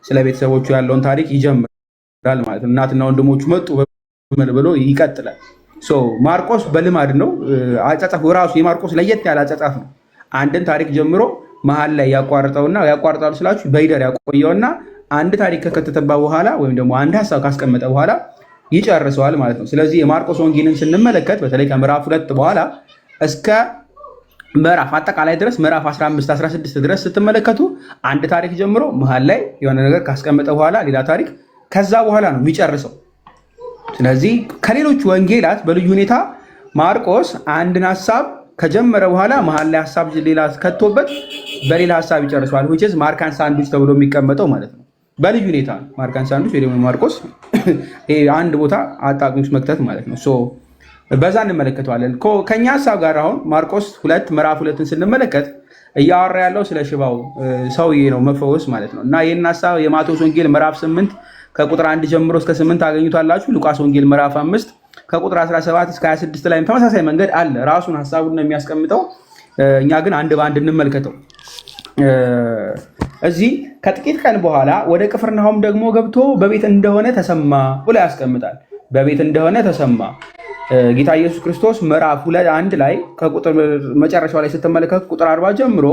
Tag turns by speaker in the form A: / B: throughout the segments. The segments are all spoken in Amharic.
A: ስለ ቤተሰቦቹ ያለውን ታሪክ ይጀምራል ማለት ነው። እናትና ወንድሞቹ መጡ ብሎ ይቀጥላል። ማርቆስ በልማድ ነው አጻጻፉ ራሱ የማርቆስ ለየት ያለ አጻጻፍ ነው። አንድን ታሪክ ጀምሮ መሀል ላይ ያቋርጣሉ ስላችሁ በይደር ያቆየውና አንድ ታሪክ ከከተተባ በኋላ ወይም ደግሞ አንድ ሀሳብ ካስቀመጠ በኋላ ይጨርሰዋል ማለት ነው። ስለዚህ የማርቆስ ወንጌልን ስንመለከት በተለይ ከምዕራፍ 2 በኋላ እስከ ምዕራፍ አጠቃላይ ድረስ ምዕራፍ 15 16 ድረስ ስትመለከቱ አንድ ታሪክ ጀምሮ መሀል ላይ የሆነ ነገር ካስቀመጠ በኋላ ሌላ ታሪክ ከዛ በኋላ ነው የሚጨርሰው። ስለዚህ ከሌሎች ወንጌላት በልዩ ሁኔታ ማርቆስ አንድን ሀሳብ ከጀመረ በኋላ መሀል ላይ ሀሳብ ሌላ ከቶበት በሌላ ሀሳብ ይጨርሰዋል። which is ማርካን ሳንዱች ተብሎ የሚቀመጠው ማለት ነው። በልዩ ሁኔታ ማርካን ሳንዱች ወይ ደግሞ ማርቆስ አንድ ቦታ አጣቅሙስ መክተት ማለት ነው። በዛ እንመለከተዋለን። ከኛ ሀሳብ ጋር አሁን ማርቆስ 2 ምዕራፍ 2ን ስንመለከት እያወራ ያለው ስለ ሽባው ሰውዬ ነው መፈወስ ማለት ነው። እና ይህን ሀሳብ የማቴዎስ ወንጌል ምዕራፍ 8 ከቁጥር 1 ጀምሮ እስከ 8 ታገኙታላችሁ። ሉቃስ ወንጌል ምዕራፍ 5 ከቁጥር 17 እስከ 26 ላይም ተመሳሳይ መንገድ አለ። ራሱን ሀሳቡን ነው የሚያስቀምጠው። እኛ ግን አንድ በአንድ እንመልከተው። እዚህ ከጥቂት ቀን በኋላ ወደ ቅፍርናሆም ደግሞ ገብቶ በቤት እንደሆነ ተሰማ ብሎ ያስቀምጣል። በቤት እንደሆነ ተሰማ። ጌታ ኢየሱስ ክርስቶስ ምዕራፍ 1 ላይ ከቁጥር መጨረሻው ላይ ስትመለከቱ ቁጥር 40 ጀምሮ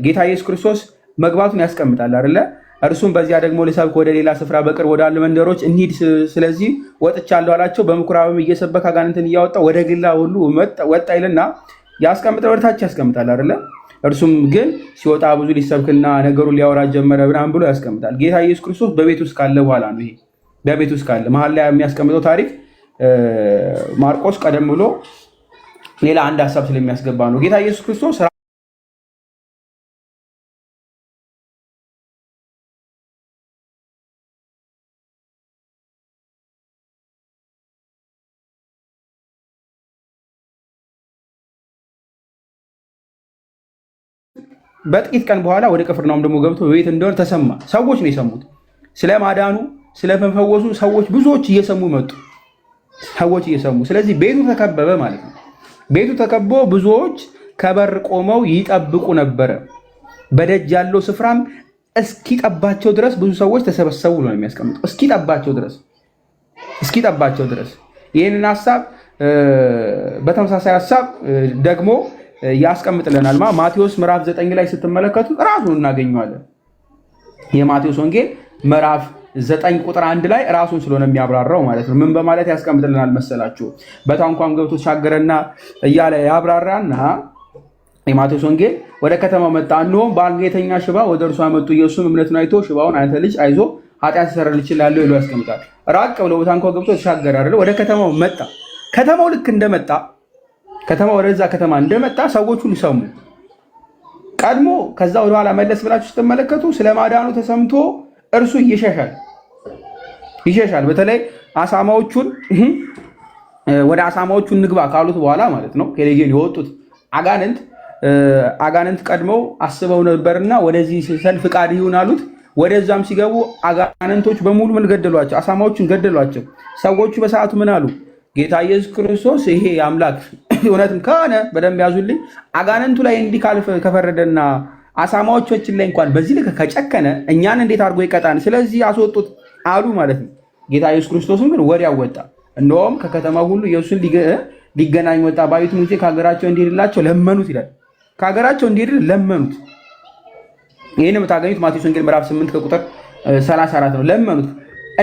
A: ጌታ ኢየሱስ ክርስቶስ መግባቱን ያስቀምጣል አይደለ? እርሱም በዚያ ደግሞ ልሰብክ ወደ ሌላ ስፍራ በቅርብ ወዳሉ መንደሮች እንሂድ፣ ስለዚህ ወጥቻለሁ አላቸው። በምኩራብም እየሰበከ አጋንንትን እያወጣ ወደ ገሊላ ሁሉ ወጣ ይልና ያስቀምጣል፣ ወደታች ያስቀምጣል አይደለ? እርሱም ግን ሲወጣ ብዙ ሊሰብክና ነገሩን ሊያወራ ጀመረ ምናምን ብሎ ያስቀምጣል። ጌታ ኢየሱስ ክርስቶስ በቤት ውስጥ ካለ በኋላ ነው ይሄ። በቤት ውስጥ ካለ መሀል ላይ የሚያስቀምጠው ታሪክ ማርቆስ ቀደም ብሎ ሌላ አንድ ሀሳብ ስለሚያስገባ ነው። ጌታ ኢየሱስ ክርስቶስ በጥቂት ቀን በኋላ ወደ ቅፍርናሆም ደግሞ ገብቶ በቤት እንደሆነ ተሰማ። ሰዎች ነው የሰሙት። ስለ ማዳኑ ስለመፈወሱ ሰዎች ብዙዎች እየሰሙ መጡ። ሰዎች እየሰሙ ስለዚህ ቤቱ ተከበበ ማለት ነው። ቤቱ ተከቦ ብዙዎች ከበር ቆመው ይጠብቁ ነበረ። በደጅ ያለው ስፍራም እስኪጠባቸው ድረስ ብዙ ሰዎች ተሰበሰቡ ነው የሚያስቀምጠው። እስኪጠባቸው ድረስ ይህንን ሀሳብ በተመሳሳይ ሀሳብ ደግሞ ያስቀምጥልናል። ማቴዎስ ምዕራፍ 9 ላይ ስትመለከቱ ራሱን እናገኘዋለን። የማቴዎስ ወንጌል ምዕራፍ 9 ቁጥር 1 ላይ ራሱን ስለሆነ የሚያብራራው ማለት ነው። ምን በማለት ያስቀምጥልናል መሰላችሁ? በታንኳም ገብቶ ተሻገረና እያለ ያብራራና የማቴዎስ ወንጌል ወደ ከተማው መጣ። እነሆም በአልጋ የተኛ ሽባ ወደ እርሱ አመጡ። ኢየሱስም እምነቱን አይቶ ሽባውን አንተ ልጅ አይዞ ኃጢአት ይሰረይልህ ይችላል ብሎ ያስቀምጣል። ራቅ ብሎ በታንኳው ገብቶ ተሻገረ አይደል? ወደ ከተማው መጣ። ከተማው ልክ እንደመጣ ወደዛ ከተማ እንደመጣ ሰዎች ሁሉ ሰሙ። ቀድሞ ከዛ ወደኋላ መለስ ብላችሁ ስትመለከቱ ስለ ማዳኑ ተሰምቶ እርሱ ይሸሻል። በተለይ አሳማዎቹን ወደ አሳማዎቹ ንግባ ካሉት በኋላ ማለት ነው ከሌጊዮን የወጡት አጋንንት ቀድመው አስበው ነበርና ወደዚህ ሰልፍ ፍቃድ ይሁን አሉት። ወደዛም ሲገቡ አጋንንቶች በሙሉ ምን ገደሏቸው? አሳማዎቹን ገደሏቸው። ሰዎቹ በሰዓቱ ምን አሉ? ጌታ ኢየሱስ ክርስቶስ ይሄ አምላክ እውነትም ከሆነ በደንብ ያዙልኝ፣ አጋንንቱ ላይ እንዲህ ከፈረደና አሳማዎቻችን ላይ እንኳን በዚህ ልክ ከጨከነ እኛን እንዴት አድርጎ ይቀጣን? ስለዚህ አስወጡት አሉ ማለት ነው። ጌታ ኢየሱስ ክርስቶስም ግን ወዲያው ወጣ። እንደውም ከከተማው ሁሉ ኢየሱስን ሊገናኝ ወጣ። ባዩትም ጊዜ ከሀገራቸው እንዲሄድላቸው ለመኑት ይላል። ከሀገራቸው እንዲሄድ ለመኑት። ይህን የምታገኙት ማቴዎስ ወንጌል ምዕራፍ 8 ከቁጥር 34 ነው። ለመኑት።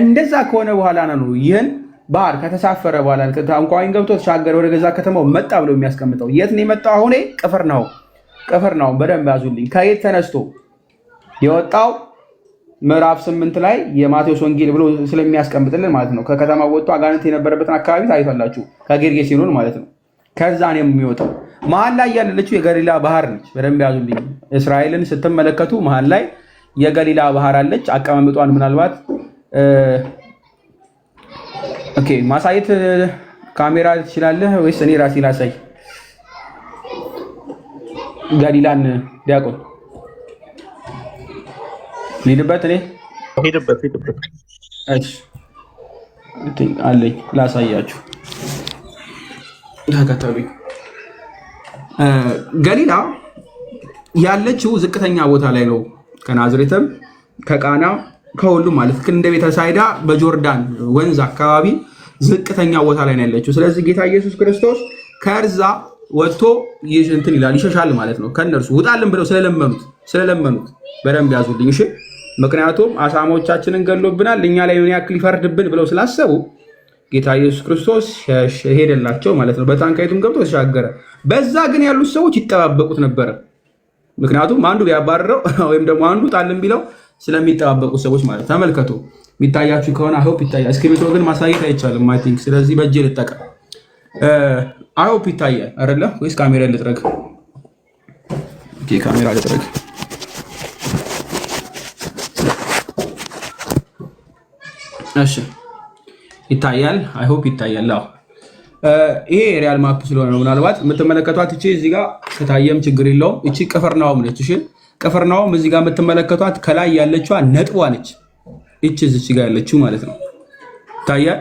A: እንደዛ ከሆነ በኋላ ነው ይህን ባህር ከተሳፈረ በኋላ ታንኳውን ገብቶ ተሻገረ፣ ወደ ገዛ ከተማው መጣ ብሎ የሚያስቀምጠው። የት ነው የመጣው? አሁን ቅፍርናሆም በደንብ ያዙልኝ። ከየት ተነስቶ የወጣው? ምዕራፍ 8 ላይ የማቴዎስ ወንጌል ብሎ ስለሚያስቀምጥልን ማለት ነው። ከከተማው ወጥቶ አጋንንት የነበረበትን አካባቢ ታይቷላችሁ፣ ከጌርጌሴኖን ማለት ነው። ከዛ ነው የሚወጣው። መሀል ላይ ያለችው የገሊላ ባህር ነች። በደንብ ያዙልኝ። እስራኤልን ስትመለከቱ መሀል ላይ የገሊላ ባህር አለች። አቀማመጧን ምናልባት ማሳየት ካሜራ ትችላለህ ወይስ እኔ ራሴ ላሳይ? ገሊላን ዲያቆን ሊድበት እኔ ሄድበት አለኝ ላሳያችሁ። ተከተሉኝ። ገሊላ ያለችው ዝቅተኛ ቦታ ላይ ነው። ከናዝሬትም ከቃና ከሁሉም ማለት እንደ ቤተሳይዳ በጆርዳን ወንዝ አካባቢ ዝቅተኛ ቦታ ላይ ነው ያለችው። ስለዚህ ጌታ ኢየሱስ ክርስቶስ ከርዛ ወጥቶ እንትን ይላል ይሸሻል ማለት ነው። ከነርሱ ውጣልን ብለው ስለለመኑት በደንብ ያዙልኝ እሺ። ምክንያቱም አሳሞቻችንን ገሎብናል እኛ ላይ ምን ያክል ይፈርድብን ብለው ስላሰቡ ጌታ ኢየሱስ ክርስቶስ ሄደላቸው ማለት ነው። በታንኳይቱም ገብቶ ተሻገረ። በዛ ግን ያሉት ሰዎች ይጠባበቁት ነበረ። ምክንያቱም አንዱ ቢያባረረው ወይም ደግሞ አንዱ ጣልን ቢለው ስለሚጠባበቁ ሰዎች ማለት ተመልከቱ። የሚታያችሁ ከሆነ አይሆፕ ይታያል። እስክሪብቶ ግን ማሳየት አይቻልም አይ ቲንክ። ስለዚህ በእጄ ልጠቀም። አይሆፕ ይታያል አይደለ ወይስ ካሜራ ልጥረግ? ኦኬ ካሜራ ልጥረግ። እሺ ይታያል። አይሆፕ ይታያል። ይሄ ሪያል ማፕ ስለሆነ ነው ምናልባት የምትመለከቷት። እቺ እዚህ ጋር ከታየም ችግር የለውም። እቺ ቅፍርናሆም ነች። እሺ ቅፍርናሆም እዚህ ጋር የምትመለከቷት ከላይ ያለችዋ ነጥቧ ነች። እቺ እዚህ ጋር ያለችው ማለት ነው ይታያል።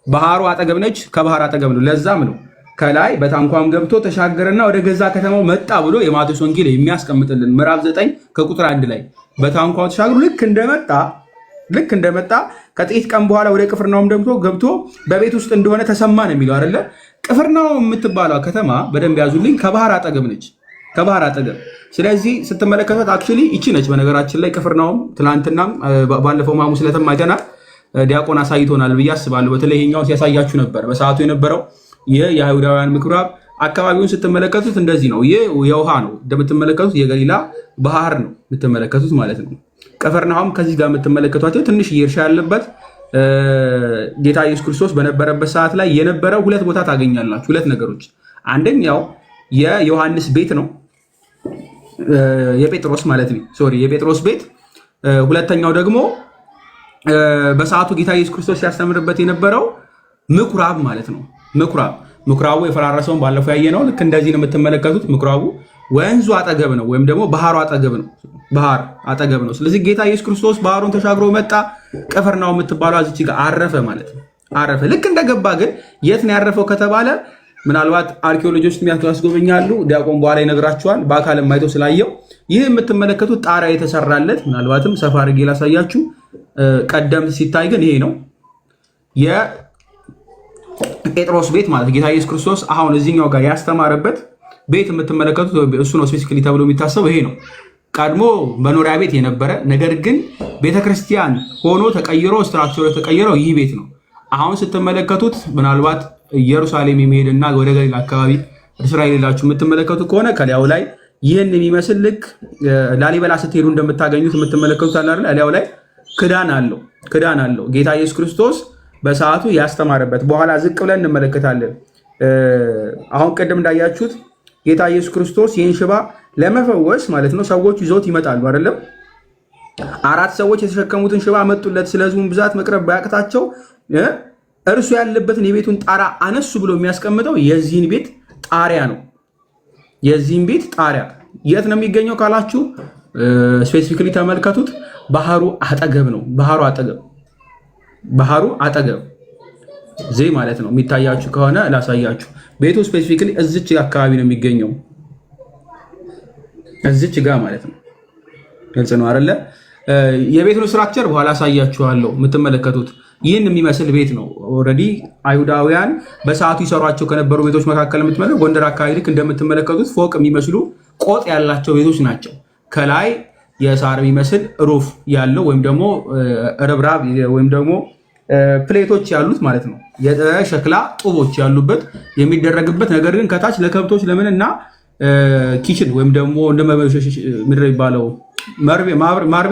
A: ባህሩ አጠገብ ነች። ከባህር አጠገብ ነው። ለዛም ነው ከላይ በታንኳም ገብቶ ተሻገረና ወደ ገዛ ከተማው መጣ ብሎ የማቴዎስ ወንጌል የሚያስቀምጥልን ምዕራፍ 9 ከቁጥር 1 ላይ በታንኳው ተሻግሮ ልክ እንደመጣ ከጥቂት ቀን በኋላ ወደ ቅፍርናሆም ገብቶ በቤት ውስጥ እንደሆነ ተሰማ ነው የሚለው አይደለ። ቅፍርናሆም የምትባለው ከተማ በደንብ ያዙልኝ ከባህር አጠገብ ነች። ከባህር አጠገብ ስለዚህ ስትመለከቷት አክቹሊ ይቺ ነች። በነገራችን ላይ ቅፍርናሆም ትናንትናም ባለፈው ሐሙስ ዕለትም አይተናል። ዲያቆን አሳይቶናል ብዬ አስባለሁ። በተለይ ይሄኛውን ሲያሳያችሁ ነበር በሰዓቱ የነበረው ይህ የአይሁዳውያን ምኩራብ አካባቢውን ስትመለከቱት እንደዚህ ነው። ይህ የውሃ ነው እንደምትመለከቱት የገሊላ ባህር ነው የምትመለከቱት ማለት ነው። ቅፍርናሆም ከዚህ ጋር የምትመለከቷቸው ትንሽ እርሻ ያለበት ጌታ ኢየሱስ ክርስቶስ በነበረበት ሰዓት ላይ የነበረው ሁለት ቦታ ታገኛላችሁ። ሁለት ነገሮች፣ አንደኛው የዮሐንስ ቤት ነው የጴጥሮስ ማለት ነው የጴጥሮስ ቤት። ሁለተኛው ደግሞ በሰዓቱ ጌታ ኢየሱስ ክርስቶስ ሲያስተምርበት የነበረው ምኩራብ ማለት ነው። ምኩራቡ የፈራረሰውን ባለፈው ያየ ነው። ልክ እንደዚህ ነው የምትመለከቱት። ምኩራቡ ወንዙ አጠገብ ነው ወይም ደግሞ ባህሩ አጠገብ ነው። ስለዚህ ጌታ ኢየሱስ ክርስቶስ ባህሩን ተሻግሮ መጣ። ቅፍርናሆም የምትባለው እዚች ጋር አረፈ ማለት ነው። አረፈ። ልክ እንደገባ ግን የት ነው ያረፈው ከተባለ ምናልባት አርኪኦሎጂስት ያስጎበኛሉ። ዲያቆን በኋላ ይነግራቸዋል። በአካልም አይቶ ስላየው ይህ የምትመለከቱት ጣሪያ የተሰራለት ምናልባትም ሰፋ አድርጌ ላሳያችሁ። ቀደም ሲታይ ግን ይሄ ነው የጴጥሮስ ቤት ማለት ጌታ ኢየሱስ ክርስቶስ አሁን እዚህኛው ጋር ያስተማረበት ቤት የምትመለከቱት እሱ ነው። ስፔሲፊካሊ ተብሎ የሚታሰበው ይሄ ነው። ቀድሞ መኖሪያ ቤት የነበረ ነገር ግን ቤተክርስቲያን ሆኖ ተቀይሮ ስትራክቸሩ የተቀየረው ይህ ቤት ነው። አሁን ስትመለከቱት ምናልባት ኢየሩሳሌም የሚሄድና ወደ ገሊላ አካባቢ እስራኤል ሄዳችሁ የምትመለከቱ ከሆነ ከላዩ ላይ ይህን የሚመስል ልክ ላሊበላ ስትሄዱ እንደምታገኙት የምትመለከቱት አለ አይደል? ላዩ ላይ ክዳን አለው። ጌታ ኢየሱስ ክርስቶስ በሰዓቱ ያስተማረበት በኋላ ዝቅ ብለን እንመለከታለን። አሁን ቅድም እንዳያችሁት ጌታ ኢየሱስ ክርስቶስ ይህን ሽባ ለመፈወስ ማለት ነው ሰዎች ይዞት ይመጣሉ አይደለም። 4 ሰዎች የተሸከሙትን ሽባ መጡለት። ስለ ሕዝቡም ብዛት መቅረብ ባያቅታቸው እርሱ ያለበትን የቤቱን ጣራ አነሱ ብሎ የሚያስቀምጠው የዚህን ቤት ጣሪያ ነው። የዚህን ቤት ጣሪያ የት ነው የሚገኘው ካላችሁ ስፔሲፊካሊ ተመልከቱት። ባህሩ አጠገብ ነው። ባህሩ አጠገብ እዚህ ማለት ነው። የሚታያችሁ ከሆነ ላሳያችሁ። ቤቱ ስፔሲፊካሊ እዚች አካባቢ ነው የሚገኘው። እዚች ጋር ማለት ነው። ግልጽ ነው አይደለ? የቤቱን ስትራክቸር በኋላ አሳያችኋለሁ። የምትመለከቱት ይህን የሚመስል ቤት ነው። ኦልሬዲ አይሁዳውያን በሰዓቱ ይሰሯቸው ከነበሩ ቤቶች መካከል የምትመለከቱት ጎንደር አካባቢ ልክ እንደምትመለከቱት ፎቅ የሚመስሉ ቆጥ ያላቸው ቤቶች ናቸው። ከላይ የሳር የሚመስል ሩፍ ያለው ወይም ደግሞ ርብራብ ወይም ደግሞ ፕሌቶች ያሉት ማለት ነው። የሸክላ ጡቦች ያሉበት የሚደረግበት ነገር ግን ከታች ለከብቶች ለምን እና ኪችን ወይም ደግሞ ምድር የሚባለው ማር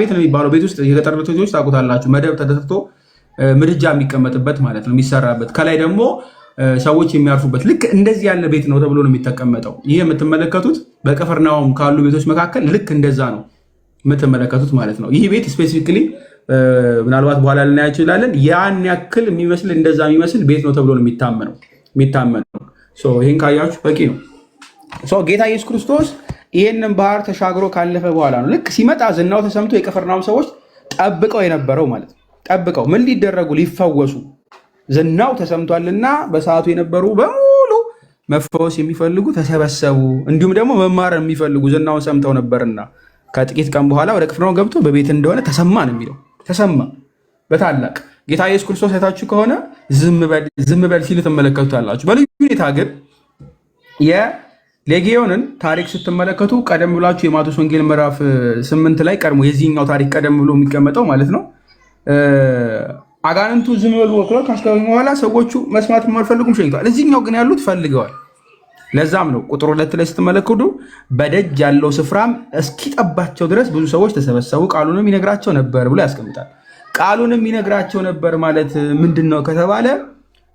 A: ቤት ነው የሚባለው ቤት ውስጥ የገጠር ቤቶች ታውቁታላችሁ። መደብ ተደርቶ ምድጃ የሚቀመጥበት ማለት ነው የሚሰራበት። ከላይ ደግሞ ሰዎች የሚያርፉበት ልክ እንደዚህ ያለ ቤት ነው ተብሎ ነው የሚተቀመጠው። ይህ የምትመለከቱት በቅፍርናሆም ካሉ ቤቶች መካከል ልክ እንደዛ ነው የምትመለከቱት ማለት ነው። ይህ ቤት ስፔሲፊካሊ ምናልባት በኋላ ልናያቸው ይችላለን። ያን ያክል የሚመስል እንደዛ የሚመስል ቤት ነው ተብሎ ነው የሚታመነው። ይህን ካያችሁ በቂ ነው። ጌታ ኢየሱስ ክርስቶስ ይህንን ባህር ተሻግሮ ካለፈ በኋላ ነው ልክ ሲመጣ ዝናው ተሰምቶ የቅፍርናሆም ሰዎች ጠብቀው የነበረው ማለት ነው። ጠብቀው ምን ሊደረጉ ሊፈወሱ ዝናው ተሰምቷልና በሰዓቱ የነበሩ በሙሉ መፈወስ የሚፈልጉ ተሰበሰቡ። እንዲሁም ደግሞ መማር የሚፈልጉ ዝናውን ሰምተው ነበርና ከጥቂት ቀን በኋላ ወደ ቅፍርናሆም ገብቶ በቤት እንደሆነ ተሰማ ነው የሚለው። ተሰማ በታላቅ ጌታ ኢየሱስ ክርስቶስ አይታችሁ ከሆነ ዝም በል ሲል ትመለከቱታላችሁ። በልዩ ሁኔታ ግን የሌጌዮንን ታሪክ ስትመለከቱ ቀደም ብላችሁ የማቴዎስ ወንጌል ምዕራፍ 8 ላይ ቀድሞ የዚህኛው ታሪክ ቀደም ብሎ የሚቀመጠው ማለት ነው አጋንንቱ ዝም በሉ ወክሎ ካስገቡ በኋላ ሰዎቹ መስማት የማይፈልጉም ሸኝተዋል። እዚህኛው ግን ያሉት ፈልገዋል። ለዛም ነው ቁጥር 2 ላይ ስትመለከቱ በደጅ ያለው ስፍራም እስኪጠባቸው ድረስ ብዙ ሰዎች ተሰበሰቡ፣ ቃሉንም ይነግራቸው ነበር ብሎ ያስቀምጣል። ቃሉንም ይነግራቸው ነበር ማለት ምንድን ነው ከተባለ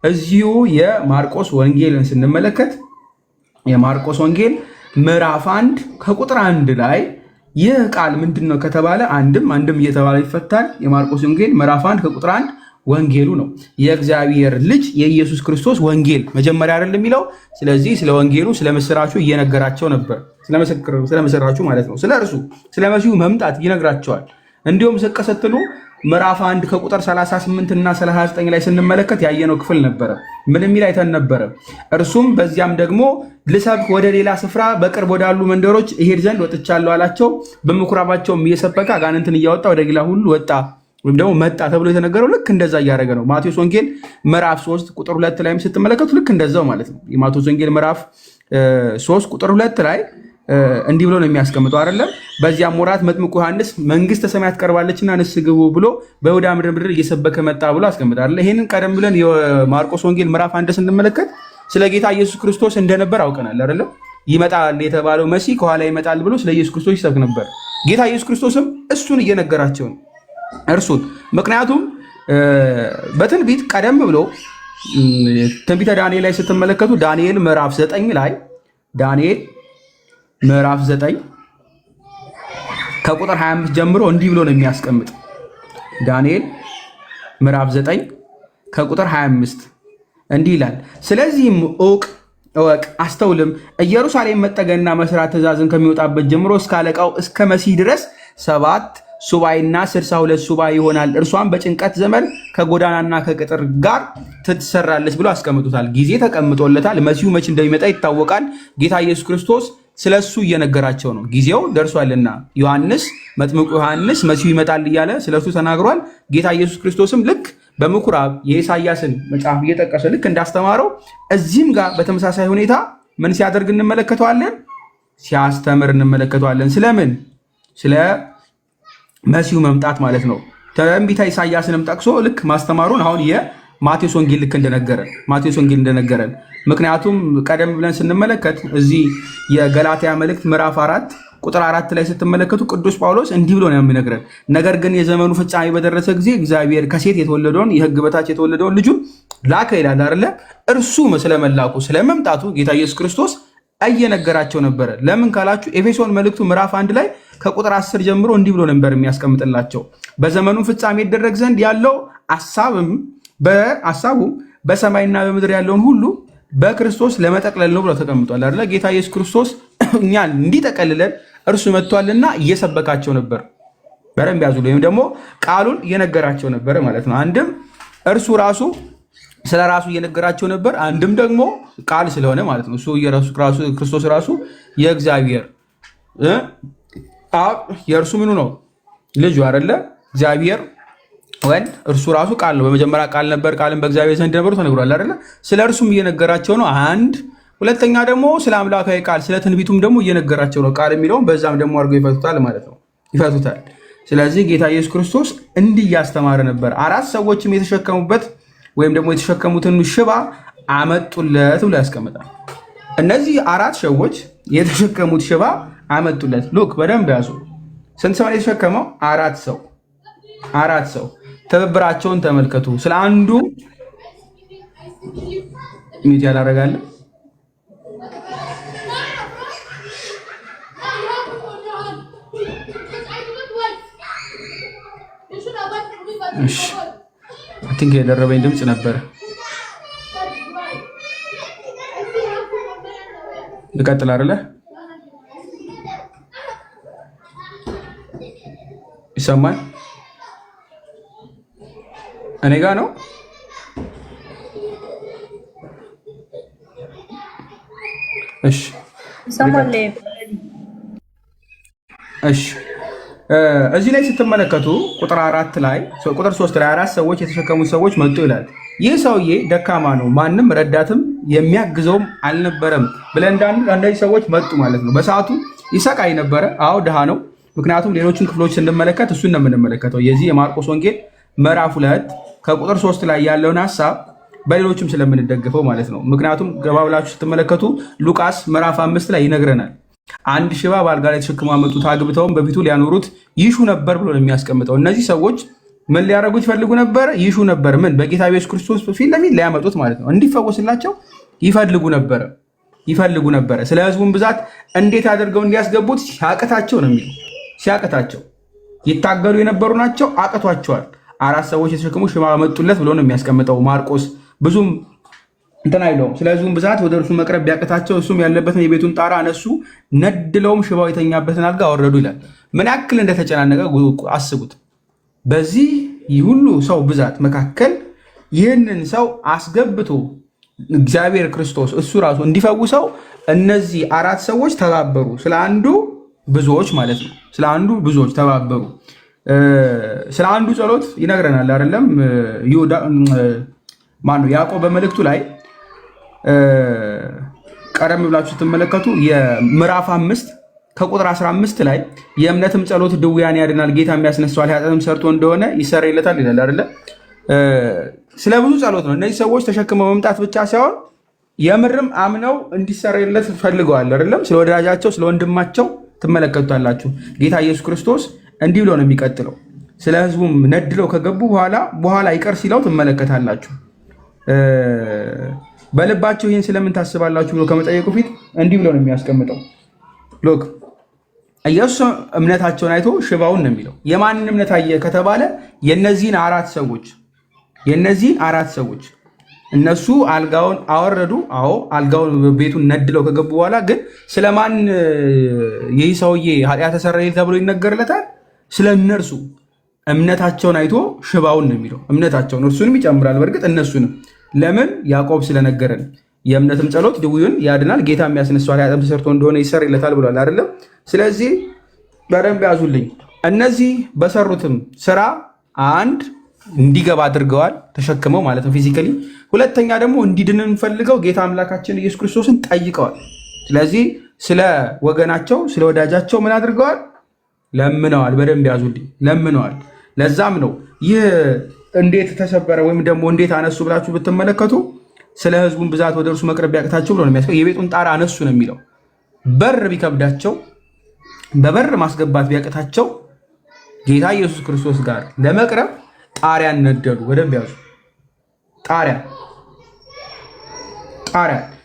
A: እዚሁ የማርቆስ ወንጌልን ስንመለከት የማርቆስ ወንጌል ምዕራፍ 1 ከቁጥር 1 ላይ ይህ ቃል ምንድን ነው ከተባለ አንድም እየተባለ ይፈታል። የማርቆስ ወንጌል ምዕራፍ 1 ከቁጥር 1 ወንጌሉ ነው የእግዚአብሔር ልጅ የኢየሱስ ክርስቶስ ወንጌል መጀመሪያ አይደል የሚለው። ስለዚህ ስለ ወንጌሉ ስለ ምስራቹ እየነገራቸው ነበር። ስለ ምስራቹ ማለት ነው። ስለ እርሱ ስለ መሲሁ መምጣት ይነግራቸዋል። እንዲሁም ዝቅ ስትሉ ምዕራፍ 1 ከቁጥር 38 እና 39 ላይ ስንመለከት ያየነው ክፍል ነበረ። ምን የሚል አይተን ነበረ? እርሱም በዚያም ደግሞ ልሰብክ ወደ ሌላ ስፍራ በቅርብ ወዳሉ መንደሮች እሄድ ዘንድ ወጥቻለሁ አላቸው። በምኩራባቸውም እየሰበከ አጋንንትን እያወጣ ወደ ገሊላ ሁሉ ወጣ ወይም ደግሞ መጣ ተብሎ የተነገረው ልክ እንደዛ እያደረገ ነው። ማቴዎስ ወንጌል ምዕራፍ 3 ቁጥር 2 ላይም ስትመለከቱ ልክ እንደዛው ማለት ነው። የማቴዎስ ወንጌል ምዕራፍ 3 ቁጥር 2 ላይ እንዲህ ብሎ ነው የሚያስቀምጠው አይደለም? በዚያም ወራት መጥምቁ ዮሐንስ መንግስተ ሰማያት ቀርባለችና ንስሐ ግቡ ብሎ በይሁዳ ምድር እየሰበከ መጣ ብሎ አስቀምጣል። ይሄንን ቀደም ብለን የማርቆስ ወንጌል ምዕራፍ 1 ስንመለከት ስለ ጌታ ኢየሱስ ክርስቶስ እንደነበር አውቀናል አይደለም? ይመጣል የተባለው መሲህ ከኋላ ይመጣል ብሎ ስለ ኢየሱስ ክርስቶስ ይሰብክ ነበር። ጌታ ኢየሱስ ክርስቶስም እሱን እየነገራቸው ነው እርሱን። ምክንያቱም በትንቢት ቀደም ብሎ ትንቢተ ዳንኤል ላይ ስትመለከቱ ዳንኤል ምዕራፍ 9 ላይ ዳንኤል ምዕራፍ 9 ከቁጥር 25 ጀምሮ እንዲህ ብሎ ነው የሚያስቀምጥ። ዳንኤል ምዕራፍ 9 ከቁጥር 25 እንዲህ ይላል፣ ስለዚህም እወቅ አስተውልም፣ ኢየሩሳሌም መጠገንና መስራት ትእዛዝን ከሚወጣበት ጀምሮ እስከ አለቃው እስከ መሲህ ድረስ 7 ሱባኤና 62 ሱባኤ ይሆናል። እርሷን በጭንቀት ዘመን ከጎዳናና ከቅጥር ጋር ትሰራለች ብሎ አስቀምጡታል። ጊዜ ተቀምጦለታል። መሲሁ መቼ እንደሚመጣ ይታወቃል። ጌታ ኢየሱስ ክርስቶስ ስለሱ እየነገራቸው ነው። ጊዜው ደርሷልና ዮሐንስ መጥምቁ ዮሐንስ መሲሁ ይመጣል እያለ ስለሱ ተናግሯል። ጌታ ኢየሱስ ክርስቶስም ልክ በምኩራብ የኢሳያስን መጽሐፍ እየጠቀሰ ልክ እንዳስተማረው እዚህም ጋር በተመሳሳይ ሁኔታ ምን ሲያደርግ እንመለከተዋለን? ሲያስተምር እንመለከተዋለን። ስለምን? ስለ መሲሁ መምጣት ማለት ነው። ትንቢተ ኢሳያስንም ጠቅሶ ልክ ማስተማሩን አሁን የማቴዎስ ወንጌል ልክ እንደነገረን ምክንያቱም ቀደም ብለን ስንመለከት እዚህ የገላትያ መልእክት ምዕራፍ 4 ቁጥር 4 ላይ ስትመለከቱ ቅዱስ ጳውሎስ እንዲህ ብሎ ነው የሚነግረን፣ ነገር ግን የዘመኑ ፍጻሜ በደረሰ ጊዜ እግዚአብሔር ከሴት የተወለደውን የሕግ በታች የተወለደውን ልጁን ላከ ይላል አይደለ? እርሱ ስለመላኩ ስለመምጣቱ ጌታ ኢየሱስ ክርስቶስ እየነገራቸው ነበረ። ለምን ካላችሁ ኤፌሶን መልእክቱ ምዕራፍ 1 ላይ ከቁጥር 10 ጀምሮ እንዲህ ብሎ ነበር የሚያስቀምጥላቸው፣ በዘመኑ ፍጻሜ ይደረግ ዘንድ ያለው ሐሳቡም በሰማይና በምድር ያለውን ሁሉ በክርስቶስ ለመጠቅለል ነው ብሎ ተቀምጧል አይደለ? ጌታ ኢየሱስ ክርስቶስ እኛን እንዲጠቀልለን እርሱ መጥቷልና እየሰበካቸው ነበር። በደንብ ያዙ። ወይም ደግሞ ቃሉን እየነገራቸው ነበር ማለት ነው። አንድም እርሱ ራሱ ስለ ራሱ እየነገራቸው ነበር፣ አንድም ደግሞ ቃል ስለሆነ ማለት ነው። እሱ ክርስቶስ ራሱ የእግዚአብሔር አብ የእርሱ ምኑ ነው? ልጁ አይደለ? እግዚአብሔር ወልድ እርሱ ራሱ ቃል ነው። በመጀመሪያ ቃል ነበር፣ ቃልም በእግዚአብሔር ዘንድ ነበር ተነግሯል አይደለ? ስለ እርሱም እየነገራቸው ነው። አንድ ሁለተኛ ደግሞ ስለ አምላካዊ ቃል ስለ ትንቢቱም ደግሞ እየነገራቸው ነው። ቃል የሚለውም በዛም ደግሞ አድርገው ይፈቱታል ማለት ነው፣ ይፈቱታል። ስለዚህ ጌታ ኢየሱስ ክርስቶስ እንዲህ እያስተማረ ነበር። 4 ሰዎችም የተሸከሙበት ወይም ደግሞ የተሸከሙትን ሽባ አመጡለት ብሎ ያስቀምጣል። እነዚህ 4 ሰዎች የተሸከሙት ሽባ አመጡለት። ሉክ በደንብ ያዙ። ስንት ሰው ነው የተሸከመው? 4 ሰው። 4 ሰው። ትብብራቸውን ተመልከቱ። ስለ አንዱ ሚት ያላረጋለ እሺ ቲንክ የደረበኝ ድምፅ ነበረ። ልቀጥል አይደለ? ይሰማል? እኔ ጋ ነው። እሺ እሺ እዚህ ላይ ስትመለከቱ ቁጥር 3 ላይ 4 ሰዎች የተሸከሙት ሰዎች መጡ ይላል። ይህ ሰውዬ ደካማ ነው፣ ማንም ረዳትም የሚያግዘውም አልነበረም ብለን አንዳንድ ሰዎች መጡ ማለት ነው። በሰዓቱ ይሰቃይ ነበረ። አዎ ድሃ ነው። ምክንያቱም ሌሎችን ክፍሎች ስንመለከት እሱን ነው የምንመለከተው። የዚህ የማርቆስ ወንጌል ምዕራፍ 2 ከቁጥር 3 ላይ ያለውን ሀሳብ በሌሎችም ስለምንደግፈው ማለት ነው። ምክንያቱም ገባ ብላችሁ ስትመለከቱ ሉቃስ ምዕራፍ 5 ላይ ይነግረናል። አንድ ሽባ በአልጋ ላይ ተሸክመው አመጡት፣ አግብተውም በፊቱ ሊያኖሩት ይሹ ነበር ብሎ ነው የሚያስቀምጠው። እነዚህ ሰዎች ምን ሊያደርጉት ይፈልጉ ነበር? ይሹ ነበር። ምን? በጌታ ኢየሱስ ክርስቶስ ፊት ለፊት ሊያመጡት ማለት ነው። እንዲፈወስላቸው ይፈልጉ ነበረ። ስለ ህዝቡን ብዛት እንዴት አድርገው እንዲያስገቡት ሲያቅታቸው ነው የሚለው። ሲያቅታቸው ይታገሉ የነበሩ ናቸው፣ አቅቷቸዋል። 4 ሰዎች የተሸክሙ ሽባ መጡለት ብሎ ነው የሚያስቀምጠው ማርቆስ። ብዙም እንትን አይለውም። ስለ ህዝቡን ብዛት ወደ እርሱ መቅረብ ቢያቅታቸው እሱም ያለበትን የቤቱን ጣራ አነሱ፣ ነድለውም ሽባው የተኛበትን አልጋ አወረዱ ይላል። ምን ያክል እንደተጨናነቀ አስቡት። በዚህ ሁሉ ሰው ብዛት መካከል ይህንን ሰው አስገብቶ እግዚአብሔር ክርስቶስ እሱ ራሱ እንዲፈውሰው እነዚህ 4 ሰዎች ተባበሩ። ስለ አንዱ ብዙዎች ማለት ነው። ስለ አንዱ ብዙዎች ተባበሩ። ስለ አንዱ ጸሎት ይነግረናል አይደለም? ማነው ያዕቆብ በመልእክቱ ላይ ቀደም ብላችሁ ስትመለከቱ የምዕራፍ 5 ከቁጥር 15 ላይ የእምነትም ጸሎት ድውያን ያድናል፣ ጌታ የሚያስነሳዋል፣ ኃጢአትም ሰርቶ እንደሆነ ይሰረይለታል ይላል አይደለ? ስለ ብዙ ጸሎት ነው። እነዚህ ሰዎች ተሸክመው መምጣት ብቻ ሳይሆን የምርም አምነው እንዲሰረይለት ፈልገዋል አይደለም? ስለ ወዳጃቸው ስለ ወንድማቸው ትመለከቱታላችሁ። ጌታ ኢየሱስ ክርስቶስ እንዲህ ብሎ ነው የሚቀጥለው። ስለ ህዝቡም ነድለው ከገቡ በኋላ ይቀር ሲለው ትመለከታላችሁ። በልባቸው ይህን ስለምን ታስባላችሁ ብሎ ከመጠየቁ ፊት እንዲህ ብሎ ነው የሚያስቀምጠው። ሎክ ኢየሱስ እምነታቸውን አይቶ ሽባውን ነው የሚለው። የማንን እምነት አየ ከተባለ የነዚህን 4 ሰዎች እነሱ አልጋውን አወረዱ። አዎ አልጋውን ቤቱን ነድለው ከገቡ በኋላ ግን ስለማን ይህ ሰውዬ ኃጢአት ተሰረየ ተብሎ ይነገርለታል? ስለ እነርሱ እምነታቸውን አይቶ ሽባውን ነው የሚለው። እምነታቸውን እርሱንም ይጨምራል። በእርግጥ እነሱንም ለምን? ያዕቆብ ስለነገረን የእምነትም ጸሎት ድውዩን ያድናል፣ ጌታ የሚያስነሳዋል፣ ኃጢአትም ተሰርቶ እንደሆነ ይሰረይለታል ብሏል አይደለም? ስለዚህ በደንብ ያዙልኝ። እነዚህ በሰሩትም ስራ አንድ እንዲገባ አድርገዋል፣ ተሸክመው ማለት ነው ፊዚካሊ። ሁለተኛ ደግሞ እንዲድን ፈልገው ጌታ አምላካችን ኢየሱስ ክርስቶስን ጠይቀዋል። ስለዚህ ስለ ወገናቸው ስለ ወዳጃቸው ምን አድርገዋል? ለምነዋል። በደንብ ያዙልኝ፣ ለምነዋል። ለዛም ነው ይህ እንዴት ተሰበረ ወይም ደግሞ እንዴት አነሱ ብላችሁ ብትመለከቱ ስለ ህዝቡን ብዛት ወደ እርሱ መቅረብ ቢያቅታቸው ብሎ ነው የሚያስቀው። የቤቱን ጣራ አነሱ ነው የሚለው። በር ቢከብዳቸው በበር ማስገባት ቢያቅታቸው ጌታ ኢየሱስ ክርስቶስ ጋር ለመቅረብ ጣሪያን ነደዱ። በደንብ ያዙ። ጣሪያ።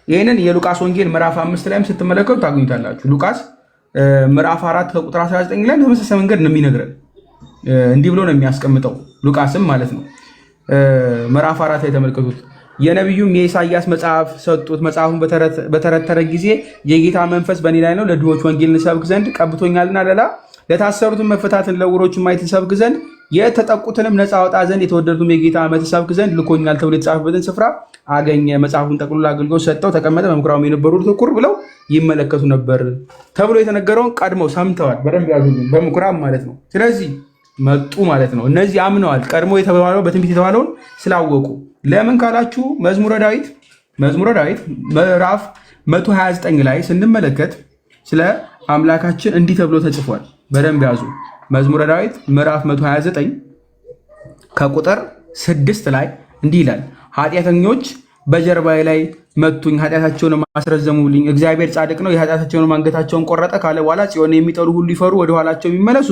A: ይህንን የሉቃስ ወንጌል ምዕራፍ 5 ላይም ስትመለከቱ ታገኙታላችሁ። ሉቃስ ምዕራፍ 4 ከቁጥር 19 ላይ በተመሳሳይ መንገድ ነው የሚነግረን። እንዲህ ብሎ ነው የሚያስቀምጠው ሉቃስም ማለት ነው። ምዕራፍ 4 ላይ ተመልከቱት። የነቢዩም የኢሳያስ መጽሐፍ ሰጡት። መጽሐፉን በተረተረ ጊዜ የጌታ መንፈስ በእኔ ላይ ነው፣ ለድሆች ወንጌልን እሰብክ ዘንድ ቀብቶኛልና፣ ለታሰሩትን መፈታትን፣ ለዕውሮችን ማየትን እሰብክ ዘንድ፣ የተጠቁትንም ነፃ አወጣ ዘንድ፣ የተወደዱትም የጌታ ዓመት እሰብክ ዘንድ ልኮኛል ተብሎ የተጻፈበትን ስፍራ አገኘ። መጽሐፉን ጠቅልሎ አገልግሎት ሰጠው፣ ተቀመጠ። በምኩራቡም የነበሩት ትኩር ብለው ይመለከቱ ነበር ተብሎ የተነገረውን ቀድመው ሰምተዋል። በደንብ ያዙልኝ። በምኩራብ ማለት ነው። ስለዚህ መጡ ማለት ነው። እነዚህ አምነዋል። ቀድሞ የተባለው በትንቢት የተባለውን ስላወቁ። ለምን ካላችሁ መዝሙረ ዳዊት ምዕራፍ 129 ላይ ስንመለከት ስለ አምላካችን እንዲህ ተብሎ ተጽፏል። በደንብ ያዙ። መዝሙረ ዳዊት ምዕራፍ 129 ከቁጥር 6 ላይ እንዲህ ይላል፣ ኃጢአተኞች በጀርባዬ ላይ መቱኝ፣ ኃጢአታቸውን አስረዘሙልኝ። እግዚአብሔር ጻድቅ ነው፣ የኃጢአታቸውን አንገታቸውን ቆረጠ ካለ በኋላ ጽዮን የሚጠሉ ሁሉ ይፈሩ፣ ወደ ኋላቸው የሚመለሱ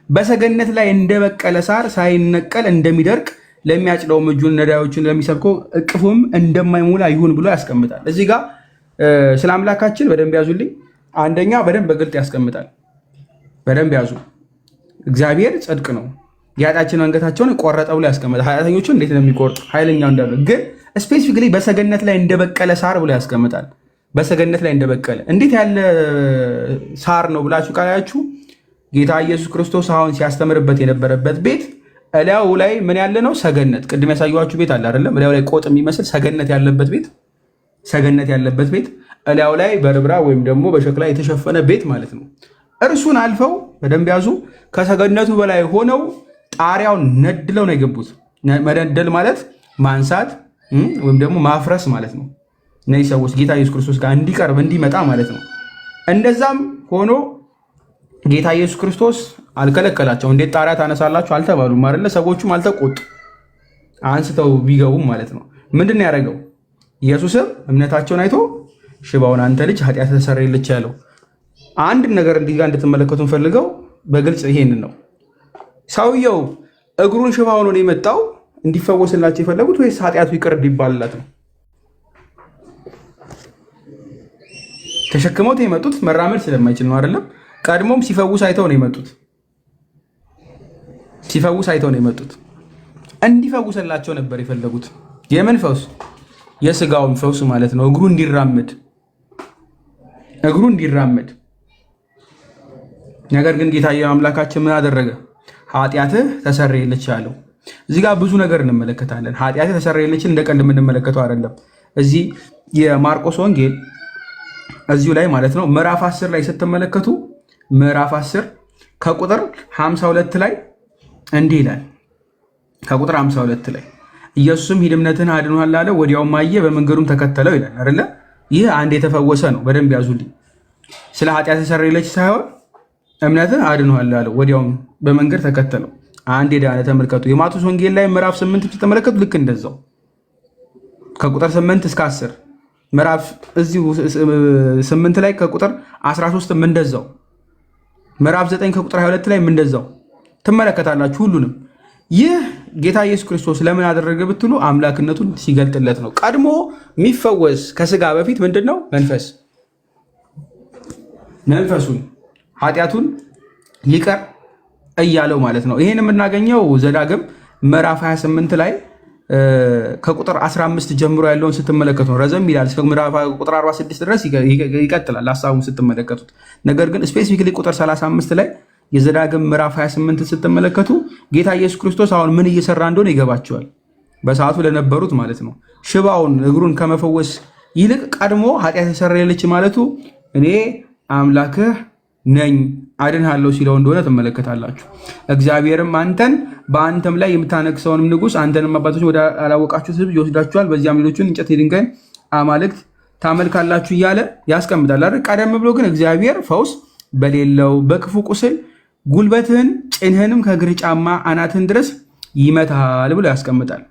A: በሰገነት ላይ እንደበቀለ ሳር ሳይነቀል እንደሚደርቅ ለሚያጭደውም እጁን ነዳዮችን ለሚሰብከው እቅፉም እንደማይሞላ ይሁን ብሎ ያስቀምጣል። እዚህ ጋር ስለ አምላካችን በደንብ ያዙልኝ። አንደኛ በደንብ በግልጥ ያስቀምጣል። በደንብ ያዙ። እግዚአብሔር ጽድቅ ነው፣ የኃጢአታቸውን አንገታቸውን ቆረጠ ብሎ ያስቀምጣል። ኃጢአተኞቹን እንዴት ነው የሚቆርጥ? ኃይለኛው እንዳለ ግን ስፔሲፊክሊ በሰገነት ላይ እንደበቀለ ሳር ብሎ ያስቀምጣል። በሰገነት ላይ እንደበቀለ እንዴት ያለ ሳር ነው ብላችሁ ካላችሁ ጌታ ኢየሱስ ክርስቶስ አሁን ሲያስተምርበት የነበረበት ቤት እላዩ ላይ ምን ያለ ነው? ሰገነት። ቅድም ያሳየኋችሁ ቤት አለ አይደለም? እላዩ ላይ ቆጥ የሚመስል ሰገነት ያለበት ቤት እላዩ ላይ በርብራ ወይም ደግሞ በሸክላ የተሸፈነ ቤት ማለት ነው። እርሱን አልፈው በደንብ ያዙ። ከሰገነቱ በላይ ሆነው ጣሪያውን ነድለው ነው የገቡት። መነደል ማለት ማንሳት ወይም ደግሞ ማፍረስ ማለት ነው። እነዚህ ሰዎች ጌታ ኢየሱስ ክርስቶስ ጋር እንዲቀርብ እንዲመጣ ማለት ነው። እንደዛም ሆኖ ጌታ ኢየሱስ ክርስቶስ አልከለከላቸው። እንዴት ጣሪያ ታነሳላችሁ አልተባሉም አይደለ? ሰዎቹም አልተቆጡ፣ አንስተው ቢገቡም ማለት ነው። ምንድን ነው ያደረገው? ኢየሱስም እምነታቸውን አይቶ ሽባውን አንተ ልጅ ኃጢአት ተሰረየልች ያለው። አንድ ነገር እንዲህ ጋር እንድትመለከቱ ፈልገው በግልጽ ይሄንን ነው። ሰውየው እግሩን ሽባ ሆኖ ነው የመጣው እንዲፈወስላቸው የፈለጉት ወይስ ኃጢአቱ ይቅር እንዲባልላት ነው? ተሸክመውት የመጡት መራመድ ስለማይችል ነው አይደለም? ቀድሞም ሲፈውስ አይተው ነው የመጡት። ሲፈውስ አይተው ነው የመጡት። እንዲፈውስላቸው ነበር የፈለጉት። የምን ፈውስ? የስጋውን ፈውስ ማለት ነው። እግሩ እንዲራመድ። ነገር ግን ጌታ አምላካችን ምን አደረገ? ኃጢአትህ ተሰረየልች ያለው። እዚህ ጋር ብዙ ነገር እንመለከታለን። ኃጢአትህ ተሰረየልችን እንደ ቀልድ የምንመለከተው አይደለም። እዚህ የማርቆስ ወንጌል እዚሁ ላይ ማለት ነው ምዕራፍ 10 ላይ ስትመለከቱ ምዕራፍ 10 ከቁጥር 52 ላይ እንዲህ ይላል። ከቁጥር 52 ላይ ኢየሱስም ሂድ እምነትህን አድኖሃል አለ። ወዲያውም አየ፣ በመንገዱም ተከተለው ይላል አይደለ? ይህ አንድ የተፈወሰ ነው። በደንብ ያዙልኝ። ስለ ኃጢአት ተሰረየልች ሳይሆን እምነትህ አድኖሃል አለ። ወዲያውም በመንገድ ተከተለው። አንድ የዳነ ተመልከቱ። የማቴዎስ ወንጌል ላይ ምዕራፍ 8 ስትመለከቱ ልክ እንደዛው ከቁጥር 8 እስከ 10 ምዕራፍ እዚሁ 8 ላይ ከቁጥር 13 እንደዛው ምዕራፍ 9 ከቁጥር 22 ላይ እንደዛው ትመለከታላችሁ ሁሉንም። ይህ ጌታ ኢየሱስ ክርስቶስ ለምን ያደረገ ብትሉ አምላክነቱን ሲገልጥለት ነው። ቀድሞ የሚፈወስ ከስጋ በፊት ምንድነው? መንፈሱን ኃጢአቱን ይቀር እያለው ማለት ነው። ይሄን የምናገኘው ዘዳግም ምዕራፍ 28 ላይ ከቁጥር 15 ጀምሮ ያለውን ስትመለከቱ ነው። ረዘም ይላል እስከ ምዕራፍ ቁጥር 46 ድረስ ይቀጥላል ሐሳቡን ስትመለከቱት። ነገር ግን ስፔሲፊክሊ ቁጥር 35 ላይ የዘዳግም ምዕራፍ 28 ስትመለከቱ ጌታ ኢየሱስ ክርስቶስ አሁን ምን እየሰራ እንደሆነ ይገባቸዋል። በሰዓቱ ለነበሩት ማለት ነው። ሽባውን እግሩን ከመፈወስ ይልቅ ቀድሞ ኃጢአት ተሰረየልች ማለቱ እኔ አምላክህ ነኝ አድንሃለሁ ሲለው እንደሆነ ትመለከታላችሁ። እግዚአብሔርም አንተን በአንተም ላይ የምታነግሰውንም ንጉሥ አንተንም አባቶች ወደ አላወቃችሁት ሕዝብ ይወስዳችኋል፣ በዚያም ሌሎችን እንጨት የድንጋይ አማልክት ታመልካላችሁ እያለ ያስቀምጣል አይደል? ቀደም ብሎ ግን እግዚአብሔር ፈውስ በሌለው በክፉ ቁስል ጉልበትህን ጭንህንም ከእግርህ ጫማ አናትህን ድረስ ይመታል ብሎ ያስቀምጣል።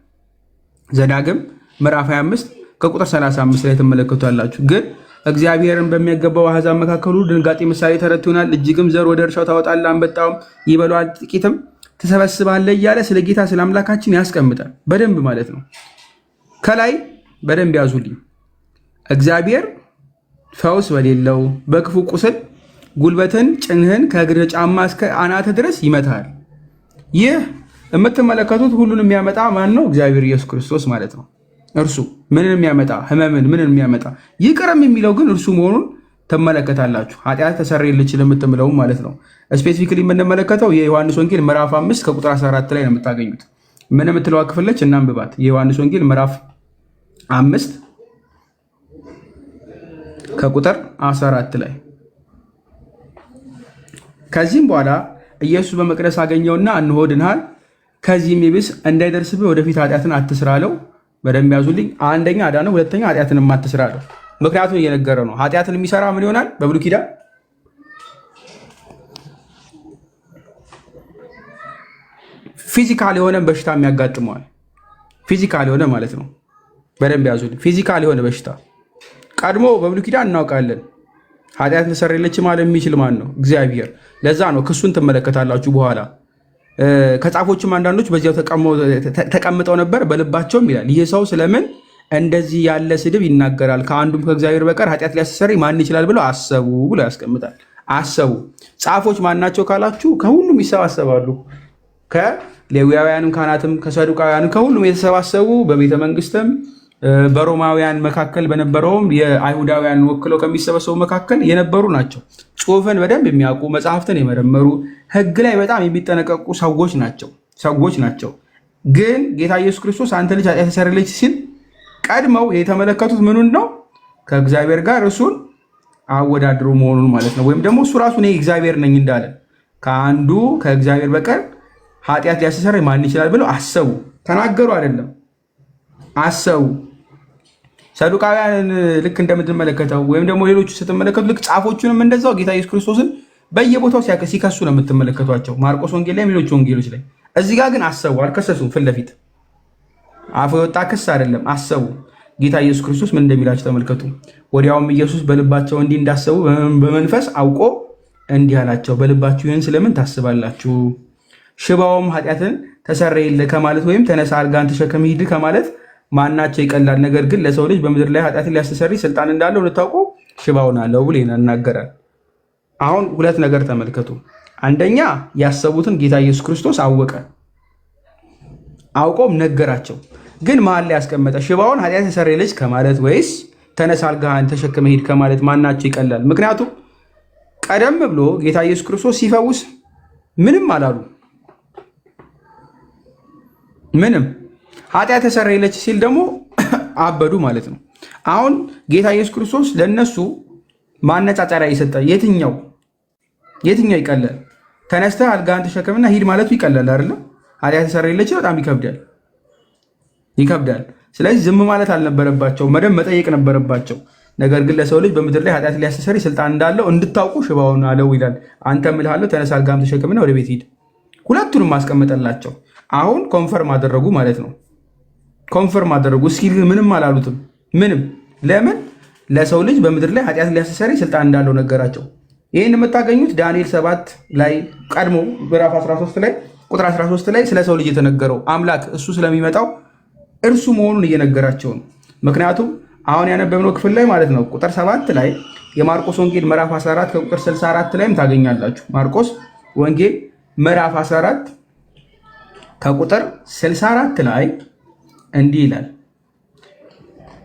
A: ዘዳግም ምዕራፍ 25 ከቁጥር 35 ላይ ትመለከቷላችሁ። ግን እግዚአብሔርን በሚያገባው አሕዛብ መካከሉ ድንጋጤ ምሳሌ ተረት ይሆናል። እጅግም ዘር ወደ እርሻው ታወጣለህ፣ አንበጣውም ይበላዋል፣ ጥቂትም ትሰበስባለህ እያለ ስለ ጌታ ስለ አምላካችን ያስቀምጣል። በደንብ ማለት ነው። ከላይ በደንብ ያዙልኝ። እግዚአብሔር ፈውስ በሌለው በክፉ ቁስል ጉልበትን ጭንህን ከእግርህ ጫማ እስከ አናትህ ድረስ ይመታል። ይህ የምትመለከቱት ሁሉን የሚያመጣ ማን ነው? እግዚአብሔር ኢየሱስ ክርስቶስ ማለት ነው። እርሱ ምንን የሚያመጣ ህመምን ምንን የሚያመጣ ይቅርም የሚለው ግን እርሱ መሆኑን ትመለከታላችሁ። ኃጢአት ተሰረየልች ለምትምለው ማለት ነው። ስፔሲፊክሊ የምንመለከተው የዮሐንስ ወንጌል ምዕራፍ 5 ከቁጥር 14 ላይ ነው የምታገኙት። ምን የምትለዋ ክፍለች እናንብባት። የዮሐንስ ወንጌል ምዕራፍ 5 ከቁጥር 14 ላይ ከዚህም በኋላ ኢየሱስ በመቅደስ አገኘውና እንሆ ድነሃል፣ ከዚህም ይብስ እንዳይደርስብህ ወደፊት ኃጢአትን አትስራ አለው። በደንብ ያዙልኝ። አንደኛ አዳነው፣ ሁለተኛ ኃጢአትን አትስራ አለው። ምክንያቱም እየነገረ ነው። ኃጢአትን የሚሰራ ምን ይሆናል? በብሉይ ኪዳን ፊዚካል የሆነ በሽታ የሚያጋጥመዋል። ፊዚካል የሆነ ማለት ነው። በደንብ ያዙልኝ። ፊዚካል የሆነ በሽታ ቀድሞ በብሉይ ኪዳን እናውቃለን። ኃጢአት ተሰረየልች ማለት የሚችል ማን ነው? እግዚአብሔር። ለዛ ነው ክሱን ትመለከታላችሁ በኋላ ከጻፎችም አንዳንዶች በዚያው ተቀምጠው ነበር፣ በልባቸውም ይላል ይህ ሰው ስለምን እንደዚህ ያለ ስድብ ይናገራል? ከአንዱም ከእግዚአብሔር በቀር ኃጢአት ሊያስተሰርይ ማን ይችላል ብለው አሰቡ ብሎ ያስቀምጣል። አሰቡ። ጻፎች ማናቸው ካላችሁ ከሁሉም ይሰባሰባሉ። ከሌዊያውያንም ካህናትም ከሰዱቃውያንም ከሁሉም የተሰባሰቡ በቤተ መንግስትም በሮማውያን መካከል በነበረውም የአይሁዳውያን ወክለው ከሚሰበሰቡ መካከል የነበሩ ናቸው። ጽሑፍን በደንብ የሚያውቁ መጽሐፍትን የመረመሩ ሕግ ላይ በጣም የሚጠነቀቁ ሰዎች ናቸው። ግን ጌታ ኢየሱስ ክርስቶስ አንተ ልጅ ኃጢአት ተሰረየልች ሲል ቀድመው የተመለከቱት ምኑን ነው? ከእግዚአብሔር ጋር እርሱን አወዳድሮ መሆኑን ማለት ነው። ወይም ደግሞ እሱ ራሱ እኔ እግዚአብሔር ነኝ እንዳለ ከአንዱ ከእግዚአብሔር በቀር ኃጢአት ሊያስተሰርይ ማን ይችላል ብለው አሰቡ። ተናገሩ አይደለም፣ አሰቡ። ሰዱቃውያን ልክ እንደምትመለከተው ወይም ደግሞ ሌሎቹ ስትመለከቱ ልክ ጻፎቹንም እንደዛው ጌታ ኢየሱስ ክርስቶስን በየቦታው ሲከሱ ነው የምትመለከቷቸው፣ ማርቆስ ወንጌል ላይ፣ ሌሎች ወንጌሎች ላይ። እዚህ ጋር ግን አሰቡ፣ አልከሰሱም። ፊት ለፊት አፉ የወጣ ክስ አይደለም፣ አሰቡ። ጌታ ኢየሱስ ክርስቶስ ምን እንደሚላቸው ተመልከቱ። ወዲያውም ኢየሱስ በልባቸው እንዲህ እንዳሰቡ በመንፈስ አውቆ እንዲህ አላቸው፣ በልባችሁ ይህን ስለምን ታስባላችሁ? ሽባውም ኃጢአትን ተሰረየልህ ከማለት ወይም ተነሳ አልጋን ተሸከም ሂድ ከማለት ማናቸው ይቀላል? ነገር ግን ለሰው ልጅ በምድር ላይ ኃጢአትን ሊያስተሰርይ ስልጣን እንዳለው ልታውቁ ሽባውን አለው ብሎ ይናገራል። አሁን ሁለት ነገር ተመልከቱ። አንደኛ ያሰቡትን ጌታ ኢየሱስ ክርስቶስ አወቀ፣ አውቆም ነገራቸው። ግን መሀል ላይ ያስቀመጠ ሽባውን ኃጢአት ተሰረየልህ ከማለት ወይስ ተነሳ አልጋህን ተሸክመ ሂድ ከማለት ማናቸው ይቀላል? ምክንያቱም ቀደም ብሎ ጌታ ኢየሱስ ክርስቶስ ሲፈውስ ምንም አላሉ። ምንም ኃጢአት ተሰረየለች ሲል ደግሞ አበዱ ማለት ነው። አሁን ጌታ ኢየሱስ ክርስቶስ ለነሱ ማነጻጸሪያ የሰጠ የትኛው ይቀላል? ተነስተህ አልጋህን ተሸከምና ሂድ ማለቱ ይቀላል አይደለም? ኃጢአት ተሰረየለች በጣም ይከብዳል። ስለዚህ ዝም ማለት አልነበረባቸው፣ መደብ መጠየቅ ነበረባቸው። ነገር ግን ለሰው ልጅ በምድር ላይ ኃጢአት ሊያስተሰርይ ስልጣን እንዳለው እንድታውቁ ሽባውን አለው ይላል። አንተ እምልሃለሁ ተነሳ አልጋህን ተሸከምና ወደ ቤት ሂድ። ሁለቱንም ማስቀመጠላቸው። አሁን ኮንፈርም አደረጉ ማለት ነው። ኮንፈርም አደረጉ። እስኪ ምንም አላሉትም። ምንም። ለምን? ለሰው ልጅ በምድር ላይ ኃጢአት ሊያስተሰርይ ስልጣን እንዳለው ነገራቸው። ይህን የምታገኙት ዳንኤል 7 ላይ ቀድሞ ምዕራፍ 13 ላይ ቁጥር 13 ላይ ስለ ሰው ልጅ የተነገረው አምላክ እሱ ስለሚመጣው እርሱ መሆኑን እየነገራቸው ነው። ምክንያቱም አሁን ያነበብነው ክፍል ላይ ማለት ነው ቁጥር 7 ላይ የማርቆስ ወንጌል ምዕራፍ 14 ከቁጥር 64 ላይም ታገኛላችሁ። ማርቆስ ወንጌል ምዕራፍ 14 ከቁጥር 64 ላይ እንዲህ ይላል፣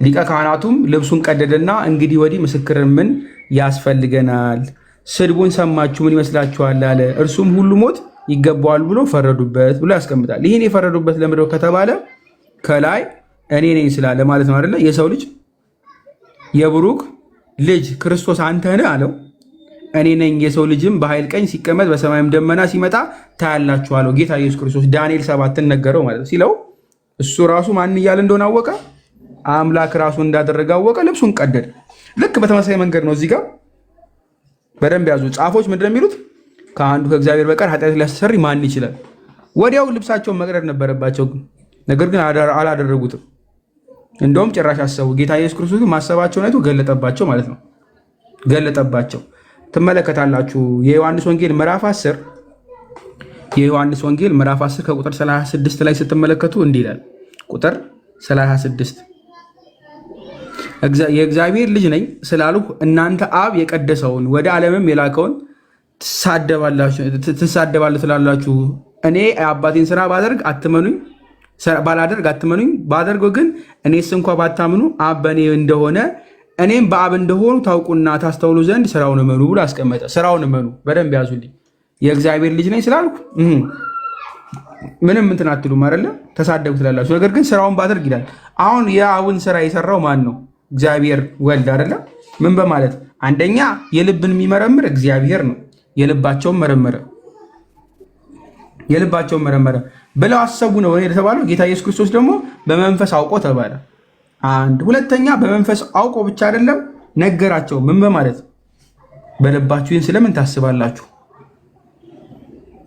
A: ሊቀ ካህናቱም ልብሱን ቀደደና እንግዲህ ወዲህ ምስክር ምን ያስፈልገናል? ስድቡን ሰማችሁ፣ ምን ይመስላችኋል አለ። እርሱም ሁሉ ሞት ይገባዋል ብሎ ፈረዱበት ብሎ ያስቀምጣል። ይህን የፈረዱበት ለምንድነው ከተባለ ከላይ እኔ ነኝ ስላለ ማለት ነው አይደለ? የሰው ልጅ የብሩክ ልጅ ክርስቶስ አንተ ነህ አለው። እኔ ነኝ የሰው ልጅም በኃይል ቀኝ ሲቀመጥ በሰማይም ደመና ሲመጣ ታያላችሁ አለው ጌታ ኢየሱስ ክርስቶስ። ዳንኤል 7 ነገረው ማለት ነው። ሲለው እሱ ራሱ ማን እያለ እንደሆነ አወቀ። አምላክ ራሱ እንዳደረገ አወቀ። ልብሱን ቀደደ። ልክ በተመሳሳይ መንገድ ነው እዚህ ጋር በደንብ ያዙ ጻፎች ምንድን ነው የሚሉት? ከአንዱ ከእግዚአብሔር በቀር ኃጢአት ሊያስተሰርይ ማን ይችላል? ወዲያው ልብሳቸውን መቅደድ ነበረባቸው፣ ነገር ግን አላደረጉትም። እንደውም ጭራሽ አሰቡ። ጌታ ኢየሱስ ክርስቶስ ግን ማሰባቸውን አይቶ ገለጠባቸው ማለት ነው። ገለጠባቸው። ትመለከታላችሁ የዮሐንስ ወንጌል ምዕራፍ 10 ከቁጥር 36 ላይ ስትመለከቱ እንዲህ ይላል። ቁጥር 36 የእግዚአብሔር ልጅ ነኝ ስላልሁ እናንተ አብ የቀደሰውን ወደ ዓለምም የላከውን ትሳደባላችሁ ትላላችሁ። እኔ የአባቴን ስራ ባላደርግ አትመኑኝ፣ ባደርገው ግን እኔስ እንኳ ባታምኑ አብ በእኔ እንደሆነ እኔም በአብ እንደሆኑ ታውቁና ታስተውሉ ዘንድ ስራውን እመኑ ብሎ አስቀመጠ። ስራውን እመኑ። በደንብ ያዙልኝ። የእግዚአብሔር ልጅ ነኝ ስላልኩ ምንም እንትን አትሉም አይደለ? ተሳደቡ ትላላችሁ። ነገር ግን ስራውን ባደርግ ይላል። አሁን የአብን ስራ የሰራው ማን ነው? እግዚአብሔር ወልድ አይደለ? ምን በማለት አንደኛ የልብን የሚመረምር እግዚአብሔር ነው። የልባቸውን መረመረ ብለው አሰቡ ነው የተባለው። ጌታ ኢየሱስ ክርስቶስ ደግሞ በመንፈስ አውቆ ተባለ። አንድ ሁለተኛ በመንፈስ አውቆ ብቻ አይደለም ነገራቸው። ምን በማለት በልባችሁ ይህን ስለምን ታስባላችሁ?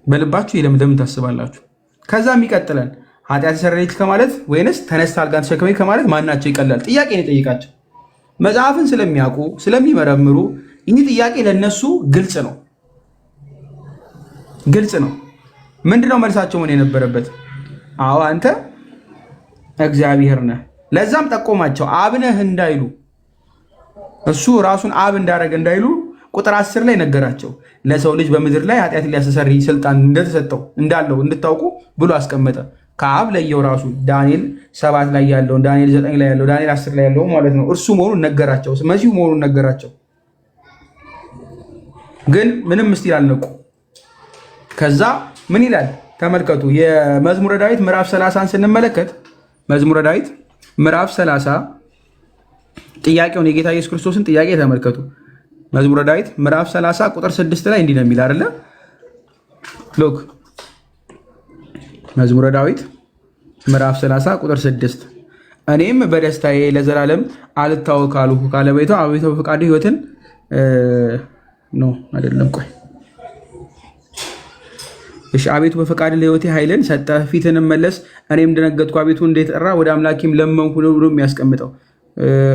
A: በልባችሁ ይህን ለምን ታስባላችሁ? ከዛም ይቀጥላል። ኃጢአት ተሰረየች ከማለት ወይንስ ተነስታ አልጋን ተሸከመች ከማለት ማናቸው ይቀላል? ጥያቄ ነው የጠየቃቸው። መጽሐፍን ስለሚያውቁ ስለሚመረምሩ ይህ ጥያቄ ለነሱ ግልጽ ነው። ምንድነው መልሳቸው ሆነ የነበረበት? አዎ አንተ እግዚአብሔር ነህ። ለዛም ጠቆማቸው። አብነህ እንዳይሉ እሱ ራሱን አብ እንዳደረገ እንዳይሉ ቁጥር 10 ላይ ነገራቸው። ለሰው ልጅ በምድር ላይ ኃጢአት ሊያስተሰርይ ስልጣን እንደተሰጠው እንዳለው እንድታውቁ ብሎ አስቀመጠ። ከአብ ለየው ራሱ ዳንኤል 7 ላይ ያለውን፣ ዳንኤል 9 ላይ ያለው፣ ዳንኤል 10 ላይ ያለው ማለት ነው። እርሱ መሆኑን ነገራቸው፣ መሲሁ መሆኑን ነገራቸው። ግን ምንም ምስጢር አልነቁ። ከዛ ምን ይላል ተመልከቱ። የመዝሙረ ዳዊት ምዕራፍ 30ን ስንመለከት መዝሙረ ዳዊት ምዕራፍ 30 ጥያቄውን የጌታ ኢየሱስ ክርስቶስን ጥያቄ ተመልከቱ። መዝሙረ ዳዊት ምዕራፍ 30 ቁጥር 6 ላይ እንዲህ ነው የሚል አይደለ? ሎክ መዝሙረ ዳዊት ምዕራፍ 30 ቁጥር 6 እኔም በደስታዬ ለዘላለም አልታወክ አልሁ ካለ ቤቱ አቤቱ በፈቃድህ ሕይወትን ነው አይደለም። ቆይ እሺ አቤቱ በፈቃድህ ለሕይወቴ ኃይልን ሰጠህ፣ ፊትንም መለስ። እኔም ደነገጥኩ፣ አቤቱ እንዴት ጠራ፣ ወደ አምላኬም ለመንኩ ብሎ የሚያስቀምጠው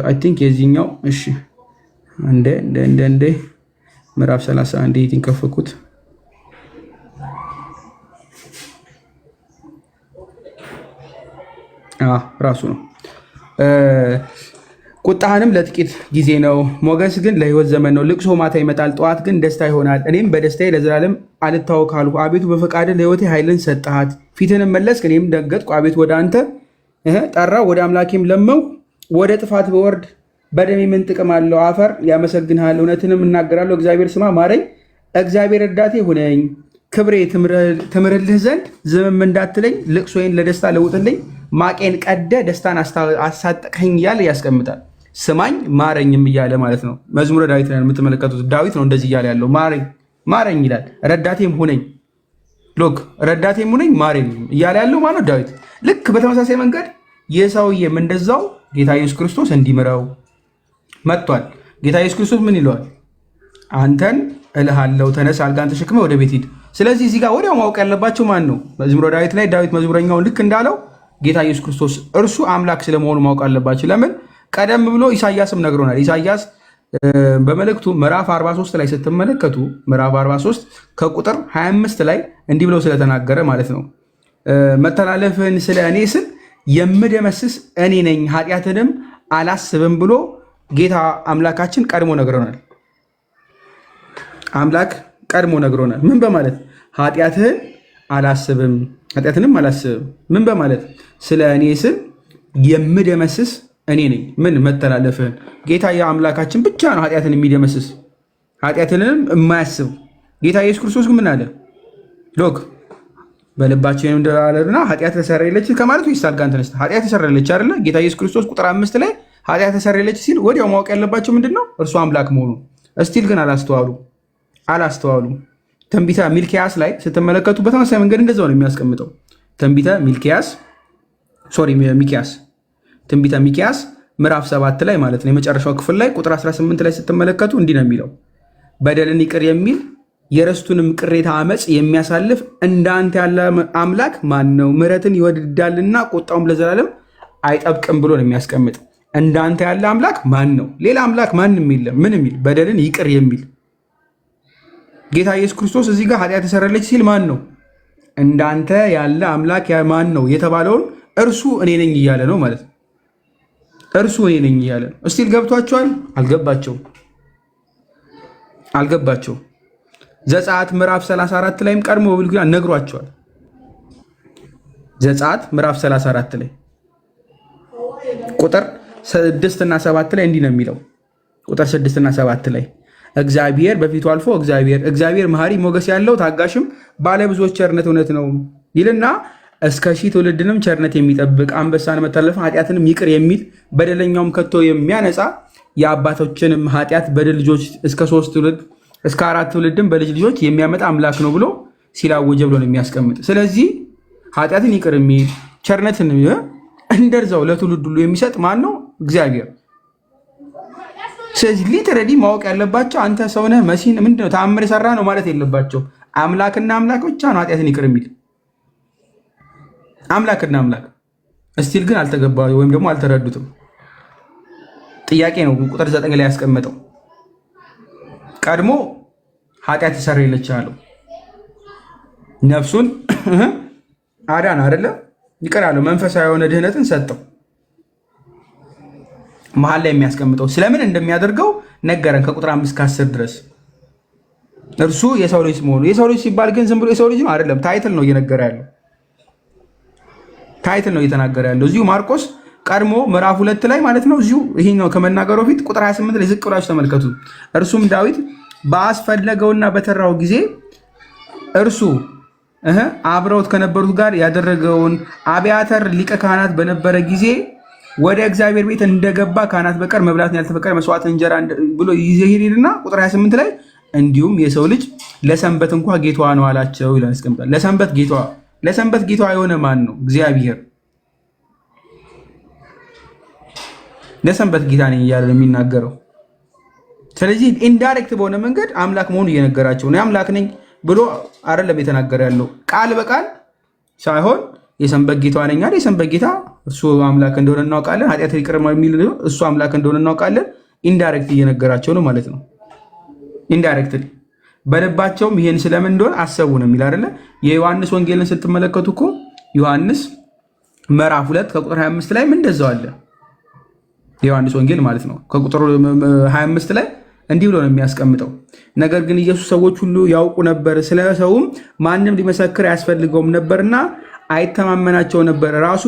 A: አይ ቲንክ የዚህኛው እሺ እንደ ምዕራፍ 31 የትን ከፈኩት ራሱ ነው። ቁጣህንም ለጥቂት ጊዜ ነው፣ ሞገስ ግን ለሕይወት ዘመን ነው። ልቅሶ ማታ ይመጣል፣ ጠዋት ግን ደስታ ይሆናል። እኔም በደስታዬ ለዘላለም አልታወክ አልሁ። አቤቱ በፈቃድህ ለሕይወቴ ኃይልን ሰጠሃት፣ ፊትንም መለስክ። እኔም ደንገጥኩ፣ አቤቱ ወደ አንተ ጠራሁ፣ ወደ አምላኬም ለመንሁ። ወደ ጥፋት በወርድ በደሜ ምን ጥቅም አለው? አፈር ያመሰግንሃል፣ እውነትንም እናገራለሁ። እግዚአብሔር ስማ ማረኝ፣ እግዚአብሔር ረዳቴ ሁነኝ። ክብሬ ትምርልህ ዘንድ ዝምም እንዳትለኝ፣ ልቅሶዬን ለደስታ ለውጥልኝ። ማቄን ቀደ ደስታን አሳጠቀኝ እያለ ያስቀምጣል። ስማኝ ማረኝም እያለ ማለት ነው። መዝሙረ ዳዊት ላይ የምትመለከቱት ዳዊት ነው እንደዚህ እያለ ያለው። ማረኝ ይላል፣ ረዳቴም ሁነኝ። ሎክ ረዳቴም ሁነኝ ማረኝ እያለ ያለው ማለት ዳዊት። ልክ በተመሳሳይ መንገድ የሰውዬም እንደዛው ጌታ ኢየሱስ ክርስቶስ እንዲምረው መጥቷል። ጌታ ኢየሱስ ክርስቶስ ምን ይለዋል? አንተን እልሃለሁ ተነስ፣ አልጋን ተሸክመ ወደ ቤት ሂድ። ስለዚህ እዚህ ጋር ወዲያው ማወቅ ያለባቸው ማን ነው? መዝሙረ ዳዊት ላይ ዳዊት መዝሙረኛውን ልክ እንዳለው ጌታ ኢየሱስ ክርስቶስ እርሱ አምላክ ስለመሆኑ ማወቅ አለባቸው። ለምን? ቀደም ብሎ ኢሳያስም ነግሮናል። ኢሳያስ በመልእክቱ ምዕራፍ 43 ላይ ስትመለከቱ ምዕራፍ 43 ከቁጥር 25 ላይ እንዲህ ብለው ስለተናገረ ማለት ነው መተላለፍን ስለ እኔ ስል የምደመስስ እኔ ነኝ፣ ኃጢአትንም አላስብም ብሎ ጌታ አምላካችን ቀድሞ ነግሮናል። አምላክ ቀድሞ ነግሮናል። ምን በማለት? ኃጢአትንም አላስብም። ምን በማለት? ስለ እኔ ስል የምደመስስ እኔ ነኝ። ምን? መተላለፍህን። ጌታ የአምላካችን ብቻ ነው ኃጢአትን የሚደመስስ ኃጢአትንም የማያስብ። ጌታ ኢየሱስ ክርስቶስ ግን ምን አለ? ሎክ በልባችን እንዳለና ኃጢአት ተሰረየለች ከማለት ወይስ አልጋን ተነስተ ኃጢአት ተሰረየለች አይደለ? ጌታ ኢየሱስ ክርስቶስ ቁጥር 5 ላይ ኃጢአት ተሰረየለች ሲል ወዲያው ማወቅ ያለባቸው ምንድነው? እርሱ አምላክ መሆኑ። እስቲል ግን አላስተዋሉ። ትንቢተ ሚልኪያስ ላይ ስትመለከቱ በተመሳሳይ መንገድ እንደዛው ነው የሚያስቀምጠው። ትንቢተ ሚክያስ ምዕራፍ 7 ላይ ማለት ነው የመጨረሻው ክፍል ላይ ቁጥር 18 ላይ ስትመለከቱ እንዲህ ነው የሚለው፣ በደልን ይቅር የሚል የርስቱንም ቅሬታ አመፅ የሚያሳልፍ እንዳንተ ያለ አምላክ ማን ነው? ምሕረትን ይወድዳልና ቁጣውም ለዘላለም አይጠብቅም ብሎ ነው የሚያስቀምጥ። እንዳንተ ያለ አምላክ ማን ነው? ሌላ አምላክ ማንም የለም። ምን የሚል? በደልን ይቅር የሚል። ጌታ ኢየሱስ ክርስቶስ እዚህ ጋር ኃጢአት ተሰረየለች ሲል ማን ነው? እንዳንተ ያለ አምላክ ማን ነው የተባለውን እርሱ እኔ ነኝ እያለ ነው ማለት ነው። እርሱ እኔ ነኝ እያለ ነው። እስቲል ገብቷቸዋል? አልገባቸው። ዘጸአት ምዕራፍ 34 ላይም ቀድሞ በብሉይ ኪዳን ነግሯቸዋል። ዘጸአት ምዕራፍ 34 ላይ ቁጥር 6 እና 7 ላይ እንዲህ ነው የሚለው። ቁጥር 6 እና 7 ላይ እግዚአብሔር በፊቱ አልፎ እግዚአብሔር መሐሪ ሞገስ ያለው ታጋሽም ባለብዙዎች ቸርነት እውነት ነው ይልና እስከ ሺህ ትውልድንም ቸርነት የሚጠብቅ አንበሳን መተላለፍ ኃጢአትንም ይቅር የሚል በደለኛውም ከቶ የሚያነጻ የአባቶችንም ኃጢአት በደል ልጆች እስከ 3 ትውልድ እስከ 4 ትውልድም በልጅ ልጆች የሚያመጣ አምላክ ነው ብሎ ሲላወጀ ብሎ ነው የሚያስቀምጥ። ስለዚህ ኃጢአትን ይቅር የሚል ቸርነትን እንደርዛው ለትውልድ ሁሉ የሚሰጥ ማን ነው? እግዚአብሔር። ስለዚህ ሊትረዲ ማወቅ ያለባቸው አንተ ሰውነህ መሲን ምንድነው ተአምር የሰራ ነው ማለት የለባቸው። አምላክና አምላክ ብቻ ነው ኃጢአትን ይቅር የሚል አምላክና አምላክ። እስቲል ግን አልተገባ ወይም ደግሞ አልተረዱትም። ጥያቄ ነው ቁጥር 9 ላይ ያስቀመጠው። ቀድሞ ኃጢአት ተሰረየለች አለው። ነፍሱን አዳን አይደለ? ይቅር አለው። መንፈሳዊ የሆነ ድህነትን ሰጠው። መሀል ላይ የሚያስቀምጠው ስለምን እንደሚያደርገው ነገረን ከቁጥር 5 እስከ 10 ድረስ። እርሱ የሰው ልጅ መሆኑ። የሰው ልጅ ሲባል ግን ዝም ብሎ የሰው ልጅ ነው አይደለም። ታይትል ነው እየነገረ ያለው። ታይትል ነው እየተናገረ ያለው። እዚሁ ማርቆስ ቀድሞ ምዕራፍ 2 ላይ ማለት ነው። እዚሁ ይሄኛው ከመናገሩ በፊት ቁጥር 28 ላይ ዝቅ ብላችሁ ተመልከቱ። እርሱም ዳዊት ባስፈለገውና በተራው ጊዜ እርሱ አብረውት ከነበሩት ጋር ያደረገውን አብያተር ሊቀ ካህናት በነበረ ጊዜ ወደ እግዚአብሔር ቤት እንደገባ ካህናት በቀር መብላትን ያልተፈቀደ መስዋዕት እንጀራ ብሎ ይሄድና ቁጥር 28 ላይ እንዲሁም የሰው ልጅ ለሰንበት እንኳ ጌታዋ ነው አላቸው ይላል ያስቀምጣል። ለሰንበት ጌታዋ የሆነ ማን ነው? እግዚአብሔር ለሰንበት ጌታ ነኝ እያለ ነው የሚናገረው። ስለዚህ ኢንዳይሬክት በሆነ መንገድ አምላክ መሆኑ እየነገራቸው ነው። አምላክ ነኝ ብሎ አይደለም የተናገረ ያለው ቃል በቃል ሳይሆን የሰንበት ጌታ ነኝ አይደል? የሰንበት ጌታ እሱ አምላክ እንደሆነ እናውቃለን። ኃጢአት ይቅር የሚል እሱ አምላክ እንደሆነ እናውቃለን። ኢንዳይሬክት እየነገራቸው ነው ማለት ነው። ኢንዳይሬክት በልባቸውም ይሄን ስለምን እንደሆነ አሰቡ ነው የሚል አይደለ? የዮሐንስ ወንጌልን ስትመለከቱ እኮ ዮሐንስ ምዕራፍ 2 ከቁጥር 25 ላይ ምን እንደዛው አለ። የዮሐንስ ወንጌል ማለት ነው ከቁጥር 25 ላይ እንዲህ ብሎ ነው የሚያስቀምጠው። ነገር ግን ኢየሱስ ሰዎች ሁሉ ያውቁ ነበር፣ ስለ ሰውም ማንም ሊመሰክር አያስፈልገውም ነበርና አይተማመናቸው ነበር፣ ራሱ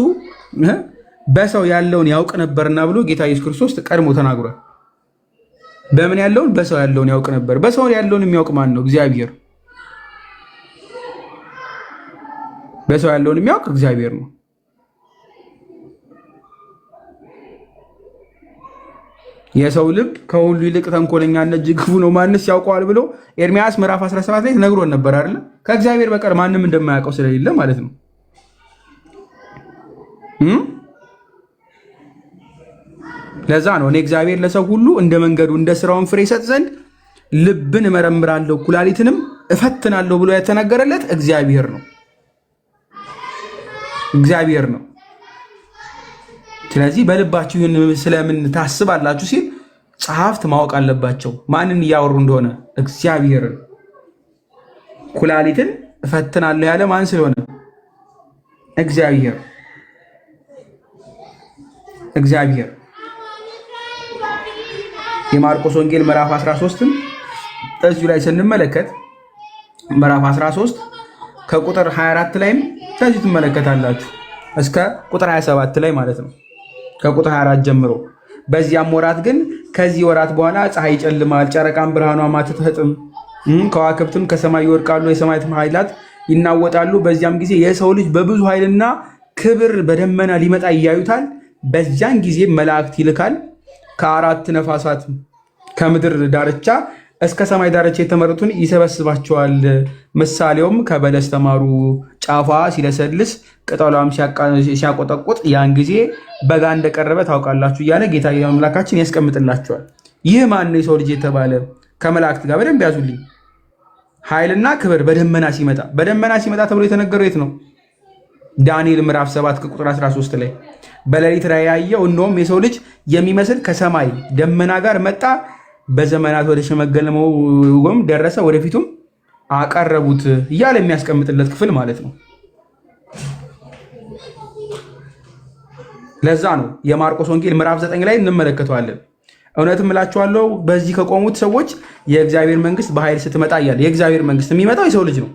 A: በሰው ያለውን ያውቅ ነበርና ብሎ ጌታ ኢየሱስ ክርስቶስ ቀድሞ ተናግሯል። በምን ያለውን? በሰው ያለውን ያውቅ ነበር። በሰው ያለውን የሚያውቅ ማን ነው? እግዚአብሔር። በሰው ያለውን የሚያውቅ እግዚአብሔር ነው። የሰው ልብ ከሁሉ ይልቅ ተንኮለኛና እጅግ ክፉ ነው፣ ማንስ ያውቀዋል ብሎ ኤርምያስ ምዕራፍ 17 ላይ ነግሮን ነበር አይደለ? ከእግዚአብሔር በቀር ማንም እንደማያውቀው ስለሌለ ማለት ነው። ለዛ ነው እኔ እግዚአብሔር ለሰው ሁሉ እንደ መንገዱ እንደ ስራውን ፍሬ ይሰጥ ዘንድ ልብን እመረምራለሁ ኩላሊትንም እፈትናለሁ ብሎ የተነገረለት እግዚአብሔር ነው። እግዚአብሔር ነው። ስለዚህ በልባችሁ ይህን ስለምን ታስባላችሁ ሲል ጸሐፍት ማወቅ አለባቸው ማንን እያወሩ እንደሆነ። እግዚአብሔርን። ኩላሊትን እፈትናለሁ ያለ ማን ስለሆነ? እግዚአብሔር። እግዚአብሔር የማርቆስ ወንጌል ምዕራፍ 13ን እዚሁ ላይ ስንመለከት ምዕራፍ 13 ከቁጥር 24 ላይም ከዚህ ትመለከታላችሁ እስከ ቁጥር 27 ላይ ማለት ነው። ከቁጥር 24 ጀምሮ በዚያም ወራት ግን ከዚህ ወራት በኋላ ፀሐይ ይጨልማል፣ ጨረቃም ብርሃኗ አትሰጥም፣ ከዋክብትም ከሰማይ ይወድቃሉ፣ የሰማይ ኃይላት ይናወጣሉ። በዚያም ጊዜ የሰው ልጅ በብዙ ኃይልና ክብር በደመና ሊመጣ እያዩታል። በዚያን ጊዜ መላእክት ይልካል፣ ከአራት ነፋሳት ከምድር ዳርቻ እስከ ሰማይ ዳርቻ የተመረጡትን ይሰበስባቸዋል። ምሳሌውም ከበለስ ተማሩ፣ ጫፏ ሲለሰልስ ቅጠሏም ሲያቆጠቁጥ ያን ጊዜ በጋ እንደቀረበ ታውቃላችሁ እያለ ጌታ አምላካችን ያስቀምጥላቸዋል። ይህ ማን ነው? የሰው ልጅ የተባለ ከመላእክት ጋር በደንብ ያዙልኝ። ኃይልና ክብር በደመና ሲመጣ፣ በደመና ሲመጣ ተብሎ የተነገረው የት ነው? ዳንኤል ምዕራፍ 7 ከቁጥር 13 ላይ በሌሊት ራእይ ያየው፣ እነሆም የሰው ልጅ የሚመስል ከሰማይ ደመና ጋር መጣ፣ በዘመናት ወደ ሸመገለመው ደረሰ፣ ወደፊቱም አቀረቡት እያለ የሚያስቀምጥለት ክፍል ማለት ነው። ለዛ ነው የማርቆስ ወንጌል ምዕራፍ 9 ላይ እንመለከተዋለን። እውነትም እላችኋለሁ በዚህ ከቆሙት ሰዎች የእግዚአብሔር መንግስት በኃይል ስትመጣ እያለ። የእግዚአብሔር መንግስት የሚመጣው የሰው ልጅ ነው፣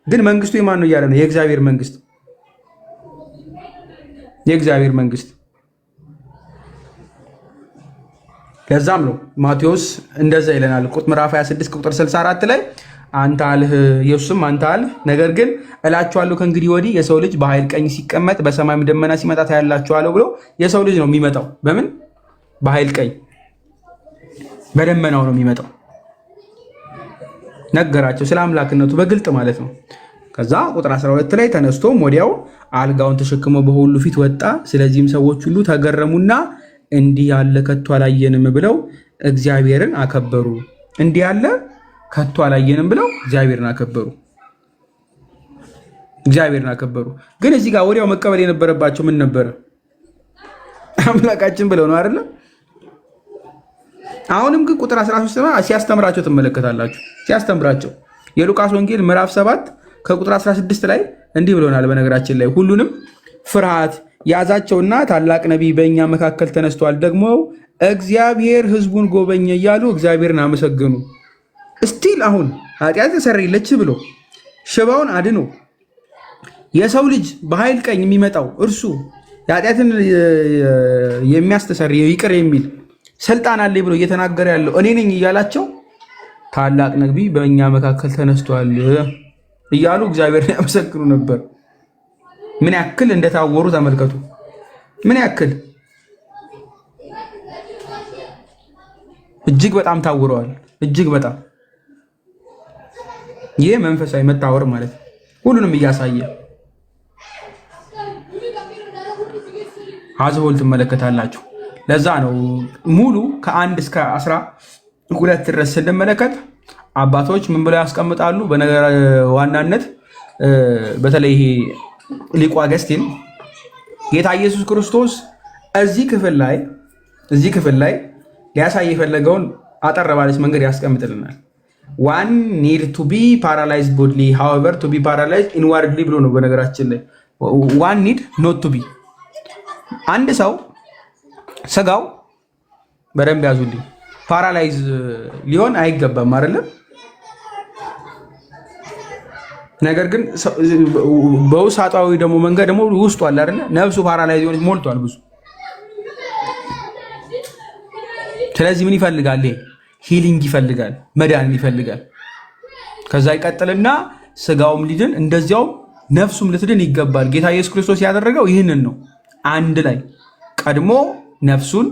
A: ግን መንግስቱ የማን ነው እያለ ነው? የእግዚአብሔር መንግስት። የእግዚአብሔር መንግስት። ለዛም ነው ማቴዎስ እንደዛ ይለናል። ምዕራፍ 26 ቁጥር 64 ላይ አንተ አልህ፣ ኢየሱስም አንተ አልህ፣ ነገር ግን እላችኋለሁ ከእንግዲህ ወዲህ የሰው ልጅ በኃይል ቀኝ ሲቀመጥ በሰማይም ደመና ሲመጣ ታያላችኋለሁ ብሎ የሰው ልጅ ነው የሚመጣው። በምን? በኃይል ቀኝ፣ በደመናው ነው የሚመጣው። ነገራቸው ስለ አምላክነቱ በግልጥ ማለት ነው። ከዛ ቁጥር 12 ላይ ተነስቶም ወዲያው አልጋውን ተሸክሞ በሁሉ ፊት ወጣ። ስለዚህም ሰዎች ሁሉ ተገረሙና እንዲህ ያለ ከቶ አላየንም ብለው እግዚአብሔርን አከበሩ። እንዲህ ያለ ከቶ አላየንም ብለው እግዚአብሔርን አከበሩ። እግዚአብሔርን አከበሩ። ግን እዚህ ጋር ወዲያው መቀበል የነበረባቸው ምን ነበረ? አምላካችን ብለው ነው አይደለ? አሁንም ግን ቁጥር 13 ሲያስተምራቸው ትመለከታላችሁ። ሲያስተምራቸው የሉቃስ ወንጌል ምዕራፍ 7 ከቁጥር 16 ላይ እንዲህ ብሎናል። በነገራችን ላይ ሁሉንም ፍርሃት ያዛቸውና ታላቅ ነቢይ በእኛ መካከል ተነስቷል፣ ደግሞ እግዚአብሔር ሕዝቡን ጎበኘ እያሉ እግዚአብሔርን አመሰገኑ። እስቲል አሁን ኃጢአት ተሰረየለች ብሎ ሽባውን አድኖ የሰው ልጅ በኃይል ቀኝ የሚመጣው እርሱ ኃጢአትን የሚያስተሰርይ ይቅር የሚል ስልጣን አለ ብሎ እየተናገረ ያለው እኔ ነኝ እያላቸው ታላቅ ነቢይ በእኛ መካከል ተነስቷል እያሉ እግዚአብሔርን ያመሰግኑ ነበር። ምን ያክል እንደታወሩ ተመልከቱ። ምን ያክል እጅግ በጣም ታውረዋል። እጅግ በጣም ይሄ መንፈሳዊ መታወር ማለት ነው። ሁሉንም እያሳየ አዝሆል ትመለከታላችሁ። ለዛ ነው ሙሉ ከ1 እስከ 12 ድረስ ስንመለከት አባቶች ምን ብለው ያስቀምጣሉ? በነገር ዋናነት በተለይ ይሄ ሊቁ አገስቲን ጌታ ኢየሱስ ክርስቶስ እዚህ ክፍል ላይ ሊያሳይ የፈለገውን አጠር ባለች መንገድ ያስቀምጥልናል። ዋን ኒድ ቱ ቢ ፓራላይዝድ ቦድሊ ሃውኤቨር ቱ ቢ ፓራላይዝድ ኢንዋርድሊ ብሎ ነው። በነገራችን ላይ ዋን ኒድ ኖት ቱ ቢ፣ አንድ ሰው ስጋው በደንብ ያዙልኝ ፓራላይዝ ሊሆን አይገባም አይደለም። ነገር ግን በውስጣዊ ደግሞ መንገድ ደግሞ ውስጡ አለ አይደለ? ነፍሱ ፓራላይዝ ሆነች ሞልቷል ብዙ። ስለዚህ ምን ይፈልጋል? ሂሊንግ ይፈልጋል፣ መዳን ይፈልጋል። ከዛ ይቀጥልና ስጋውም ሊድን እንደዚያው ነፍሱም ልትድን ይገባል። ጌታ ኢየሱስ ክርስቶስ ያደረገው ይህንን ነው። አንድ ላይ ቀድሞ ነፍሱን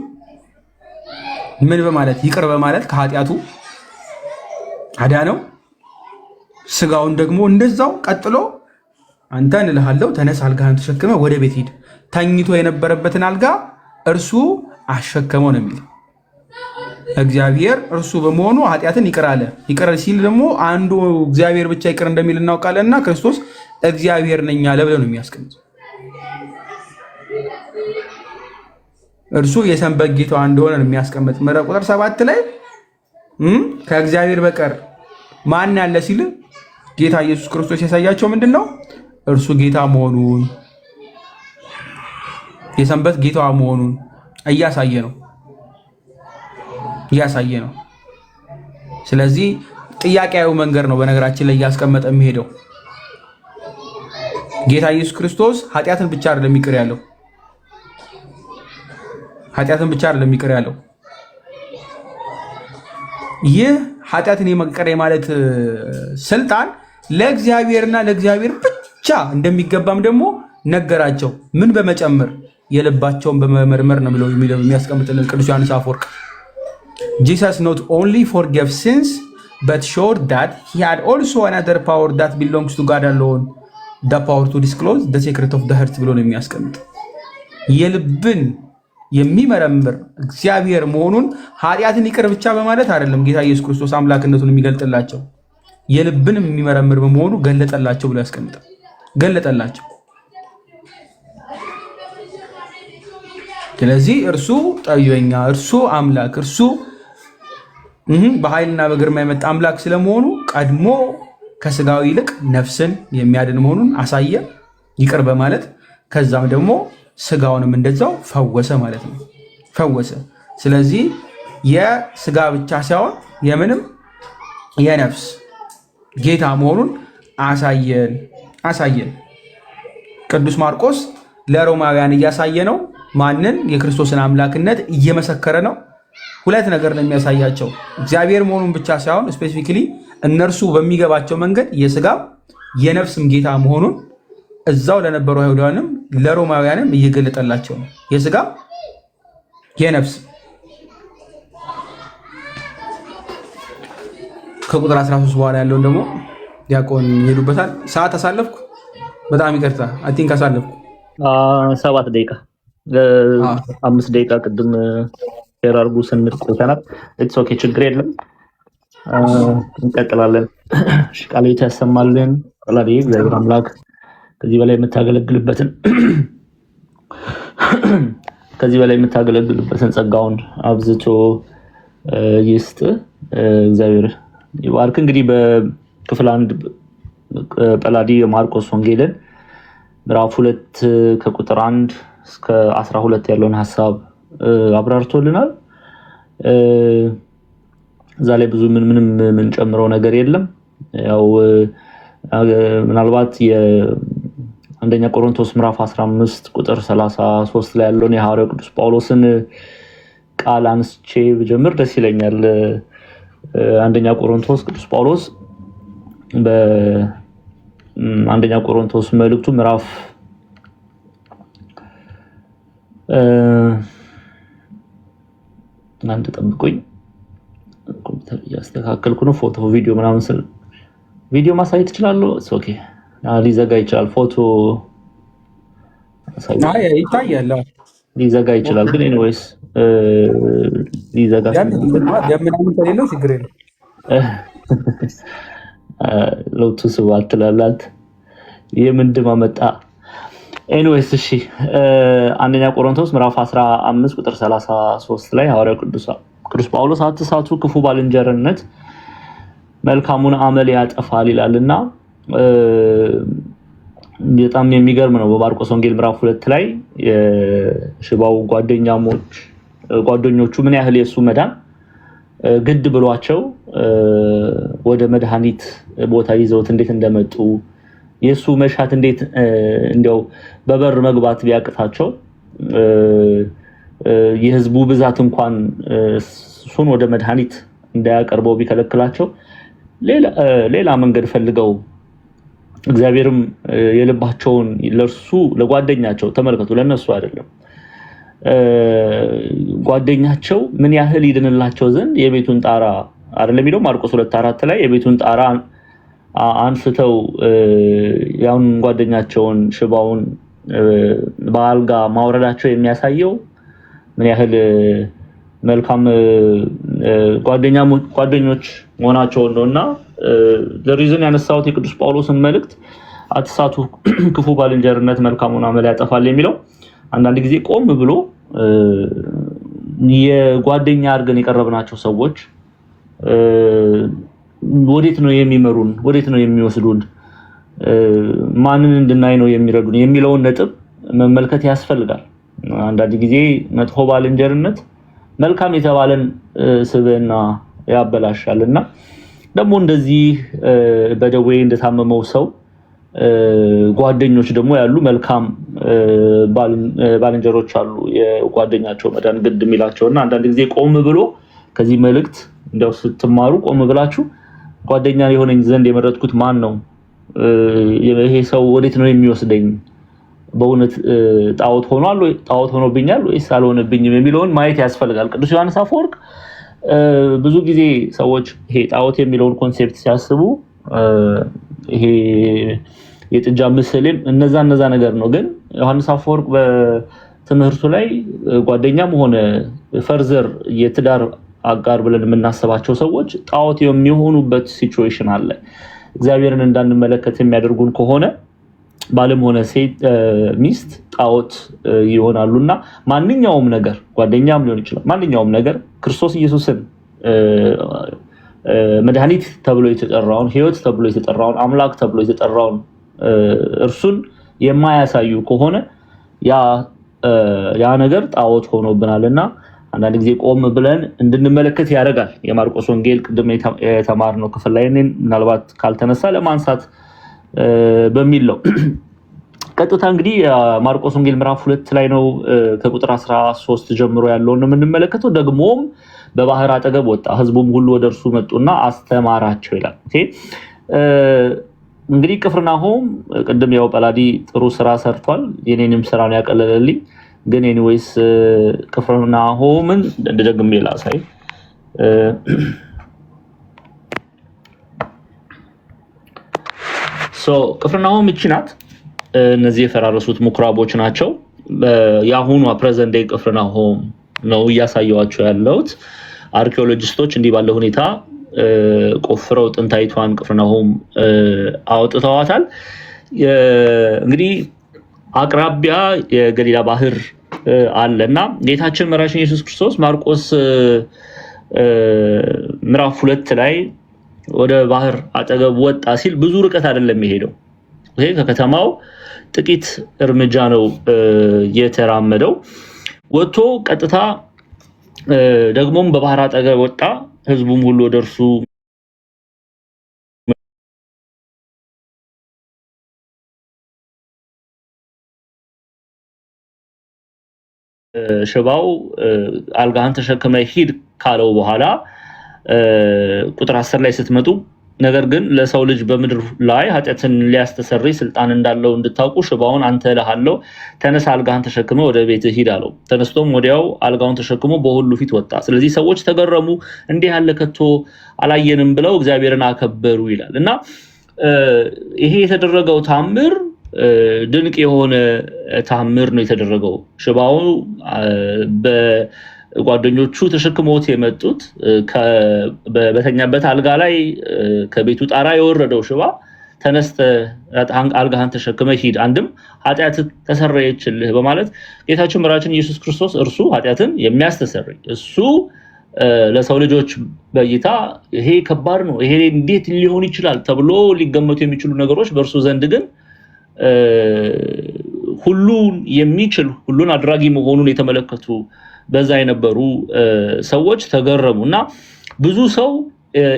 A: ምን በማለት ይቅር በማለት ከኃጢአቱ አዳነው። ስጋውን ደግሞ እንደዛው ቀጥሎ አንተን እልሃለሁ ተነስ፣ አልጋህን ተሸክመ ወደ ቤት ሂድ። ተኝቶ የነበረበትን አልጋ እርሱ አሸከመው ነው የሚል። እግዚአብሔር እርሱ በመሆኑ ኃጢአትን ይቅር አለ። ይቅር ሲል ደግሞ አንዱ እግዚአብሔር ብቻ ይቅር እንደሚል እናውቃለንና ክርስቶስ እግዚአብሔር ነኝ አለ ብለው ነው የሚያስቀምጥ። እርሱ የሰንበት ጌታዋ እንደሆነ ነው የሚያስቀምጥ። ምዕራፍ ቁጥር 7 ላይ ከእግዚአብሔር በቀር ማን ያለ ሲል ጌታ ኢየሱስ ክርስቶስ ያሳያቸው ምንድነው? እርሱ ጌታ መሆኑን የሰንበት ጌታዋ መሆኑን እያሳየ ነው። ስለዚህ ጥያቄያዊ መንገድ ነው በነገራችን ላይ እያስቀመጠ የሚሄደው። ጌታ ኢየሱስ ክርስቶስ ኃጢአትን ብቻ አይደለም ይቅር ያለው፣ ይህ ኃጢአትን የመቅር ማለት ስልጣን ለእግዚአብሔርና ለእግዚአብሔር ብቻ እንደሚገባም ደግሞ ነገራቸው። ምን በመጨመር የልባቸውን በመመርመር ነው ብለው የሚያስቀምጥልን ቅዱስ ዮሐንስ አፈወርቅ። Jesus not only forgave sins but showed that he had also another power that belongs to God alone, the power to disclose the secret of the heart ብሎ ነው የሚያስቀምጥ። የልብን የሚመረምር እግዚአብሔር መሆኑን ኃጢአትን ይቅር ብቻ በማለት አይደለም ጌታ ኢየሱስ ክርስቶስ አምላክነቱን የሚገልጥላቸው፣ የልብን የሚመረምር በመሆኑ ገለጠላቸው ብሎ ያስቀምጣል። ገለጠላቸው። ስለዚህ እርሱ ጠቢበኛ፣ እርሱ አምላክ፣ እርሱ በኃይልና በግርማ የመጣ አምላክ ስለመሆኑ ቀድሞ ከስጋዊ ይልቅ ነፍስን የሚያድን መሆኑን አሳየ ይቅር በማለት። ከዛም ደግሞ ስጋውንም እንደዛው ፈወሰ ማለት ነው። ፈወሰ። ስለዚህ የስጋ ብቻ ሳይሆን የምንም የነፍስ ጌታ መሆኑን አሳየን። ቅዱስ ማርቆስ ለሮማውያን እያሳየ ነው። ማንን? የክርስቶስን አምላክነት እየመሰከረ ነው። ሁለት ነገር ነው የሚያሳያቸው፣ እግዚአብሔር መሆኑን ብቻ ሳይሆን ስፔሲፊካሊ እነርሱ በሚገባቸው መንገድ የስጋ የነፍስም ጌታ መሆኑን እዛው ለነበሩ አይሁዳውያንም ለሮማውያንም እየገለጠላቸው ነው። የስጋ የነፍስ። ከቁጥር 13 በኋላ ያለውን ደግሞ ዲያቆን ይሄዱበታል። ሰዓት አሳለፍኩ፣ በጣም ይቅርታ። አይ ቲንክ አሳለፍኩ
B: 7 ደቂቃ 5 ደቂቃ ቅድም ሼር አድርጉ ስንል ቆይተናል። ኢትስ ኦኬ፣ ችግር የለም። እንቀጥላለን። እሺ፣ ቃል ያሰማልን። ወላዲ እግዚአብሔር አምላክ ከዚህ በላይ የምታገለግልበትን ጸጋውን አብዝቶ ይስጥ። እግዚአብሔር ይባርክ። እንግዲህ በክፍል 1 ጳላዲ የማርቆስ ወንጌልን ምዕራፍ 2 ከቁጥር 1 እስከ 12 ያለውን ሐሳብ አብራርቶልናል። እዛ ላይ ብዙ ምንም የምንጨምረው ነገር የለም። ያው ምናልባት የአንደኛ ቆሮንቶስ ምዕራፍ 15 ቁጥር 33 ላይ ያለውን የሐዋርያው ቅዱስ ጳውሎስን ቃል አንስቼ ብጀምር ደስ ይለኛል። አንደኛ ቆሮንቶስ ቅዱስ ጳውሎስ በአንደኛ ቆሮንቶስ መልእክቱ ምዕራፍ አንድ ጠብቁኝ ኮምፒውተር እያስተካከልኩ ነው። ፎቶ ቪዲዮ ምናምን ስል ቪዲዮ ማሳየት እችላለሁ። ኦኬ ሊዘጋ ይችላል። ፎቶ
A: ይታያል፣
B: ሊዘጋ ይችላል። ግን ኤኒዌይስ ሊዘጋ
A: ምናምን ከሌለው ችግር የለም።
B: ለውጡ ስባት ትላላት የምንድን ማመጣ ኤኒዌይስ እሺ አንደኛ ቆሮንቶስ ምዕራፍ 15 ቁጥር 33 ላይ ሐዋርያው ቅዱስ ጳውሎስ አትሳቱ፣ ክፉ ባልንጀርነት መልካሙን አመል ያጠፋል ይላልና በጣም የሚገርም ነው። በማርቆስ ወንጌል ምዕራፍ 2 ላይ የሽባው ጓደኞቹ ምን ያህል የሱ መዳን ግድ ብሏቸው ወደ መድኃኒት ቦታ ይዘውት እንዴት እንደመጡ የሱ መሻት እንዴት እንዲያው በበር መግባት ቢያቅታቸው የህዝቡ ብዛት እንኳን እሱን ወደ መድኃኒት እንዳያቀርበው ቢከለክላቸው ሌላ መንገድ ፈልገው እግዚአብሔርም የልባቸውን ለርሱ ለጓደኛቸው ተመልከቱ፣ ለነሱ አይደለም ጓደኛቸው ምን ያህል ይድንላቸው ዘንድ የቤቱን ጣራ አይደለም የሚለው ማርቆስ 2:4 ላይ የቤቱን ጣራ አንስተው ያን ጓደኛቸውን ሽባውን በአልጋ ማውረዳቸው የሚያሳየው ምን ያህል መልካም ጓደኞች መሆናቸውን ነውና ለሪዝን ያነሳሁት የቅዱስ ጳውሎስን መልእክት አትሳቱ፣ ክፉ ባልንጀርነት መልካሙን አመል ያጠፋል የሚለው አንዳንድ ጊዜ ቆም ብሎ የጓደኛ አድርገን የቀረብናቸው ሰዎች ወዴት ነው የሚመሩን፣ ወዴት ነው የሚወስዱን፣ ማንን እንድናይ ነው የሚረዱን የሚለውን ነጥብ መመልከት ያስፈልጋል። አንዳንድ ጊዜ መጥፎ ባልንጀርነት መልካም የተባለን ስብዕና ያበላሻልና ደግሞ እንደዚህ በደዌ እንደታመመው ሰው ጓደኞች ደግሞ ያሉ መልካም ባልንጀሮች አሉ የጓደኛቸው መዳን ግድ የሚላቸውና አንዳንድ ጊዜ ቆም ብሎ ከዚህ መልእክት እንደው ስትማሩ ቆም ብላችሁ ጓደኛ የሆነኝ ዘንድ የመረጥኩት ማን ነው? ይሄ ሰው ወዴት ነው የሚወስደኝ? በእውነት ጣዖት ሆኗል ወይ ጣዖት ሆኖብኛል ወይስ አልሆነብኝም የሚለውን ማየት ያስፈልጋል። ቅዱስ ዮሐንስ አፈወርቅ ብዙ ጊዜ ሰዎች ይሄ ጣዖት የሚለውን ኮንሴፕት ሲያስቡ ይሄ የጥጃ ምስልም እነዛ ነገር ነው። ግን ዮሐንስ አፈወርቅ በትምህርቱ ላይ ጓደኛም ሆነ ፈርዘር የትዳር አጋር ብለን የምናስባቸው ሰዎች ጣዖት የሚሆኑበት ሲቹዌሽን አለ። እግዚአብሔርን እንዳንመለከት የሚያደርጉን ከሆነ ባልም ሆነ ሴት ሚስት ጣዖት ይሆናሉና ማንኛውም ነገር ጓደኛም ሊሆን ይችላል። ማንኛውም ነገር ክርስቶስ ኢየሱስን መድኃኒት ተብሎ የተጠራውን ሕይወት ተብሎ የተጠራውን አምላክ ተብሎ የተጠራውን እርሱን የማያሳዩ ከሆነ ያ ነገር ጣዖት ሆኖብናልና አንዳንድ ጊዜ ቆም ብለን እንድንመለከት ያደርጋል። የማርቆስ ወንጌል ቅድም የተማርነው ክፍል ላይ ምናልባት ካልተነሳ ለማንሳት በሚል ነው። ቀጥታ እንግዲህ የማርቆስ ወንጌል ምዕራፍ 2 ላይ ነው ከቁጥር 13 ጀምሮ ያለውን ነው የምንመለከተው። ደግሞም በባህር አጠገብ ወጣ፣ ህዝቡም ሁሉ ወደ እርሱ መጡና አስተማራቸው ይላል። እንግዲህ ቅፍርናሆም ቅድም ያው ጳላዲ ጥሩ ስራ ሰርቷል፣ የኔንም ስራ ነው ያቀለለልኝ። ግን ኤኒዌይስ ቅፍርናሆምን እንደደግሜ ላሳይ። ቅፍርናሆም እቺ ናት። እነዚህ የፈራረሱት ምኩራቦች ናቸው። የአሁኗ ፕሬዘንት ዴይ ቅፍርናሆም ነው እያሳየዋቸው ያለሁት። አርኪኦሎጂስቶች እንዲህ ባለ ሁኔታ ቆፍረው ጥንታዊቷን ቅፍርናሆም አውጥተዋታል። እንግዲህ አቅራቢያ የገሊላ ባህር አለና ጌታችን መራሽን ኢየሱስ ክርስቶስ ማርቆስ ምዕራፍ 2 ላይ ወደ ባህር አጠገብ ወጣ ሲል ብዙ ርቀት አይደለም የሚሄደው። ይሄ ከከተማው ጥቂት እርምጃ ነው የተራመደው። ወጥቶ ቀጥታ ደግሞም በባህር አጠገብ ወጣ፣ ህዝቡም ሁሉ ወደ እርሱ ሽባው አልጋህን ተሸክመ ሂድ ካለው በኋላ ቁጥር 10 ላይ ስትመጡ ነገር ግን ለሰው ልጅ በምድር ላይ ኃጢአትን ሊያስተሰርይ ስልጣን እንዳለው እንድታውቁ ሽባውን አንተ እልሃለሁ ተነስ፣ አልጋህን ተሸክመ ወደ ቤትህ ሂድ አለው። ተነስቶም ወዲያው አልጋውን ተሸክሞ በሁሉ ፊት ወጣ። ስለዚህ ሰዎች ተገረሙ፣ እንዲህ ያለ ከቶ አላየንም ብለው እግዚአብሔርን አከበሩ ይላል እና ይሄ የተደረገው ታምር ድንቅ የሆነ ታምር ነው የተደረገው። ሽባው ጓደኞቹ ተሸክመውት የመጡት በተኛበት አልጋ ላይ ከቤቱ ጣራ የወረደው ሽባ ተነስተ አልጋህን ተሸክመ ሂድ፣ አንድም ኃጢአት ተሰረየችልህ በማለት ጌታችን መድኃኒታችን ኢየሱስ ክርስቶስ እርሱ ኃጢአትን የሚያስተሰርይ እሱ ለሰው ልጆች በእይታ ይሄ ከባድ ነው፣ ይሄ እንዴት ሊሆን ይችላል ተብሎ ሊገመቱ የሚችሉ ነገሮች በእርሱ ዘንድ ግን ሁሉን የሚችል ሁሉን አድራጊ መሆኑን የተመለከቱ በዛ የነበሩ ሰዎች ተገረሙ እና ብዙ ሰው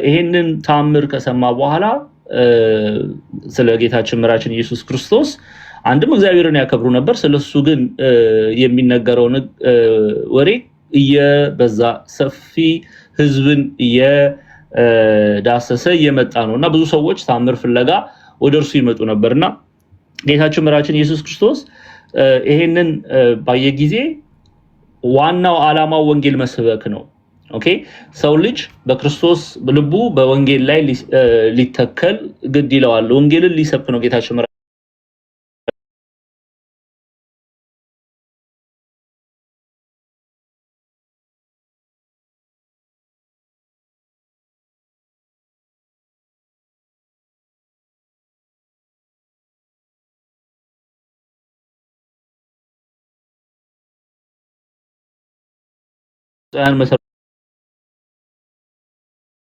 B: ይሄንን ታምር ከሰማ በኋላ ስለ ጌታችን መድኃኒታችን ኢየሱስ ክርስቶስ አንድም እግዚአብሔርን ያከብሩ ነበር። ስለሱ ግን የሚነገረው ወሬ እየበዛ ሰፊ ህዝብን እየዳሰሰ እየመጣ ነው እና ብዙ ሰዎች ታምር ፍለጋ ወደ እርሱ ይመጡ ነበርና ጌታችን መድኃኒታችን ኢየሱስ ክርስቶስ ይሄንን ባየ ጊዜ ዋናው ዓላማው ወንጌል መስበክ ነው። ኦኬ ሰው ልጅ በክርስቶስ ልቡ በወንጌል ላይ ሊተከል ግድ ይለዋል። ወንጌልን ሊሰብክ ነው ጌታችን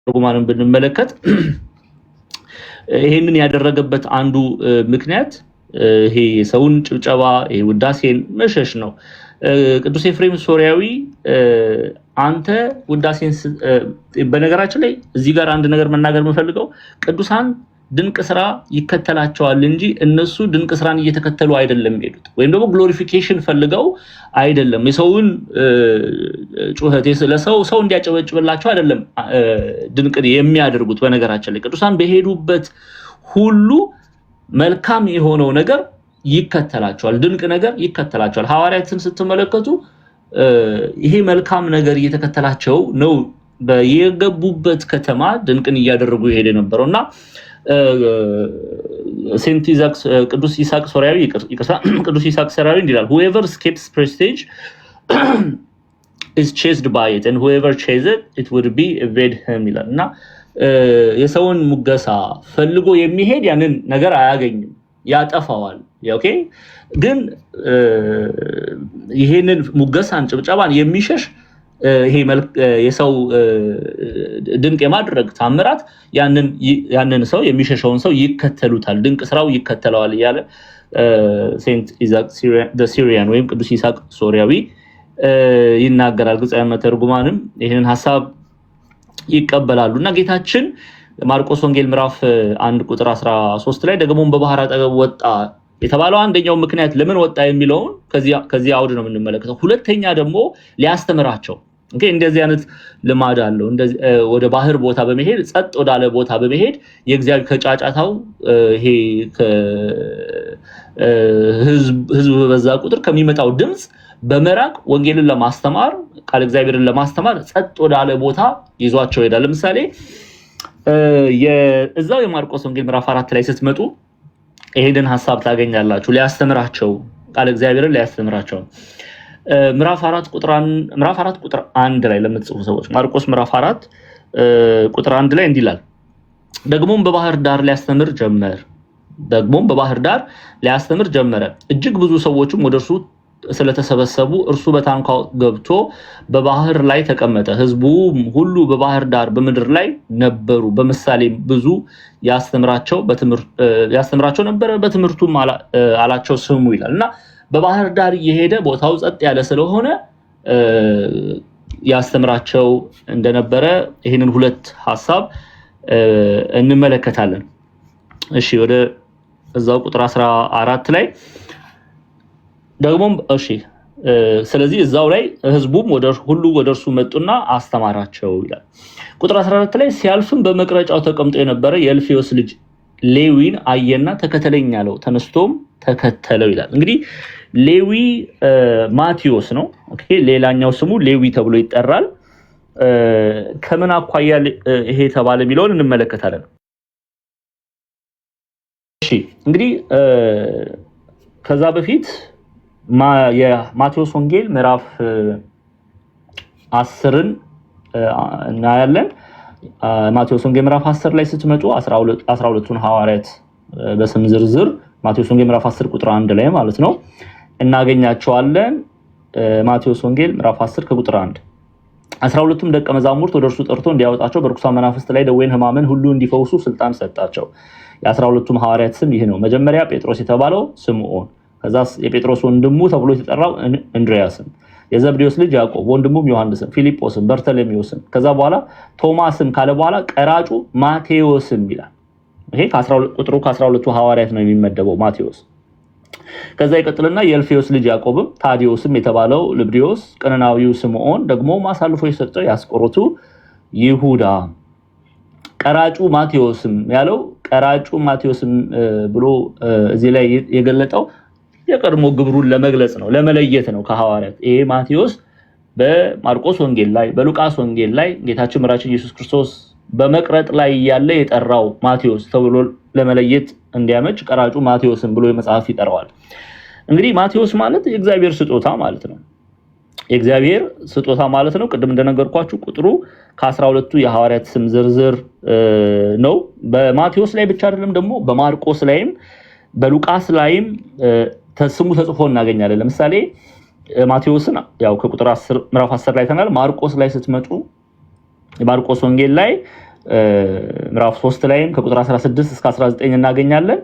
B: ርጉማንን ብንመለከት ይሄንን ያደረገበት አንዱ ምክንያት ይሄ ሰውን ጭብጨባ ውዳሴን መሸሽ ነው። ቅዱስ ኤፍሬም ሶሪያዊ አንተ ውዳሴን በነገራችን ላይ እዚህ ጋር አንድ ነገር መናገር የምፈልገው ቅዱሳን ድንቅ ስራ ይከተላቸዋል እንጂ እነሱ ድንቅ ስራን እየተከተሉ አይደለም የሚሄዱት፣ ወይም ደግሞ ግሎሪፊኬሽን ፈልገው አይደለም። የሰውን ጩኸት ሰው እንዲያጨበጭብላቸው አይደለም ድንቅ የሚያደርጉት። በነገራችን ላይ ቅዱሳን በሄዱበት ሁሉ መልካም የሆነው ነገር ይከተላቸዋል፣ ድንቅ ነገር ይከተላቸዋል። ሐዋርያትን ስትመለከቱ ይሄ መልካም ነገር እየተከተላቸው ነው በየገቡበት ከተማ ድንቅን እያደረጉ ይሄድ ነበረውና ሴንት ኢዛክ ቅዱስ ይስሐቅ ሶሪያዊ ቅዱስ ይስሐቅ ሶሪያዊ እንዲላል whoever escapes prestige is chased by it and whoever chases it would be evade him ይላል እና የሰውን ሙገሳ ፈልጎ የሚሄድ ያንን ነገር አያገኝም፣ ያጠፋዋል። ኦኬ ግን ይሄንን ሙገሳን ጭብጨባን የሚሸሽ ይሄ የሰው ድንቅ የማድረግ ታምራት ያንን ሰው የሚሸሸውን ሰው ይከተሉታል፣ ድንቅ ስራው ይከተለዋል እያለ ሴንት ኢዛክ ሲሪያን ወይም ቅዱስ ይስሐቅ ሶሪያዊ ይናገራል። ግብፃውያን መተርጉማንም ይህንን ሐሳብ ይቀበላሉ እና ጌታችን ማርቆስ ወንጌል ምዕራፍ 1 ቁጥር 13 ላይ ደግሞም በባህር አጠገብ ወጣ የተባለው አንደኛው ምክንያት ለምን ወጣ የሚለውን ከዚህ አውድ ነው የምንመለከተው። ሁለተኛ ደግሞ ሊያስተምራቸው እንደዚህ አይነት ልማድ አለው። ወደ ባህር ቦታ በመሄድ ጸጥ ወዳለ ቦታ በመሄድ የእግዚአብሔር ከጫጫታው ይሄ ህዝብ በዛ ቁጥር ከሚመጣው ድምጽ በመራቅ ወንጌልን ለማስተማር ቃል እግዚአብሔርን ለማስተማር ጸጥ ወዳለ ቦታ ይዟቸው ይሄዳል። ለምሳሌ የዛው የማርቆስ ወንጌል ምዕራፍ 4 ላይ ስትመጡ ይሄንን ሐሳብ ታገኛላችሁ። ሊያስተምራቸው ቃል እግዚአብሔርን ሊያስተምራቸው ምዕራፍ 4 ቁጥር 1 ላይ ለምትጽፉ ሰዎች ማርቆስ ምዕራፍ 4 ቁጥር 1 ላይ እንዲላል ደግሞም በባህር ዳር ሊያስተምር ጀመረ። እጅግ ብዙ ሰዎችም ወደርሱ ስለተሰበሰቡ እርሱ በታንኳው ገብቶ በባህር ላይ ተቀመጠ። ህዝቡ ሁሉ በባህር ዳር በምድር ላይ ነበሩ። በምሳሌ ብዙ ያስተምራቸው ነበረ፣ በትምህርቱም አላቸው ስሙ ይላል እና በባህር ዳር እየሄደ ቦታው ጸጥ ያለ ስለሆነ ያስተምራቸው እንደነበረ ይህንን ሁለት ሐሳብ እንመለከታለን። እሺ ወደ እዛው ቁጥር 14 ላይ ደግሞም ስለዚህ እዛው ላይ ህዝቡም ሁሉ ወደ እርሱ መጡና አስተማራቸው ይላል። ቁጥር 14 ላይ ሲያልፍም በመቅረጫው ተቀምጦ የነበረ የእልፌዎስ ልጅ ሌዊን አየና ተከተለኝ አለው። ተነስቶም ተከተለው ይላል። እንግዲህ ሌዊ ማቴዎስ ነው። ኦኬ፣ ሌላኛው ስሙ ሌዊ ተብሎ ይጠራል። ከምን አኳያ ይሄ ተባለ የሚለውን እንመለከታለን። እሺ፣ እንግዲህ ከዛ በፊት የማቴዎስ ወንጌል ምዕራፍ 10ን እናያለን። ማቴዎስ ወንጌል ምዕራፍ 10 ላይ ስትመጡ 12ቱን ሐዋርያት በስም ዝርዝር ማቴዎስ ወንጌል ምዕራፍ 10 ቁጥር 1 ላይ ማለት ነው እናገኛቸዋለን። ማቴዎስ ወንጌል ምዕራፍ 10 ከቁጥር 1 12ቱም ደቀ መዛሙርት ወደ እርሱ ጠርቶ እንዲያወጣቸው በርኩሳን መናፍስት ላይ ደዌን ሕማምን ሁሉ እንዲፈውሱ ስልጣን ሰጣቸው። የ12ቱም ሐዋርያት ስም ይህ ነው። መጀመሪያ ጴጥሮስ የተባለው ስምዖን፣ ከዛ የጴጥሮስ ወንድሙ ተብሎ የተጠራው እንድርያስም፣ የዘብዴዎስ ልጅ ያዕቆብ፣ ወንድሙም ዮሐንስም፣ ፊልጶስም፣ በርተሎሜዎስም፣ ከዛ በኋላ ቶማስም ካለ በኋላ ቀራጩ ማቴዎስም ይላል። ይሄ ቁጥሩ ከ12ቱ ሐዋርያት ነው የሚመደበው ማቴዎስ። ከዛ ይቀጥልና የእልፌዎስ ልጅ ያዕቆብም፣ ታዲዮስም የተባለው ልብድዮስ፣ ቀነናዊው ስምዖን፣ ደግሞ አሳልፎ የሰጠው የአስቆሮቱ ይሁዳ፣ ቀራጩ ማቴዎስም ያለው ቀራጩ ማቴዎስም ብሎ እዚህ ላይ የገለጠው የቀድሞ ግብሩን ለመግለጽ ነው፣ ለመለየት ነው ከሐዋርያት። ይሄ ማቴዎስ በማርቆስ ወንጌል ላይ በሉቃስ ወንጌል ላይ ጌታችን መድኃኒታችን ኢየሱስ ክርስቶስ በመቅረጥ ላይ ያለ የጠራው ማቴዎስ ተብሎ ለመለየት እንዲያመች ቀራጩ ማቴዎስም ብሎ የመጽሐፍ ይጠራዋል። እንግዲህ ማቴዎስ ማለት የእግዚአብሔር ስጦታ ማለት ነው። የእግዚአብሔር ስጦታ ማለት ነው። ቅድም እንደነገርኳችሁ ቁጥሩ ከ12ቱ የሐዋርያት ስም ዝርዝር ነው። በማቴዎስ ላይ ብቻ አይደለም፣ ደግሞ በማርቆስ ላይም በሉቃስ ላይም ስሙ ተጽፎ እናገኛለን። ለምሳሌ ማቴዎስን ያው ከቁጥር 10 ምዕራፍ 10 ላይ ተናል። ማርቆስ ላይ ስትመጡ የማርቆስ ወንጌል ላይ ምዕራፍ 3 ላይም ከቁጥር 16 እስከ 19 እናገኛለን።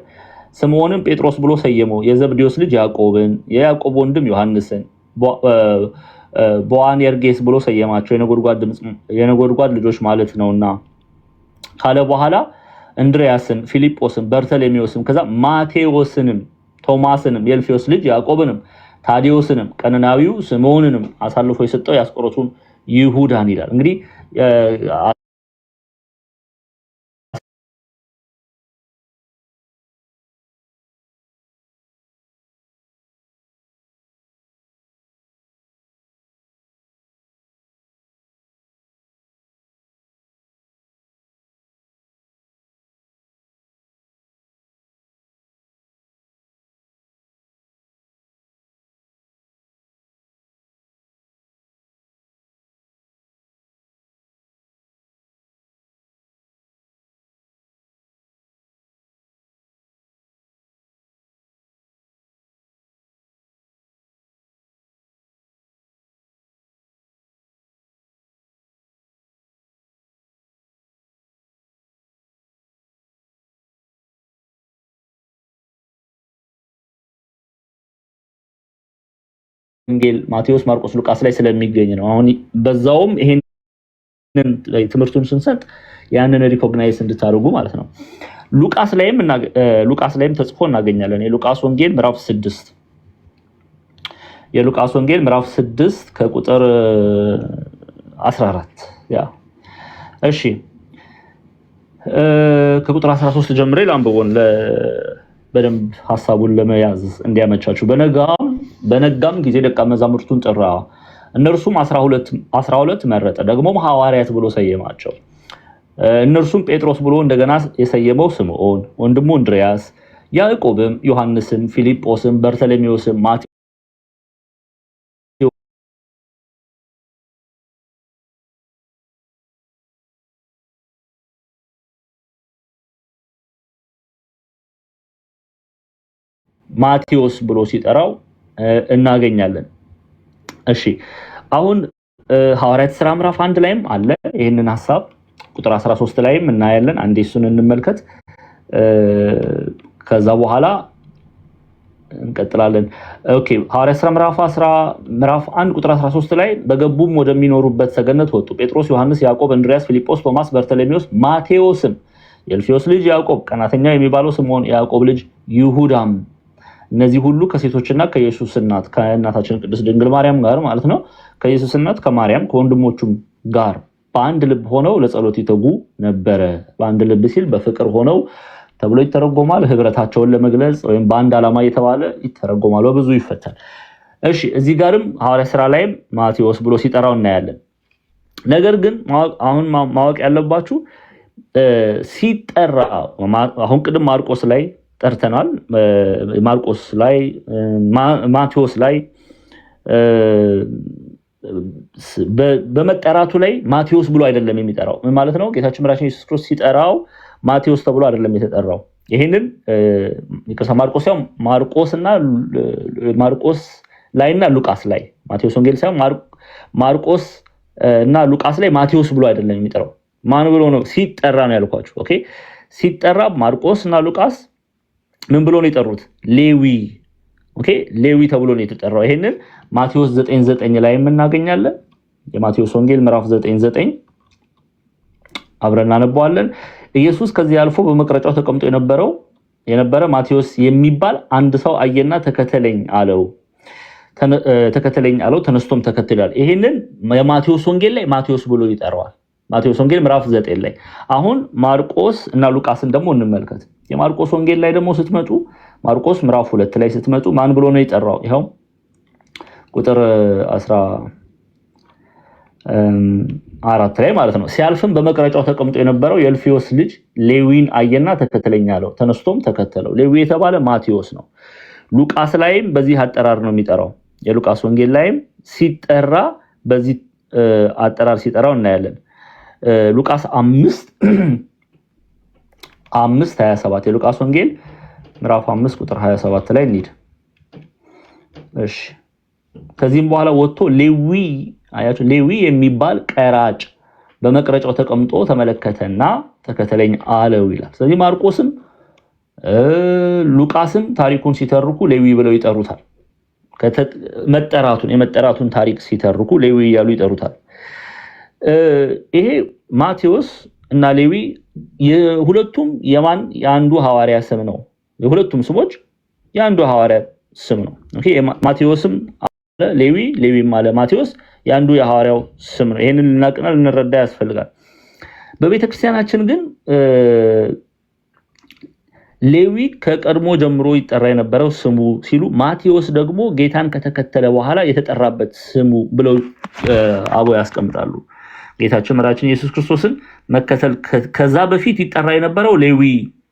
B: ስምዖንም ጴጥሮስ ብሎ ሰየመው፣ የዘብዴዎስ ልጅ ያዕቆብን፣ የያዕቆብ ወንድም ዮሐንስን፣ ቦአኔርጌስ ብሎ ሰየማቸው፣ የነጎድጓድ ልጆች ማለት ነውና ካለ በኋላ እንድርያስን፣ ፊልጶስን፣ በርተሎሜዎስን፣ ከዛ ማቴዎስንም፣ ቶማስንም፣ የእልፌዎስ ልጅ ያዕቆብንም፣ ታዲዮስንም፣ ቀነናዊው ስምዖንንም አሳልፎ የሰጠው የአስቆሮቱን ይሁዳን ይላል። እንግዲህ ወንጌል ማቴዎስ፣ ማርቆስ፣ ሉቃስ ላይ ስለሚገኝ ነው። አሁን በዛውም ይሄንን ትምህርቱን ስንሰጥ ያንን ሪኮግናይዝ እንድታደርጉ ማለት ነው። ሉቃስ ላይም ተጽፎ እናገኛለን። የሉቃስ ወንጌል ምዕራፍ 6 የሉቃስ ወንጌል ምዕራፍ 6 ከቁጥር 14 ያ እሺ ከቁጥር 13 ጀምሬ ላንብቦን በደንብ ሐሳቡን ለመያዝ እንዲያመቻችሁ። በነጋም ጊዜ ደቀ መዛሙርቱን ጠራ፣ እነርሱም 12 መረጠ፣ ደግሞም ሐዋርያት ብሎ ሰየማቸው። እነርሱም ጴጥሮስ ብሎ እንደገና የሰየመው ስምዖን፣ ወንድሙ እንድርያስ፣ ያዕቆብም፣ ዮሐንስም፣ ፊልጶስም፣ በርተሎሜዎስም፣ ማቴዎስ ብሎ ሲጠራው እናገኛለን። እሺ አሁን ሐዋርያት ሥራ ምዕራፍ 1 ላይም አለ ይሄንን ሐሳብ ቁጥር 13 ላይም እናያለን። አንዴ እሱን እንመልከት፣ ከዛ በኋላ እንቀጥላለን። ኦኬ ሐዋርያት ሥራ ምዕራፍ 1 ቁጥር 13 ላይ በገቡም ወደሚኖሩበት ሰገነት ወጡ። ጴጥሮስ፣ ዮሐንስ፣ ያዕቆብ፣ እንድርያስ፣ ፊልጶስ፣ ቶማስ፣ በርተሎሜዎስ፣ ማቴዎስም፣ የእልፌዎስ ልጅ ያዕቆብ፣ ቀናተኛ የሚባለው ስምዖን፣ ያዕቆብ ልጅ ይሁዳም፣ እነዚህ ሁሉ ከሴቶችና ከኢየሱስ እናት ከእናታችን ቅድስት ድንግል ማርያም ጋር ማለት ነው ከኢየሱስ እናት ከማርያም ከወንድሞቹም ጋር በአንድ ልብ ሆነው ለጸሎት ይተጉ ነበረ። በአንድ ልብ ሲል በፍቅር ሆነው ተብሎ ይተረጎማል። ህብረታቸውን ለመግለጽ ወይም በአንድ ዓላማ እየተባለ ይተረጎማል። በብዙ ይፈታል። እሺ እዚህ ጋርም ሐዋርያ ሥራ ላይም ማቴዎስ ብሎ ሲጠራው እናያለን። ነገር ግን አሁን ማወቅ ያለባችሁ ሲጠራ አሁን ቅድም ማርቆስ ላይ ጠርተናል። ማርቆስ ላይ ማቴዎስ ላይ በመጠራቱ ላይ ማቴዎስ ብሎ አይደለም የሚጠራው። ምን ማለት ነው? ጌታችን መድኃኒታችን ኢየሱስ ክርስቶስ ሲጠራው ማቴዎስ ተብሎ አይደለም የተጠራው። ይሄንን ማርቆስ ማርቆስ ላይና ሉቃስ ላይ ማቴዎስ ወንጌል ሳይሆን ማርቆስ እና ሉቃስ ላይ ማቴዎስ ብሎ አይደለም የሚጠራው። ማን ብሎ ነው ሲጠራ ነው ያልኳችሁ። ኦኬ ሲጠራ ማርቆስ እና ሉቃስ ምን ብሎ ነው የጠሩት? ሌዊ። ኦኬ ሌዊ ተብሎ ነው የተጠራው። ይሄንን ማቴዎስ 9:9 ላይ እናገኛለን። የማቴዎስ ወንጌል ምዕራፍ 9:9 አብረን እናነባዋለን። ኢየሱስ ከዚህ አልፎ በመቅረጫው ተቀምጦ የነበረ ማቴዎስ የሚባል አንድ ሰው አየና ተከተለኝ አለው። ተነስቶም ተከትሏል። ይሄንን የማቴዎስ ወንጌል ላይ ማቴዎስ ብሎ ይጠራዋል። ማቴዎስ ወንጌል ምዕራፍ 9 ላይ። አሁን ማርቆስ እና ሉቃስን ደግሞ እንመልከት። የማርቆስ ወንጌል ላይ ደግሞ ስትመጡ ማርቆስ ምዕራፍ 2 ላይ ስትመጡ ማን ብሎ ነው የጠራው? ይሄው ቁጥር 14 ላይ ማለት ነው። ሲያልፍም በመቅረጫው ተቀምጦ የነበረው የእልፍዮስ ልጅ ሌዊን አየና ተከተለኝ አለው። ተነስቶም ተከተለው። ሌዊ የተባለ ማቴዎስ ነው። ሉቃስ ላይም በዚህ አጠራር ነው የሚጠራው። የሉቃስ ወንጌል ላይም ሲጠራ በዚህ አጠራር ሲጠራው እናያለን። ሉቃስ 5:27 የሉቃስ ወንጌል ምዕራፍ 5 ቁጥር 27 ላይ እንሂድ። እሺ ከዚህም በኋላ ወጥቶ ሌዊ የሚባል ቀራጭ በመቅረጫው ተቀምጦ ተመለከተና ተከተለኝ አለው ይላል። ስለዚህ ማርቆስም ሉቃስም ታሪኩን ሲተርኩ ሌዊ ብለው ይጠሩታል። የመጠራቱን ታሪክ ሲተርኩ ሌዊ እያሉ ይጠሩታል። ይሄ ማቴዎስ እና ሌዊ የሁለቱም የአንዱ ሐዋርያ ስም ነው። የሁለቱም ስሞች የአንዱ ሐዋርያ ስም ነው። ኦኬ ማቴዎስም አለ ሌዊም አለ ማቴዎስ የአንዱ የሐዋርያው ስም ነው። ይሄንን ልናቅና ልንረዳ ያስፈልጋል። በቤተክርስቲያናችን ግን ሌዊ ከቀድሞ ጀምሮ ይጠራ የነበረው ስሙ ሲሉ ማቴዎስ ደግሞ ጌታን ከተከተለ በኋላ የተጠራበት ስሙ ብለው አበው ያስቀምጣሉ። ጌታችን መድኃኒታችን ኢየሱስ ክርስቶስን መከተል ከዛ በፊት ይጠራ የነበረው ሌዊ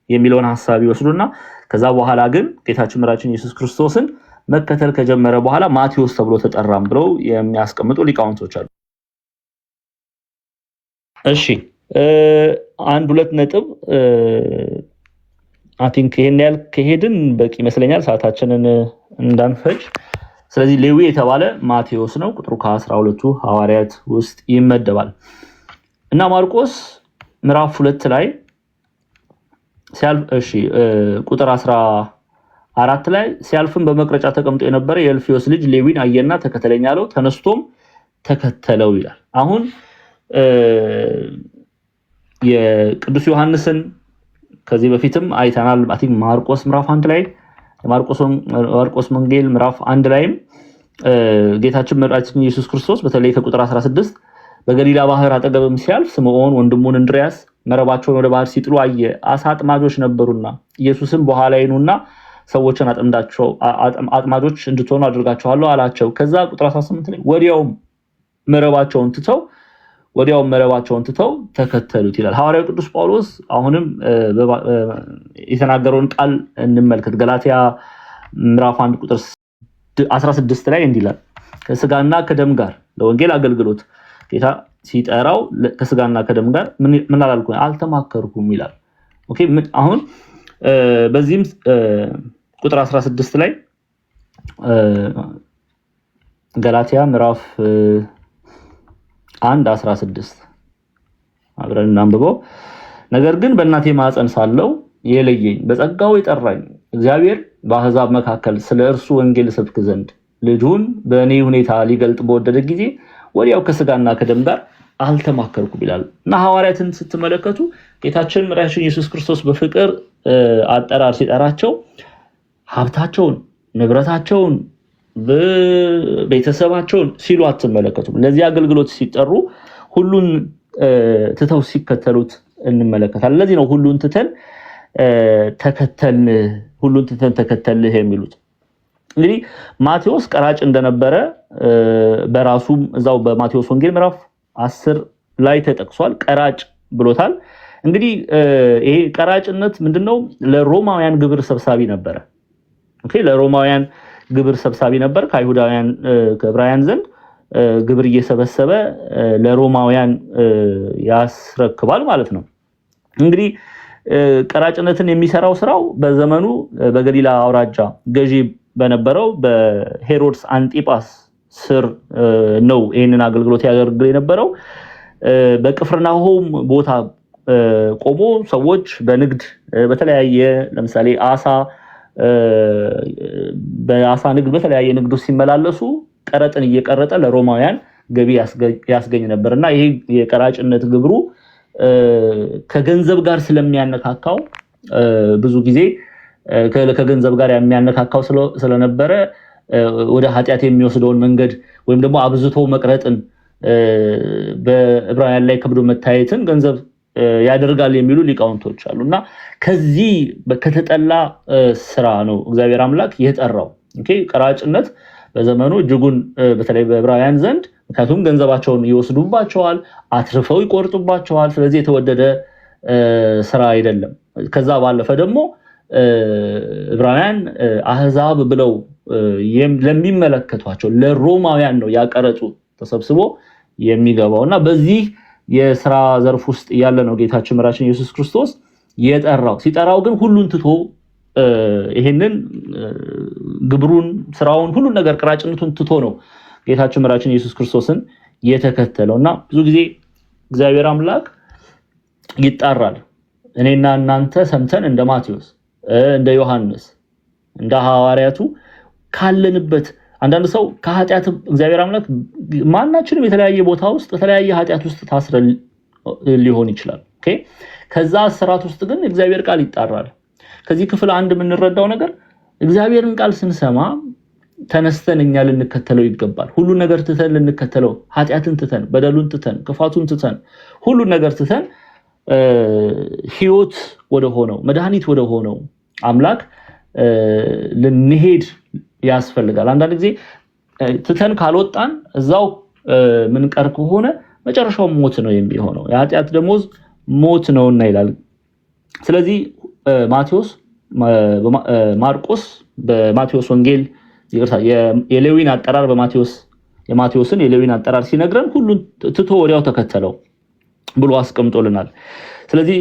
B: የሚለውን ሐሳብ ይወስዱና ከዛ በኋላ ግን ጌታችን መድኃኒታችን ኢየሱስ ክርስቶስን መከተል ከጀመረ በኋላ ማቴዎስ ተብሎ ተጠራም ብለው የሚያስቀምጡ ሊቃውንቶች አሉ። እሺ አንድ ሁለት ነጥብ አቲንክ ይሄን ያህል ከሄድን በቂ ይመስለኛል ሰዓታችንን እንዳንፈጅ። ስለዚህ ሌዊ የተባለ ማቴዎስ ነው። ቁጥሩ ከ12ቱ ሐዋርያት ውስጥ ይመደባል እና ማርቆስ ምዕራፍ 2 ላይ ቁጥር 14 ላይ ሲያልፍም በመቅረጫ ተቀምጦ የነበረ የእልፍዮስ ልጅ ሌዊን አየና ተከተለኝ አለው። ተነስቶም ተከተለው ይላል። አሁን የቅዱስ ዮሐንስን ከዚህ በፊትም አይተናል። አቲንክ ማርቆስ ምዕራፍ 1 ላይ ማርቆስ ወንጌል ምዕራፍ 1 ላይም ጌታችን መድኃኒታችን ኢየሱስ ክርስቶስ በተለይ ከቁጥር 16 በገሊላ ባህር አጠገብም ሲያልፍ ስምዖን ወንድሙን እንድርያስ መረባቸውን ወደ ባህር ሲጥሉ አየ። አሳ አጥማጆች ነበሩና ኢየሱስም በኋላ ይኑና ሰዎችን አጥማጆች እንድትሆኑ አድርጋቸዋለሁ አላቸው። ከዛ ቁጥር 18 ላይ ወዲያውም መረባቸውን ትተው ተከተሉት ይላል። ሐዋርያው ቅዱስ ጳውሎስ አሁንም የተናገረውን ቃል እንመልከት። ገላትያ ምዕራፍ 1 ቁጥር 16 ላይ እንዲህ ይላል፣ ከስጋና ከደም ጋር ለወንጌል አገልግሎት ጌታ ሲጠራው ከስጋና ከደም ጋር ምን አላልኩም አልተማከርኩም ይላል። ኦኬ አሁን በዚህም ቁጥር 16 ላይ ገላትያ ምዕራፍ 1:16 አብረን እናንብበው። ነገር ግን በእናቴ ማህፀን ሳለው የለየኝ በጸጋው የጠራኝ እግዚአብሔር በአሕዛብ መካከል ስለ እርሱ ወንጌል ሰብክ ዘንድ ልጁን በእኔ ሁኔታ ሊገልጥ በወደደ ጊዜ ወዲያው ከስጋና ከደም ጋር አልተማከርኩም ይላል እና ሐዋርያትን ስትመለከቱ ጌታችን መድኃኒታችን ኢየሱስ ክርስቶስ በፍቅር አጠራር ሲጠራቸው ሀብታቸውን፣ ንብረታቸውን ቤተሰባቸውን ሲሉ አትመለከቱም። ለዚህ አገልግሎት ሲጠሩ ሁሉን ትተው ሲከተሉት እንመለከታለን። ለዚህ ነው ሁሉን ትተን ተከተልህ የሚሉት። እንግዲህ ማቴዎስ ቀራጭ እንደነበረ በራሱም እዛው በማቴዎስ ወንጌል ምዕራፍ 10 ላይ ተጠቅሷል። ቀራጭ ብሎታል። እንግዲህ ይሄ ቀራጭነት ምንድነው? ለሮማውያን ግብር ሰብሳቢ ነበረ። ኦኬ፣ ለሮማውያን ግብር ሰብሳቢ ነበር። ከአይሁዳውያን ከዕብራውያን ዘንድ ግብር እየሰበሰበ ለሮማውያን ያስረክባል ማለት ነው። እንግዲህ ቀራጭነትን የሚሰራው ስራው በዘመኑ በገሊላ አውራጃ ገዢ በነበረው በሄሮድስ አንጢጳስ ስር ነው ይህንን አገልግሎት ያደርግ የነበረው። በቅፍርናሆም ቦታ ቆሞ ሰዎች በንግድ በተለያየ ለምሳሌ በአሳ ንግድ በተለያየ ንግድ ውስጥ ሲመላለሱ ቀረጥን እየቀረጠ ለሮማውያን ገቢ ያስገኝ ነበርና ይሄ የቀራጭነት ግብሩ ከገንዘብ ጋር ስለሚያነካካው ብዙ ጊዜ ከገንዘብ ጋር የሚያነካካው ስለነበረ ወደ ኃጢአት የሚወስደውን መንገድ ወይም ደግሞ አብዝቶ መቅረጥን በዕብራውያን ላይ ከብዶ መታየትን ገንዘብ ያደርጋል የሚሉ ሊቃውንቶች አሉና ከዚህ ከተጠላ ስራ ነው እግዚአብሔር አምላክ የጠራው። ኦኬ፣ ቀራጭነት በዘመኑ እጅጉን በተለይ በዕብራውያን ዘንድ ምክንያቱም ገንዘባቸውን ይወስዱባቸዋል፣ አትርፈው ይቆርጡባቸዋል። ስለዚህ የተወደደ ስራ አይደለም። ከዛ ባለፈ ደግሞ ዕብራውያን አህዛብ ብለው ለሚመለከቷቸው ለሮማውያን ነው ያቀረጹ ተሰብስቦ የሚገባውና በዚህ የሥራ ዘርፍ ውስጥ ያለ ነው ጌታችን መድኃኒታችን ኢየሱስ ክርስቶስ የጠራው። ሲጠራው ግን ሁሉን ትቶ ይሄንን ግብሩን፣ ስራውን፣ ሁሉን ነገር ቀራጭነቱን ትቶ ነው ጌታችን መድኃኒታችን ኢየሱስ ክርስቶስን የተከተለውና ብዙ ጊዜ እግዚአብሔር አምላክ ይጣራል። እኔና እናንተ ሰምተን እንደ ማቴዎስ እንደ ዮሐንስ እንደ ሐዋርያቱ ካለንበት አንዳንድ ሰው ከኃጢአት እግዚአብሔር አምላክ ማናችንም የተለያየ ቦታ ውስጥ የተለያየ ኃጢአት ውስጥ ታስረን ሊሆን ይችላል። ኦኬ፣ ከዛ ስራት ውስጥ ግን እግዚአብሔር ቃል ይጣራል። ከዚህ ክፍል አንድ የምንረዳው ነገር እግዚአብሔርን ቃል ስንሰማ ተነስተን እኛ ልንከተለው ይገባል። ሁሉ ነገር ትተን ልንከተለው፣ ኃጢአትን ትተን፣ በደሉን ትተን፣ ክፋቱን ትተን፣ ሁሉ ነገር ትተን ህይወት ወደ ሆነው መድኃኒት ወደ ሆነው አምላክ ልንሄድ ያስፈልጋል። አንዳንድ ጊዜ ትተን ካልወጣን እዛው ምን ቀር ከሆነ መጨረሻው ሞት ነው የሚሆነው። የኃጢአት ደሞዝ ሞት ነውና ይላል። ስለዚህ ማርቆስ በማቴዎስ ወንጌል የሌዊን አጠራር የማቴዎስን የሌዊን አጠራር ሲነግረን ሁሉን ትቶ ወዲያው ተከተለው ብሎ አስቀምጦልናል። ስለዚህ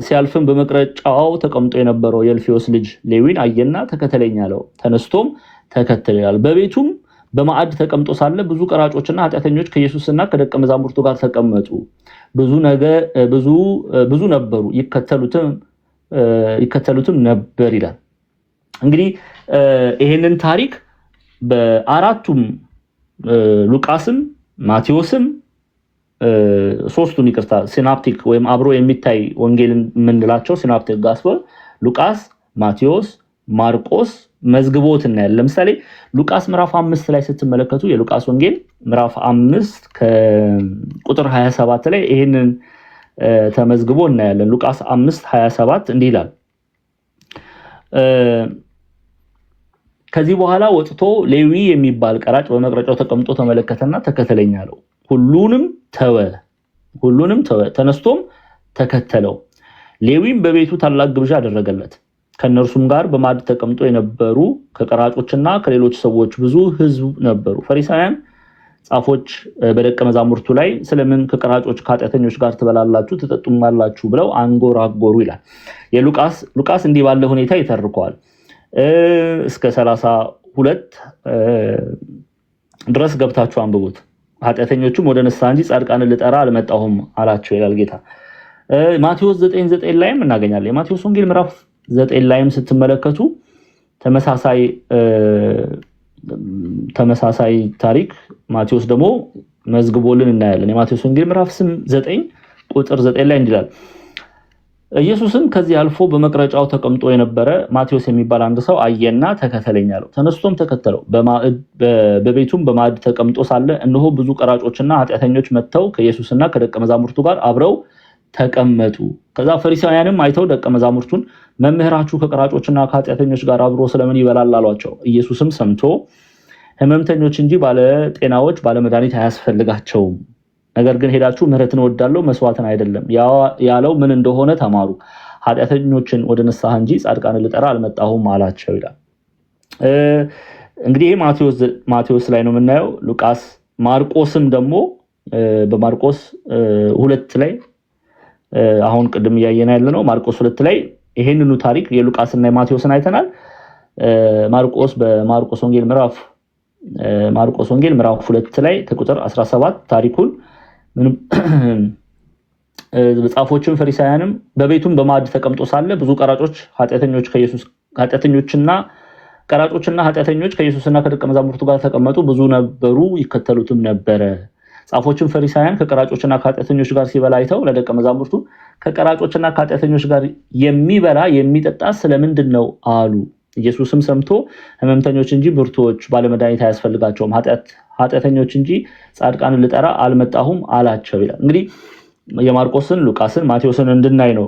B: ሲያልፍም በመቅረጫው ተቀምጦ የነበረው የእልፌዎስ ልጅ ሌዊን አየና ተከተለኝ አለው። ተነስቶም ተከተለ ይላል። በቤቱም በማዕድ ተቀምጦ ሳለ ብዙ ቀራጮችና ኃጢአተኞች ከኢየሱስና ከደቀ መዛሙርቱ ጋር ተቀመጡ። ብዙ ነበሩ፣ ይከተሉትም ነበር ይላል። እንግዲህ ይሄንን ታሪክ በአራቱም ሉቃስም ማቴዎስም ሶስቱን ሲናፕቲክ ወይም አብሮ የሚታይ ወንጌልን የምንላቸው ሲናፕቲክ ጋስፐል ሉቃስ፣ ማቴዎስ፣ ማርቆስ መዝግቦት እናያለን። ለምሳሌ ሉቃስ ምዕራፍ 5 ላይ ስትመለከቱ የሉቃስ ወንጌል ምዕራፍ 5 ከቁጥር 27 ላይ ይሄንን ተመዝግቦ እናያለን። ሉቃስ 5:27 እንዲህ ይላል፣ ከዚህ በኋላ ወጥቶ ሌዊ የሚባል ቀራጭ በመቅረጫው ተቀምጦ ተመለከተና ተከተለኝ አለው። ሁሉንም ተወ፣ ተነስቶም ተከተለው። ሌዊም በቤቱ ታላቅ ግብዣ አደረገለት። ከነርሱም ጋር በማዕድ ተቀምጦ የነበሩ ከቀራጮችና ከሌሎች ሰዎች ብዙ ሕዝብ ነበሩ። ፈሪሳውያን ጻፎች በደቀ መዛሙርቱ ላይ ስለምን ከቀራጮች ከኃጢአተኞች ጋር ትበላላችሁ ትጠጡማላችሁ ብለው አንጎራጎሩ ይላል። ሉቃስ እንዲህ ባለ ሁኔታ ይተርከዋል። እስከ 32 ድረስ ገብታችሁ አንብቡት። ኃጢአተኞቹም ወደ ንስሐ እንጂ ጻድቃንን ልጠራ አልመጣሁም አላቸው ይላል ጌታ። ማቴዎስ 9:9 ላይም እናገኛለን። የማቴዎስ ወንጌል ምዕራፍ 9 ላይም ስትመለከቱ ተመሳሳይ ታሪክ ማቴዎስ ደግሞ መዝግቦልን እናያለን። የማቴዎስ ወንጌል ምዕራፍ 9 ቁጥር 9 ላይ እንዲላል ኢየሱስም ከዚህ አልፎ በመቅረጫው ተቀምጦ የነበረ ማቴዎስ የሚባል አንድ ሰው አየና ተከተለኝ አለው። ተነስቶም ተከተለው። በቤቱም በማዕድ ተቀምጦ ሳለ እነሆ ብዙ ቀራጮችና ኃጢአተኞች መጥተው ከኢየሱስና ከደቀ መዛሙርቱ ጋር አብረው ተቀመጡ። ከዛ ፈሪሳውያንም አይተው ደቀ መዛሙርቱን መምህራችሁ ከቀራጮችና ከኃጢአተኞች ጋር አብሮ ስለምን ይበላል አሏቸው። ኢየሱስም ሰምቶ ሕመምተኞች እንጂ ባለጤናዎች ባለመድኃኒት አያስፈልጋቸውም፣ ነገር ግን ሄዳችሁ ምሕረትን እወዳለሁ መስዋዕትን አይደለም ያለው ምን እንደሆነ ተማሩ። ኃጢአተኞችን ወደ ንስሐ እንጂ ጻድቃንን ልጠራ አልመጣሁም አላቸው ይላል። እንግዲህ ማቴዎስ ላይ ነው የምናየው። ማርቆስም ደግሞ በማርቆስ 2 ላይ አሁን ቅድም እያየን ያለ ነው። ማርቆስ 2 ላይ ይሄንኑ ታሪክ የሉቃስና የማቴዎስን አይተናል። በማርቆስ ወንጌል ምዕራፍ 2 ላይ ከቁጥር 17 ታሪኩን ጻፎችም ፈሪሳውያንም በቤቱም በማዕድ ተቀምጦ ሳለ ብዙ ኃጢአተኞችና ከኢየሱስና ከደቀ መዛሙርቱ ጋር ተቀመጡ። ብዙ ነበሩ፣ ይከተሉትም ነበረ። ጻፎችም ፈሪሳውያን ከቀራጮችና ከኃጢአተኞች ጋር ሲበላ አይተው ለደቀ መዛሙርቱ ከቀራጮችና ከኃጢአተኞች ጋር የሚበላ የሚጠጣ ስለምንድን ነው አሉ። ኢየሱስም ሰምቶ ሕመምተኞች እንጂ ብርቱዎች ባለመድኃኒት አያስፈልጋቸውም፣ ኃጢአተኞች እንጂ ጻድቃንን ልጠራ አልመጣሁም አላቸው ይላል። እንግዲህ የማርቆስን፣ ሉቃስን፣ ማቴዎስን እንድናይ ነው።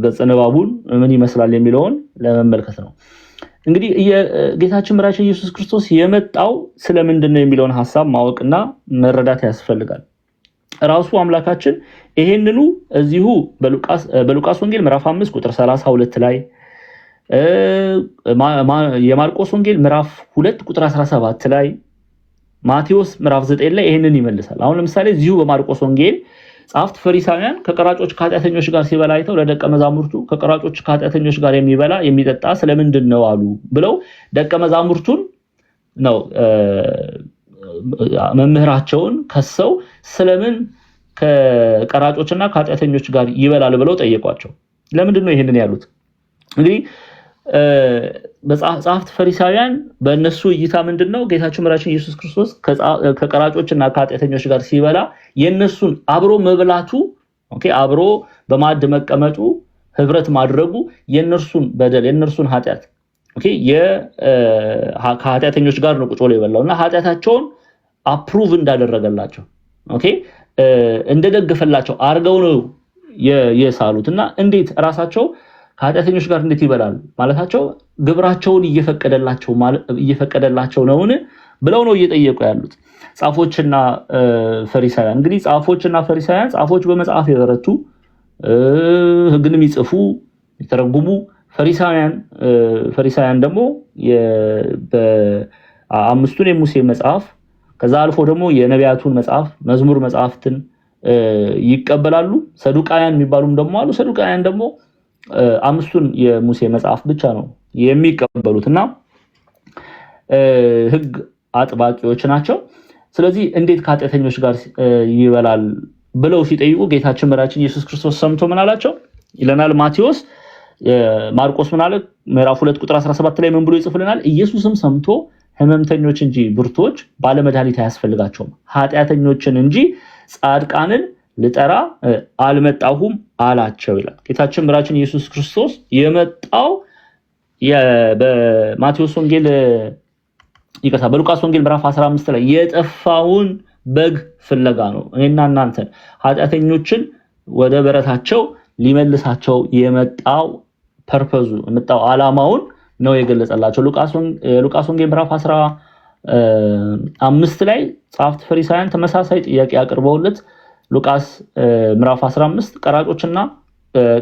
B: ገጸ ንባቡን ምን ይመስላል የሚለውን ለመመልከት ነው። እንግዲህ ጌታችን መድኃኒታችን ኢየሱስ ክርስቶስ የመጣው ስለምንድን ነው የሚለውን ሐሳብ ማወቅና መረዳት ያስፈልጋል። ራሱ አምላካችን ይሄንኑ እዚሁ በሉቃስ ወንጌል ምዕራፍ 5 ቁጥር 32 ላይ የማርቆስ ወንጌል ምዕራፍ 2 ቁጥር 17 ላይ ማቴዎስ ምዕራፍ 9 ላይ ይሄንን ይመልሳል። አሁን ለምሳሌ እዚሁ በማርቆስ ወንጌል ጻፍት ፈሪሳውያን ከቀራጮች ከኃጢአተኞች ጋር ሲበላ አይተው ለደቀ መዛሙርቱ ከቀራጮች ከኃጢአተኞች ጋር የሚበላ የሚጠጣ ስለምንድን ነው አሉ ብለው ደቀ መዛሙርቱን ነው መምህራቸውን ከሰው ስለምን ከቀራጮችና ከኃጢአተኞች ጋር ይበላል ብለው ጠየቋቸው። ለምንድን ነው ይሄንን ያሉት? እንግዲህ ጻፍት ፈሪሳውያን በእነሱ እይታ ምንድነው ጌታችን መድኃኒታችን ኢየሱስ ክርስቶስ ከቀራጮችና ከኃጢአተኞች ጋር ሲበላ የነሱን አብሮ መብላቱ አብሮ በማዕድ መቀመጡ ህብረት ማድረጉ የነርሱን በደል የነርሱን ኃጢአት ከኃጢአተኞች ጋር ነው ቁጭ ብሎ የበላውና ኃጢአታቸውን አፕሩቭ እንዳደረገላቸው እንደደገፈላቸው አርገው ነው የሳሉትና እንዴት ራሳቸው ከኃጢአተኞች ጋር እንዴት ይበላሉ ማለታቸው ግብራቸውን እየፈቀደላቸው ነውን ብለው ነው እየጠየቁ ያሉት ጻፎችና ፈሪሳውያን። እንግዲህ ጻፎች በመጽሐፍ የበረቱ ህግንም ይጽፉ የተረጉሙ፣ ፈሪሳውያን ደግሞ በአምስቱን የሙሴ መጽሐፍ ከዛ አልፎ ደግሞ የነቢያቱን መጽሐፍ መዝሙር መጽሐፍትን ይቀበላሉ። ሰዱቃውያን የሚባሉም ደግሞ አሉ። ሰዱቃውያን ደግሞ አምስቱን የሙሴ መጽሐፍ ብቻ ነው የሚቀበሉትና ህግ አጥባቂዎች ናቸው። ስለዚህ እንዴት ከኃጢአተኞች ጋር ይበላል ብለው ሲጠይቁ ጌታችን መድኃኒታችን ኢየሱስ ክርስቶስ ሰምቶ ምን አላቸው ይለናል። ማርቆስ ምን አለ? ምዕራፍ 2 ቁጥር 17 ላይ ምን ብሎ ይጽፍልናል? ኢየሱስም ሰምቶ ሕመምተኞች እንጂ ብርቱዎች ባለመድኃኒት አያስፈልጋቸውም፣ ኃጢአተኞችን እንጂ ጻድቃንን ልጠራ አልመጣሁም አላቸው ይላል። ጌታችን መድኃኒታችን ኢየሱስ ክርስቶስ የመጣው በሉቃስ ወንጌል ምዕራፍ 15 ላይ የጠፋውን በግ ፍለጋ ነው። እኔና እናንተን ኃጢአተኞችን ወደ በረታቸው ሊመልሳቸው የመጣው ዓላማውን ነው የገለጸላቸው። ሉቃስ ወንጌል ምዕራፍ 15 ላይ ጻፍት ፈሪሳውያን ተመሳሳይ ጥያቄ አቅርበውለት ሉቃስ ምዕራፍ 15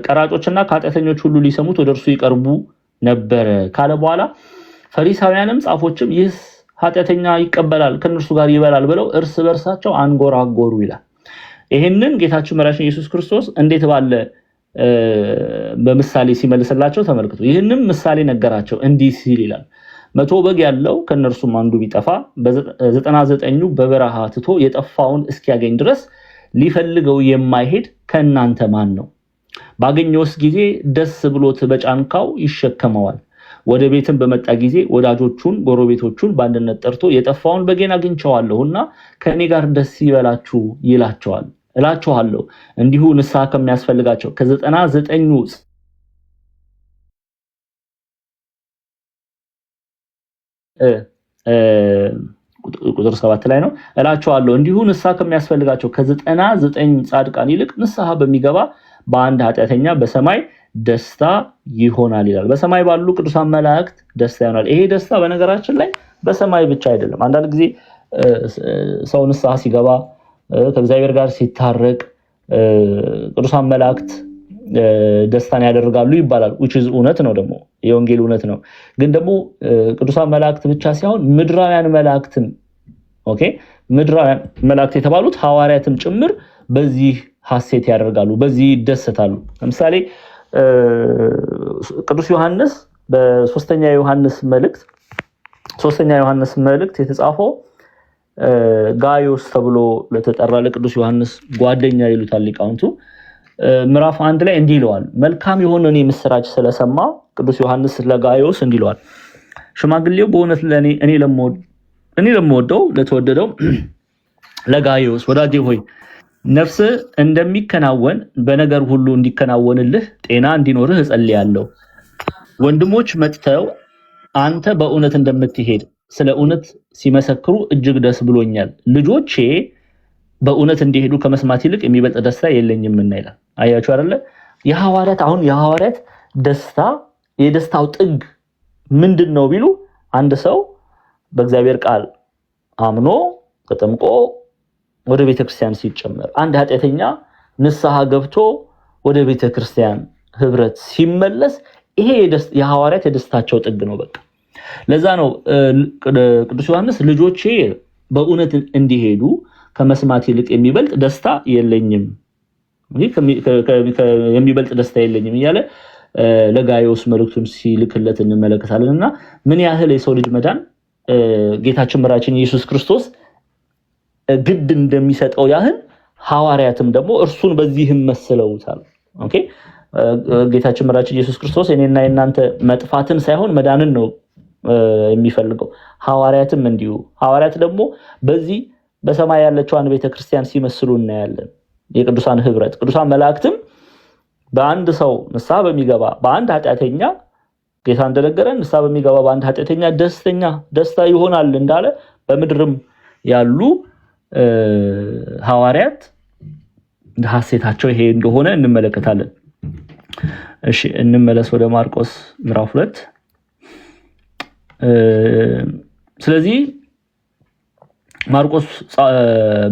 B: ቀራጮችና ከኃጢአተኞች ሁሉ ሊሰሙት ወደ እርሱ ይቀርቡ ነበር ካለ በኋላ ፈሪሳውያንም ጻፎችም ይህ ኃጢአተኛ ይቀበላል ከነርሱ ጋር ይበላል ብለው እርስ በርሳቸው አንጎራጎሩ ይላል። ይሄንን ጌታችን መድኃኒታችን ኢየሱስ ክርስቶስ እንዴት ባለ በምሳሌ ሲመልስላቸው ተመልክቱ። ይህንም ምሳሌ ነገራቸው እንዲህ ሲል ይላል 100 በግ ያለው ከነርሱም አንዱ ቢጠፋ 99ኙ በበረሃ ትቶ የጠፋውን እስኪያገኝ ድረስ ሊፈልገው የማይሄድ ከእናንተ ማን ነው? ባገኘውስ ጊዜ ደስ ብሎት በጫንቃው ይሸከመዋል። ወደ ቤትም በመጣ ጊዜ ወዳጆቹን ጎረቤቶቹን በአንድነት ጠርቶ የጠፋውን በጌን አግኝቼዋለሁና ከኔ ጋር ደስ ይበላችሁ ይላቸዋል። እላችኋለሁ እንዲሁ ንስሐ ከሚያስፈልጋቸው ከ99 ቁጥር 7 ላይ ነው። እላችኋለሁ እንዲሁ ንስሐ ከሚያስፈልጋቸው ከ99 ጻድቃን ይልቅ ንስሐ በሚገባ በአንድ ኃጢአተኛ በሰማይ ደስታ ይሆናል ይላል። በሰማይ ባሉ ቅዱሳን መላእክት ደስታ ይሆናል። ይሄ ደስታ በነገራችን ላይ በሰማይ ብቻ አይደለም። አንዳንድ ጊዜ ሰው ንስሐ ሲገባ ከእግዚአብሔር ጋር ሲታረቅ ቅዱሳን መላእክት ደስታን ያደርጋሉ ይባላል። which is እውነት ነው፣ ደግሞ የወንጌል እውነት ነው። ግን ደግሞ ቅዱሳን መላእክት ብቻ ሳይሆን ምድራውያን መላእክትም ምድራውያን መላእክት የተባሉት ሐዋርያትም ጭምር በዚህ ሐሴት ያደርጋሉ፣ በዚህ ይደሰታሉ። ለምሳሌ ቅዱስ ዮሐንስ በሶስተኛ ዮሐንስ መልእክት የተጻፈው ጋዮስ ተብሎ ለተጠራ ለቅዱስ ዮሐንስ ጓደኛ ይሉታል ሊቃውንቱ። ምዕራፍ 1 ላይ እንዲህ ይለዋል፣ መልካም የሆነን የምስራች ስለሰማ ቅዱስ ዮሐንስ ለጋዮስ እንዲህ ይለዋል፣ ሽማግሌው በእውነት እኔ ለምወደው ለተወደደው ለጋዮስ ወዳጄ ሆይ ነፍስ እንደሚከናወን በነገር ሁሉ እንዲከናወንልህ ጤና እንዲኖርህ እጸልያለሁ። ወንድሞች መጥተው አንተ በእውነት እንደምትሄድ ስለ እውነት ሲመሰክሩ እጅግ ደስ ብሎኛል። ልጆቼ በእውነት እንዲሄዱ ከመስማት ይልቅ የሚበልጥ ደስታ የለኝምና ይላል። አያችሁ አይደለ? የሐዋርያት ደስታ የደስታው ጥግ ምንድነው ቢሉ አንድ ሰው በእግዚአብሔር ቃል አምኖ ተጠምቆ ወደ ቤተክርስቲያን ሲጨመር፣ አንድ ኃጢአተኛ ንስሐ ገብቶ ወደ ቤተክርስቲያን ህብረት ሲመለስ፣ ይሄ የሐዋርያት የደስታቸው ጥግ ነው። በቃ ለዛ ነው ቅዱስ ዮሐንስ ልጆቼ በእውነት እንዲሄዱ ከመስማት ይልቅ የሚበልጥ ደስታ የለኝም የሚበልጥ ደስታ የለኝም እያለ ለጋዮስ መልእክቱን ሲልክለት እንመለከታለን። እና ምን ያህል የሰው ልጅ መዳን ጌታችን መድኃኒታችን ኢየሱስ ክርስቶስ ግድ እንደሚሰጠው ያህል ሐዋርያትም ደግሞ እርሱን በዚህም መስለውታል። ጌታችን መድኃኒታችን ኢየሱስ ክርስቶስ እኔና የናንተ መጥፋትን ሳይሆን መዳንን ነው የሚፈልገው። ሐዋርያትም እንዲሁ። ሐዋርያት ደግሞ በዚህ በሰማይ ያለችውን ቤተክርስቲያን ሲመስሉ እናያለን። የቅዱሳን ህብረት፣ ቅዱሳን መላእክትም በአንድ ሰው ንስሐ በሚገባ በአንድ ኃጢአተኛ ጌታ እንደነገረን ንስሐ በሚገባ በአንድ ኃጢአተኛ ደስታ ይሆናል እንዳለ በምድርም ያሉ ሐዋርያት ሐሴታቸው ይሄ እንደሆነ እንመለከታለን። እሺ እንመለስ ወደ ማርቆስ ምዕራፍ 2። ስለዚህ ማርቆስ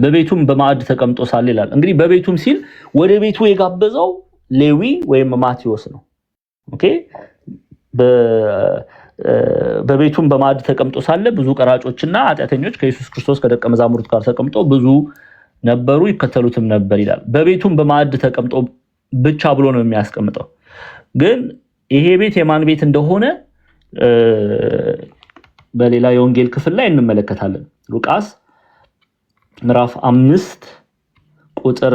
B: በቤቱም በማዕድ ተቀምጦ ሳለ ይላል። እንግዲህ በቤቱም ሲል ወደ ቤቱ የጋበዘው ሌዊ ወይም ማቴዎስ ነው። በቤቱም በማዕድ ተቀምጦ ሳለ ብዙ ቀራጮችና ኃጢአተኞች ከኢየሱስ ክርስቶስ ከደቀ መዛሙርቱ ጋር ተቀምጦ ብዙ ነበሩ፣ ይከተሉትም ነበር ይላል። በቤቱም በማዕድ ተቀምጦ ብቻ ብሎ ነው የሚያስቀምጠው። ግን ይሄ ቤት የማን ቤት እንደሆነ በሌላ የወንጌል ክፍል ላይ እንመለከታለን። ሉቃስ ምዕራፍ 5 ቁጥር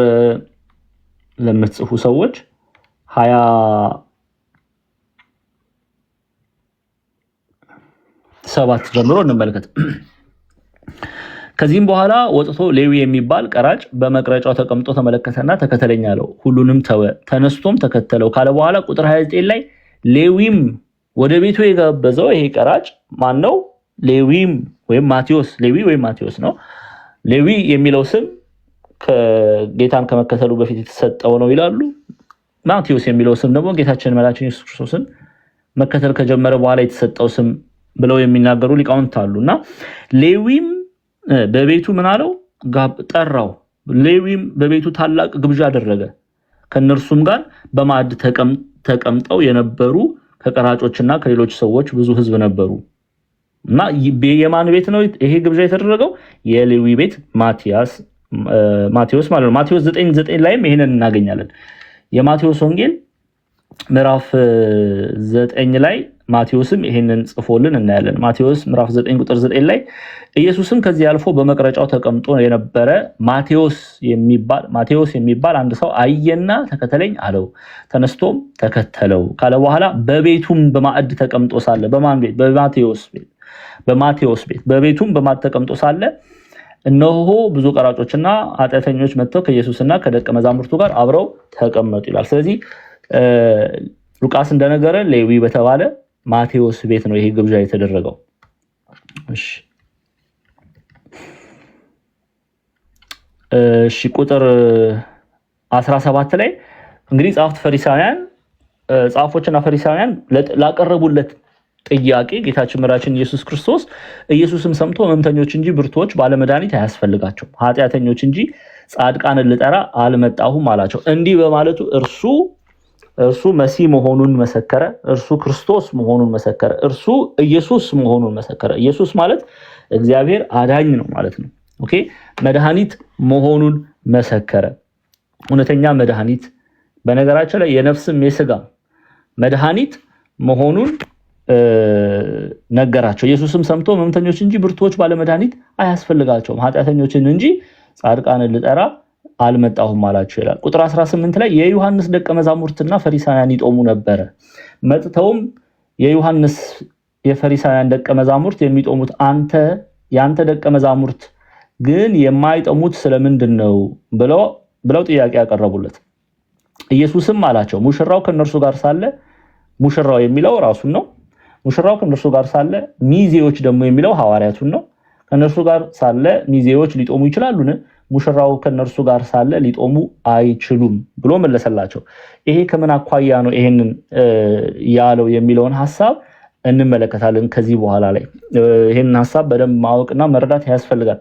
B: ለምትጽፉ ሰዎች 27 ጀምሮ እንመለከት። ከዚህም በኋላ ወጥቶ ሌዊ የሚባል ቀራጭ በመቅረጫው ተቀምጦ ተመለከተና ተከተለኝ አለው። ሁሉንም ተወ፣ ተነስቶም ተከተለው ካለ በኋላ ቁጥር 29 ላይ ሌዊም ወደ ቤቱ የጋበዘው ይሄ ቀራጭ ማን ነው? ሌዊም ወይም ማቴዎስ፣ ሌዊ ወይም ማቴዎስ ነው። ሌዊ የሚለው ስም ከጌታን ከመከተሉ በፊት የተሰጠው ነው ይላሉ። ማቴዎስ የሚለው ስም ደግሞ ጌታችን መድኃኒታችን ኢየሱስ ክርስቶስን መከተል ከጀመረ በኋላ የተሰጠው ስም ብለው የሚናገሩ ሊቃውንት አሉና ሌዊም በቤቱ ምን አለው? ጠራው። ሌዊም በቤቱ ታላቅ ግብዣ አደረገ። ከነርሱም ጋር በማዕድ ተቀምጠው የነበሩ ከቀራጮችና ከሌሎች ሰዎች ብዙ ሕዝብ ነበሩ። እና የማን ቤት ነው ይሄ ግብዣ የተደረገው? የሌዊ ቤት ማቴዎስ ማለት ነው። ማቴዎስ 9:9 ላይም ይሄንን እናገኛለን። የማቴዎስ ወንጌል ምዕራፍ 9 ላይ ማቴዎስም ይሄንን ጽፎልን እናያለን። ማቴዎስ ምዕራፍ 9 ቁጥር 9 ላይ ኢየሱስም ከዚህ አልፎ በመቅረጫው ተቀምጦ የነበረ ማቴዎስ የሚባል አንድ ሰው አየና ተከተለኝ አለው። ተነስቶም ተከተለው ካለ በኋላ በቤቱም በማዕድ ተቀምጦ ሳለ በማን ቤት? በማቴዎስ ቤት። በቤቱም በማዕድ ተቀምጦ ሳለ እነሆ ብዙ ቀራጮችና ኃጢአተኞች መጥተው ከኢየሱስና ከደቀ መዛሙርቱ ጋር አብረው ተቀመጡ ይላል። ስለዚህ ሉቃስ እንደነገረ ሌዊ በተባለ ማቴዎስ ቤት ነው ይሄ ግብዣ የተደረገው። እሺ ቁጥር 17 ላይ እንግዲህ ጻፎችና ፈሪሳውያን ላቀረቡለት ጥያቄ ጌታችን መድኃኒታችን ኢየሱስ ክርስቶስ ኢየሱስም ሰምቶ ሕመምተኞች እንጂ ብርቱዎች ባለመድኃኒት አያስፈልጋቸውም፣ ኃጢአተኞች እንጂ ጻድቃንን ልጠራ አልመጣሁም አላቸው። እንዲህ በማለቱ እርሱ መሲህ መሆኑን መሰከረ። እርሱ ክርስቶስ መሆኑን መሰከረ። እርሱ ኢየሱስ መሆኑን መሰከረ። ኢየሱስ ማለት እግዚአብሔር አዳኝ ነው ማለት ነው። ኦኬ መድኃኒት መሆኑን መሰከረ። እውነተኛ መድኃኒት በነገራችን ላይ የነፍስም የስጋ መድኃኒት መሆኑን ነገራቸው። ኢየሱስም ሰምቶ ሕመምተኞች እንጂ ብርቱዎች ባለመድኃኒት አያስፈልጋቸውም፣ ኃጢአተኞችን እንጂ ጻድቃንን ልጠራ አልመጣሁም አላቸው ይላል። ቁጥር 18 ላይ የዮሐንስ ደቀ መዛሙርትና ፈሪሳውያን ይጦሙ ነበረ። መጥተውም የዮሐንስ የፈሪሳውያን ደቀ መዛሙርት የሚጦሙት ያንተ ደቀ መዛሙርት ግን የማይጦሙት ስለምንድን ነው ብለው ጥያቄ ያቀረቡለት። ኢየሱስም አላቸው ሙሽራው ከነርሱ ጋር ሳለ፣ ሙሽራው የሚለው ራሱን ነው። ሙሽራው ከነርሱ ጋር ሳለ ሚዜዎች ደግሞ የሚለው ሐዋርያቱን ነው። ከነርሱ ጋር ሳለ ሚዜዎች ሊጦሙ ይችላሉን? ሙሽራው ከነርሱ ጋር ሳለ ሊጦሙ አይችሉም ብሎ መለሰላቸው። ይሄ ከምን አኳያ ነው ይሄንን ያለው የሚለውን ሐሳብ እንመለከታለን ከዚህ በኋላ ላይ። ይሄንን ሐሳብ በደንብ ማወቅና መረዳት ያስፈልጋል።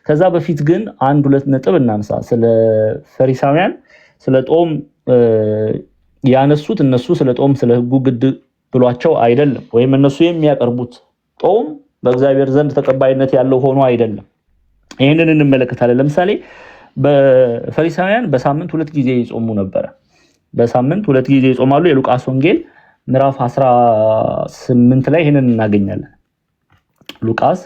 B: ከዛ በፊት ግን አንድ ሁለት ነጥብ እናንሳ። ስለ ፈሪሳውያን ስለ ጦም ያነሱት እነሱ ስለ ጦም ስለ ሕጉ ግድ ብሏቸው አይደለም፣ ወይም እነሱ የሚያቀርቡት ጦም በእግዚአብሔር ዘንድ ተቀባይነት ያለው ሆኖ አይደለም። ይህንን እንመለከታለን። ለምሳሌ በፈሪሳውያን በሳምንት 2 ጊዜ ይጾሙ ነበረ። በሳምንት 2 ጊዜ ይጾማሉ። የሉቃስ ወንጌል ምዕራፍ 18 ላይ ይህንን እናገኛለን። ሉቃስ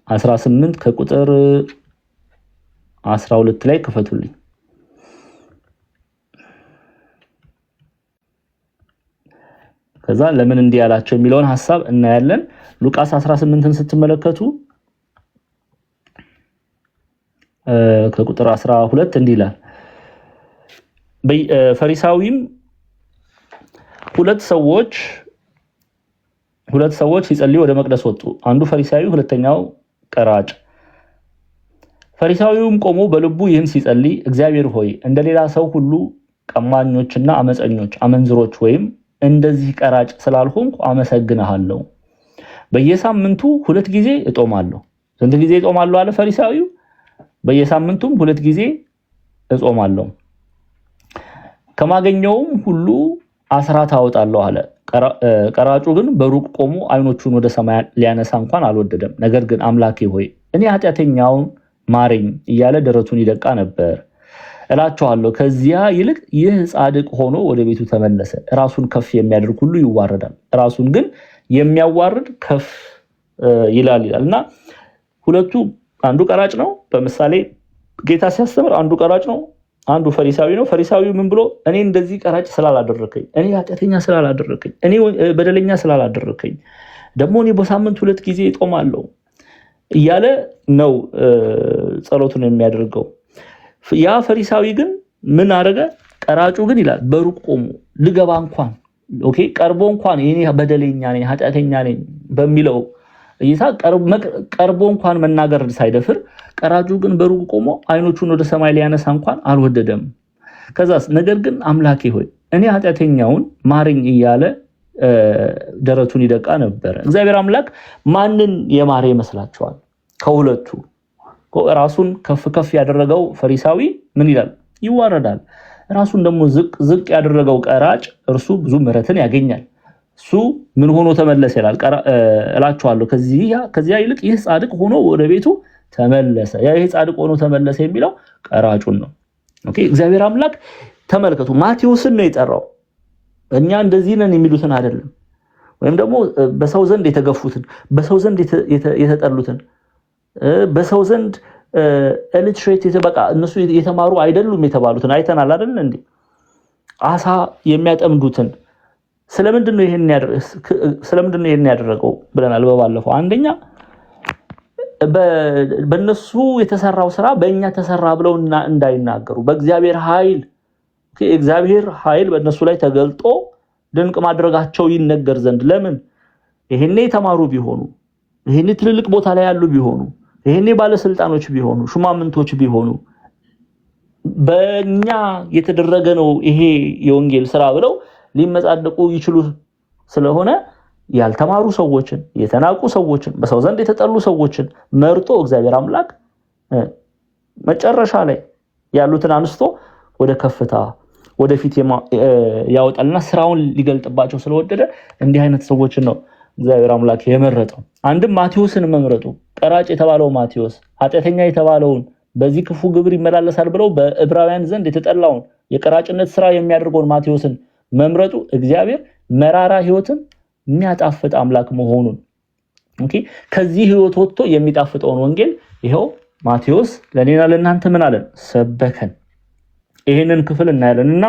B: 18 ከቁጥር 12 ላይ ክፈቱልኝ። ከዛ ለምን እንዲህ ያላቸው የሚለውን ሐሳብ እናያለን። ሉቃስ 18ን ስትመለከቱ ከቁጥር 12 እንዲህ ይላል። ፈሪሳዊም ሁለት ሰዎች ሲጸልዩ ወደ መቅደስ ወጡ። አንዱ ፈሪሳዊ፣ ሁለተኛው ቀራጭ። ፈሪሳዊውም ቆሞ በልቡ ይህን ሲጸልይ እግዚአብሔር ሆይ እንደሌላ ሰው ሁሉ ቀማኞችና አመፀኞች፣ አመንዝሮች ወይም እንደዚህ ቀራጭ ስላልሆንኩ አመሰግንሃለሁ። በየሳምንቱ 2 ጊዜ እጦማለሁ። ስንት ጊዜ እጦማለሁ አለ ፈሪሳዊው? በየሳምንቱም 2 ጊዜ እጾማለሁ። ከማገኘውም ሁሉ አስራት አወጣለሁ አለ። ቀራጩ ግን በሩቅ ቆሞ አይኖቹን ወደ ሰማይ ሊያነሳ እንኳን አልወደደም። ነገር ግን አምላኬ ሆይ እኔ ኃጢአተኛውን ማረኝ እያለ ደረቱን ይደቃ ነበር። እላችኋለሁ ከዚያ ይልቅ ይህ ጻድቅ ሆኖ ወደ ቤቱ ተመለሰ። ራሱን ከፍ የሚያደርግ ሁሉ ይዋረዳል፣ ራሱን ግን የሚያዋርድ ከፍ ይላል። እና ሁለቱ አንዱ ቀራጭ ነው። በምሳሌ ጌታ ሲያስተምር አንዱ ቀራጭ ነው፣ አንዱ ፈሪሳዊ ነው። ፈሪሳዊው ምን ብሎ እኔ እንደዚህ ቀራጭ ስላላደረከኝ፣ እኔ ኃጢአተኛ ስላላደረከኝ፣ እኔ በደለኛ ስላላደረከኝ ደግሞ እኔ በሳምንት 2 ጊዜ እጦማለሁ እያለ ነው ጸሎቱን የሚያደርገው። ያ ፈሪሳዊ ግን ምን አደረገ? ቀራጩ ግን ይላል በሩቅ ቆሞ ልገባ እንኳን ቀርቦ እንኳን እኔ በደለኛ ነኝ ኃጢአተኛ ነኝ በሚለው እይታ ቀርቦ እንኳን መናገር ሳይደፍር፣ ቀራጩ ግን በሩቅ ቆሞ አይኖቹን ወደ ሰማይ ሊያነሳ እንኳን አልወደደም። ከዛስ ነገር ግን አምላኬ ሆይ እኔ ኃጢአተኛውን ማረኝ እያለ ደረቱን ይደቃ ነበር። እግዚአብሔር አምላክ ማንን የማረ ይመስላችኋል? ከሁለቱ ራሱን ከፍ ከፍ ያደረገው ፈሪሳዊ ምን ይላል? ይዋረዳል። ራሱን ደግሞ ዝቅ ያደረገው ቀራጭ እርሱ ብዙ ምሕረትን ያገኛል። እሱ ምን ሆኖ ተመለሰ ይላል? እላችኋለሁ ከዚያ ይልቅ ይህ ጻድቅ ሆኖ ወደ ቤቱ ተመለሰ። ይህ ጻድቅ ሆኖ ተመለሰ የሚለው ቀራጩን ነው። እግዚአብሔር አምላክ ተመልከቱ፣ ማቴዎስን ነው የጠራው። እኛ እንደዚህ ነን የሚሉትን አይደለም፣ ወይም ደግሞ በሰው ዘንድ የተገፉትን፣ በሰው ዘንድ የተጠሉትን፣ በሰው ዘንድ ኢሊትሬት የተበቃ እነሱ የተማሩ አይደሉም የተባሉትን አይተናል አይደል እንዴ? አሳ የሚያጠምዱትን ስለምንድን ነው ይሄን ያደረገው ብለናል በባለፈው። አንደኛ በእነሱ የተሰራው ስራ በእኛ ተሰራ ብለው እንዳይናገሩ በእግዚአብሔር ኃይል በእነሱ ላይ ተገልጦ ድንቅ ማድረጋቸው ይነገር ዘንድ። ለምን ይሄኔ የተማሩ ቢሆኑ፣ ይሄኔ ትልልቅ ቦታ ላይ ያሉ ቢሆኑ፣ ይሄኔ ባለስልጣኖች ቢሆኑ፣ ሹማምንቶች ቢሆኑ በእኛ የተደረገ ነው ይሄ የወንጌል ስራ ብለው ሊመጻደቁ ይችሉ ስለሆነ ያልተማሩ ሰዎችን፣ የተናቁ ሰዎችን፣ በሰው ዘንድ የተጠሉ ሰዎችን መርጦ እግዚአብሔር አምላክ መጨረሻ ላይ ያሉትን አንስቶ ወደ ከፍታ ወደፊት ያወጣልና ስራውን ሊገልጥባቸው ስለወደደ እንዲህ አይነት ሰዎችን ነው እግዚአብሔር አምላክ የመረጠው። አንድም ማቴዎስን መምረጡ፣ ቀራጭ የተባለው ማቴዎስ ኃጢአተኛ የተባለውን በዚህ ክፉ ግብር ይመላለሳል ብለው በዕብራውያን ዘንድ የተጠላውን የቀራጭነት ስራ የሚያደርገውን ማቴዎስን መምረጡ እግዚአብሔር መራራ ህይወትን የሚያጣፍጥ አምላክ መሆኑን ከዚህ ህይወት ወጥቶ የሚጣፍጠውን ወንጌል ይሄው ማቴዎስ ለኔና ለእናንተ ምን አለን? ሰበከን። ይሄንን ክፍል እናያለንና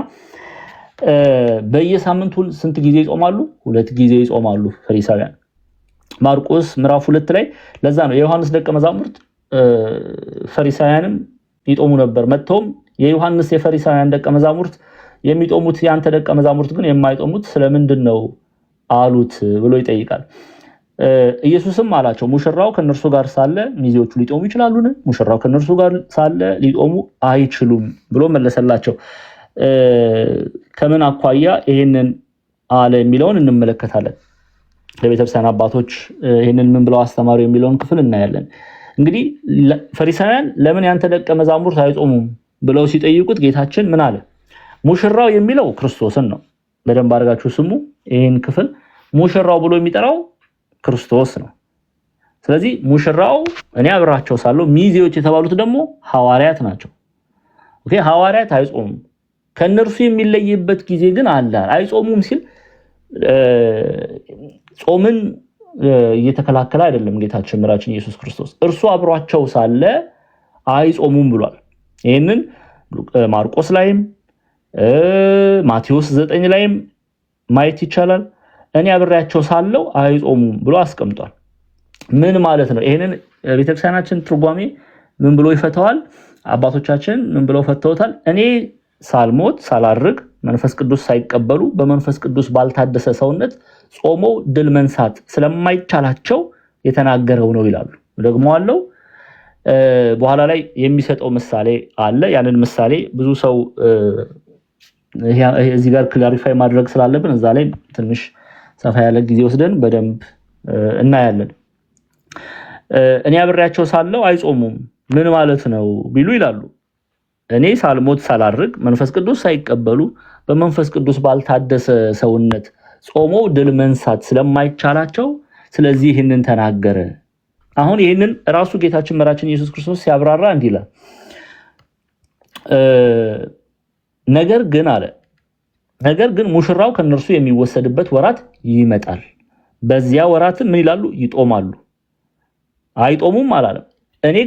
B: በየሳምንቱ ስንት ጊዜ ይጾማሉ? 2 ጊዜ ይጾማሉ ፈሪሳውያን። ማርቆስ ምዕራፍ 2 ላይ ለዛ ነው የዮሐንስ ደቀ መዛሙርት ፈሪሳውያንም ይጦሙ ነበር። መጥተውም የዮሐንስ የፈሪሳውያን ደቀ መዛሙርት የሚጦሙት ያንተ ደቀ መዛሙርት ግን የማይጦሙት ስለምንድን ነው አሉት ብሎ ይጠይቃል። ኢየሱስም አላቸው ሙሽራው ከነርሱ ጋር ሳለ ሚዜዎቹ ሊጦሙ ይችላሉን? ሙሽራው ከነርሱ ጋር ሳለ ሊጦሙ አይችሉም ብሎ መለሰላቸው። ከምን አኳያ ይሄንን አለ የሚለውን እንመለከታለን። ለቤተክርስቲያን አባቶች ይሄንን ምን ብለው አስተማሩ የሚለውን ክፍል እናያለን። እንግዲህ ፈሪሳውያን ለምን ያንተ ደቀ መዛሙርት አይጾሙም ብለው ሲጠይቁት ጌታችን ምን አለ? ሙሽራው የሚለው ክርስቶስን ነው። በደንብ አድርጋችሁ ስሙ። ይሄን ክፍል ሙሽራው ብሎ የሚጠራው ክርስቶስ ነው። ስለዚህ ሙሽራው እኔ አብራቸው ሳለሁ፣ ሚዜዎች የተባሉት ደግሞ ሐዋርያት ናቸው። ሐዋርያት አይጾሙም። ከነርሱ የሚለይበት ጊዜ ግን አለ። አይጾሙም ሲል ጾምን እየተከላከለ አይደለም ጌታችን መራችን ኢየሱስ ክርስቶስ። እርሱ አብሯቸው ሳለ አይጾሙም ብሏል። ይሄንን ማርቆስ ላይም ማቴዎስ 9 ላይም ማየት ይቻላል። እኔ አብሬያቸው ሳለው አይጾሙም ብሎ አስቀምጧል። ምን ማለት ነው? ይሄንን ቤተክርስቲያናችን ትርጓሜ ምን ብሎ ይፈታዋል? አባቶቻችን ምን ብለው ፈተውታል? እኔ ሳልሞት ሳላርግ መንፈስ ቅዱስ ሳይቀበሉ በመንፈስ ቅዱስ ባልታደሰ ሰውነት ጾመው ድል መንሳት ስለማይቻላቸው የተናገረው ነው ይላሉ። ደግሞ አለው በኋላ ላይ የሚሰጠው ምሳሌ አለ። ያንን ምሳሌ ብዙ ሰው እዚህ ጋር ክላሪፋይ ማድረግ ስላለብን እዛ ላይ ትንሽ ሰፋ ያለ ጊዜ ወስደን በደንብ እናያለን። እኔ አብሬያቸው ሳለው አይጾሙም ምን ማለት ነው ቢሉ ይላሉ እኔ ሳልሞት ሳላርግ መንፈስ ቅዱስ ሳይቀበሉ በመንፈስ ቅዱስ ባልታደሰ ሰውነት ጾመው ድል መንሳት ስለማይቻላቸው ስለዚህ ይህንን ተናገረ። አሁን ይህንን ራሱ ጌታችን መራችን ኢየሱስ ክርስቶስ ሲያብራራ እንዲህ ይላል። ነገር ግን ሙሽራው ከነርሱ የሚወሰድበት ወራት ይመጣል። በዚያ ወራት ምን ይላሉ? ይጦማሉ። አይጦሙም አላለም። እኔ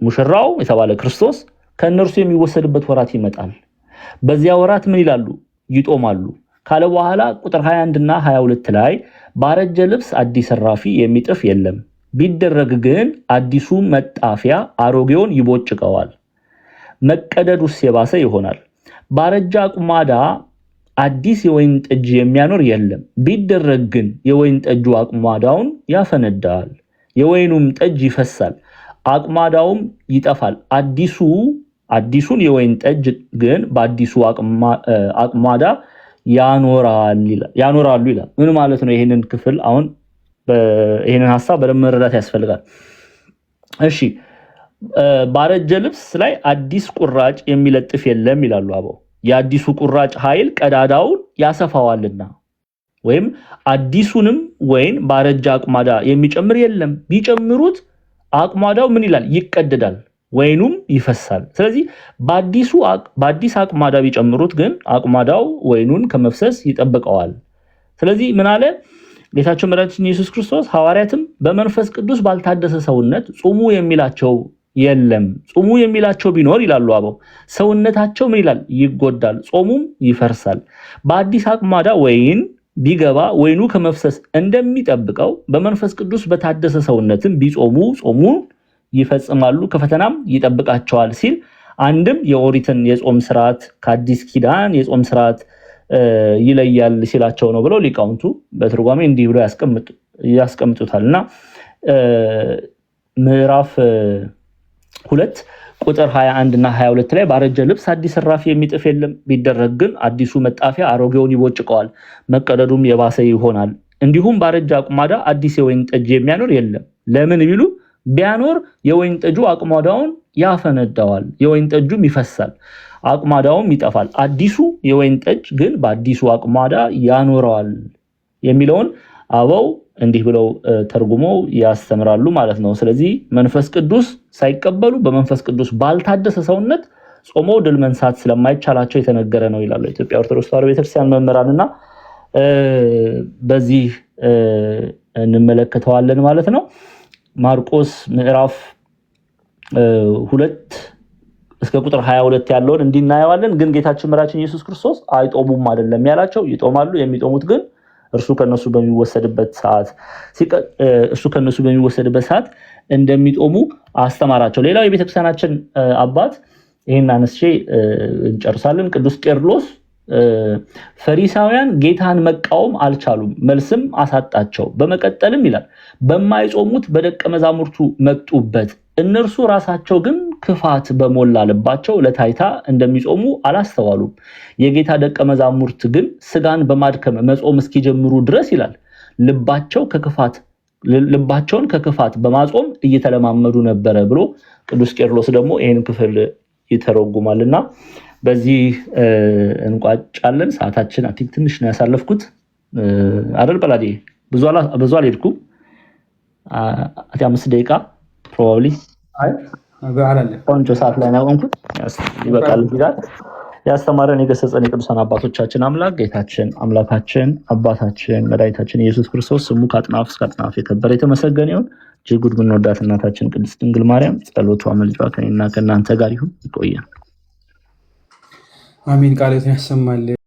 B: ሙሽራው የተባለ ክርስቶስ ከነርሱ የሚወሰድበት ወራት ይመጣል። በዚያ ወራት ምን ይላሉ? ይጦማሉ ካለ በኋላ ቁጥር 21 እና 22 ላይ ባረጀ ልብስ አዲስ እራፊ የሚጥፍ የለም፣ ቢደረግ ግን አዲሱ መጣፊያ አሮጌውን ይቦጭቀዋል፣ መቀደዱስ የባሰ ይሆናል። ባረጀ አቁማዳ አዲስ የወይን ጠጅ የሚያኖር የለም፣ ቢደረግ ግን የወይን ጠጁ አቁማዳውን ያፈነዳል፣ የወይኑም ጠጅ ይፈሳል፣ አቁማዳውም ይጠፋል። አዲሱን የወይን ጠጅ ግን በአዲሱ አቁማዳ ያኖራሉ ይላል። ምን ማለት ነው? ይሄንን ክፍል አሁን ይሄንን ሐሳብ በደንብ መረዳት ያስፈልጋል። እሺ ባረጀ ልብስ ላይ አዲስ ቁራጭ የሚለጥፍ የለም ይላሉ አበው። የአዲሱ ቁራጭ ኃይል ቀዳዳውን ያሰፋዋልና፣ ወይም አዲሱንም ወይን ባረጀ አቁማዳ የሚጨምር የለም፣ ቢጨምሩት አቁማዳው ምን ይላል? ይቀደዳል፣ ወይኑም ይፈሳል። ስለዚህ በአዲስ አቁማዳ ቢጨምሩት ግን አቁማዳው ወይኑን ከመፍሰስ ይጠብቀዋል። ስለዚህ ምን አለ ጌታችን መድኃኒታችን ኢየሱስ ክርስቶስ? ሐዋርያትም በመንፈስ ቅዱስ ባልታደሰ ሰውነት ጹሙ የሚላቸው የለም። ጹሙ የሚላቸው ቢኖር ይላሉ አበው ሰውነታቸው ምን ይላል? ይጎዳል፣ ጾሙም ይፈርሳል። በአዲስ አቁማዳ ወይን ቢገባ ወይኑ ከመፍሰስ እንደሚጠብቀው በመንፈስ ቅዱስ በታደሰ ሰውነትም ቢጾሙ ጾሙን ይፈጽማሉ ከፈተናም ይጠብቃቸዋል ሲል አንድም የኦሪትን የጾም ስርዓት ከአዲስ ኪዳን የጾም ስርዓት ይለያል ሲላቸው ነው ብለው ሊቃውንቱ በትርጓሜ እንዲህ ብለው ያስቀምጡታልና ምዕራፍ 2 ቁጥር 21 እና 22 ላይ ባረጀ ልብስ አዲስ ራፊ የሚጥፍ የለም ቢደረግ ግን አዲሱ መጣፊያ አሮጌውን ይቦጭቀዋል መቀደዱም የባሰ ይሆናል እንዲሁም ባረጀ አቁማዳ አዲስ የወይን ጠጅ የሚያኖር የለም ለምን ቢሉ ቢያኖር የወይን ጠጁ አቁማዳውን ያፈነዳዋል የወይን ጠጁም ይፈሳል አቁማዳውም ይጠፋል አዲሱ የወይን ጠጅ ግን በአዲሱ አቁማዳ ያኖረዋል የሚለውን አበው እንዲህ ብለው ተርጉመው ያስተምራሉ ማለት ነው ስለዚህ መንፈስ ቅዱስ ሳይቀበሉ በመንፈስ ቅዱስ ባልታደሰ ሰውነት ጾሞ ድል መንሳት ስለማይቻላቸው የተነገረ ነው ይላሉ ኢትዮጵያ ኦርቶዶክስ ተዋሕዶ ቤተክርስቲያን መምህራንና በዚህ እንመለከተዋለን ማለት ነው ማርቆስ ምዕራፍ 2 እስከ ቁጥር 22 ያለውን እንዲናየዋለን ግን ጌታችን መራችን ኢየሱስ ክርስቶስ አይጦሙም አይደለም ያላቸው ይጦማሉ የሚጦሙት ግን እርሱ ከነሱ በሚወሰድበት ሰዓት እንደሚጦሙ አስተማራቸው ሌላው የቤተክርስቲያናችን አባት ይሄን አንስቼ እንጨርሳለን ቅዱስ ቄርሎስ ፈሪሳውያን ጌታን መቃወም አልቻሉም መልስም አሳጣቸው በመቀጠልም ይላል በማይጾሙት በደቀ መዛሙርቱ መጡበት እነርሱ ራሳቸው ግን ክፋት በሞላ ልባቸው ለታይታ እንደሚጾሙ አላስተዋሉም የጌታ ደቀ መዛሙርት ግን ስጋን በማድከም መጾም እስኪጀምሩ ድረስ ይላል ልባቸውን ከክፋት በማጾም እየተለማመዱ ነበረ ብሎ ቅዱስ ቄርሎስ ደግሞ ይሄን ክፍል ይተረጉማልና በዚህ እንቋጫለን ሰዓታችን አጥቂት ትንሽ ነው ያሳለፍኩት አይደል በላዲ ብዙ አልሄድኩም 5 ደቂቃ ፕሮባብሊ ቆንጆ ሰዓት ላይ ነው ቆንኩት ይበቃል ይላል ያስተማረን የገሰጸን የቅዱሳን አባቶቻችን አምላክ ጌታችን አምላካችን አባታችን መድኃኒታችን ኢየሱስ ክርስቶስ ስሙ ከአጥናፍ እስከ አጥናፍ የተከበረ የተመሰገነ ይሁን እጅግ የምንወዳት እናታችን ቅድስት ድንግል ማርያም ጸሎቷ መልጇ ከእናንተ ጋር ይሁን ይቆየን
A: አሜን ቃልህን ያሰማልን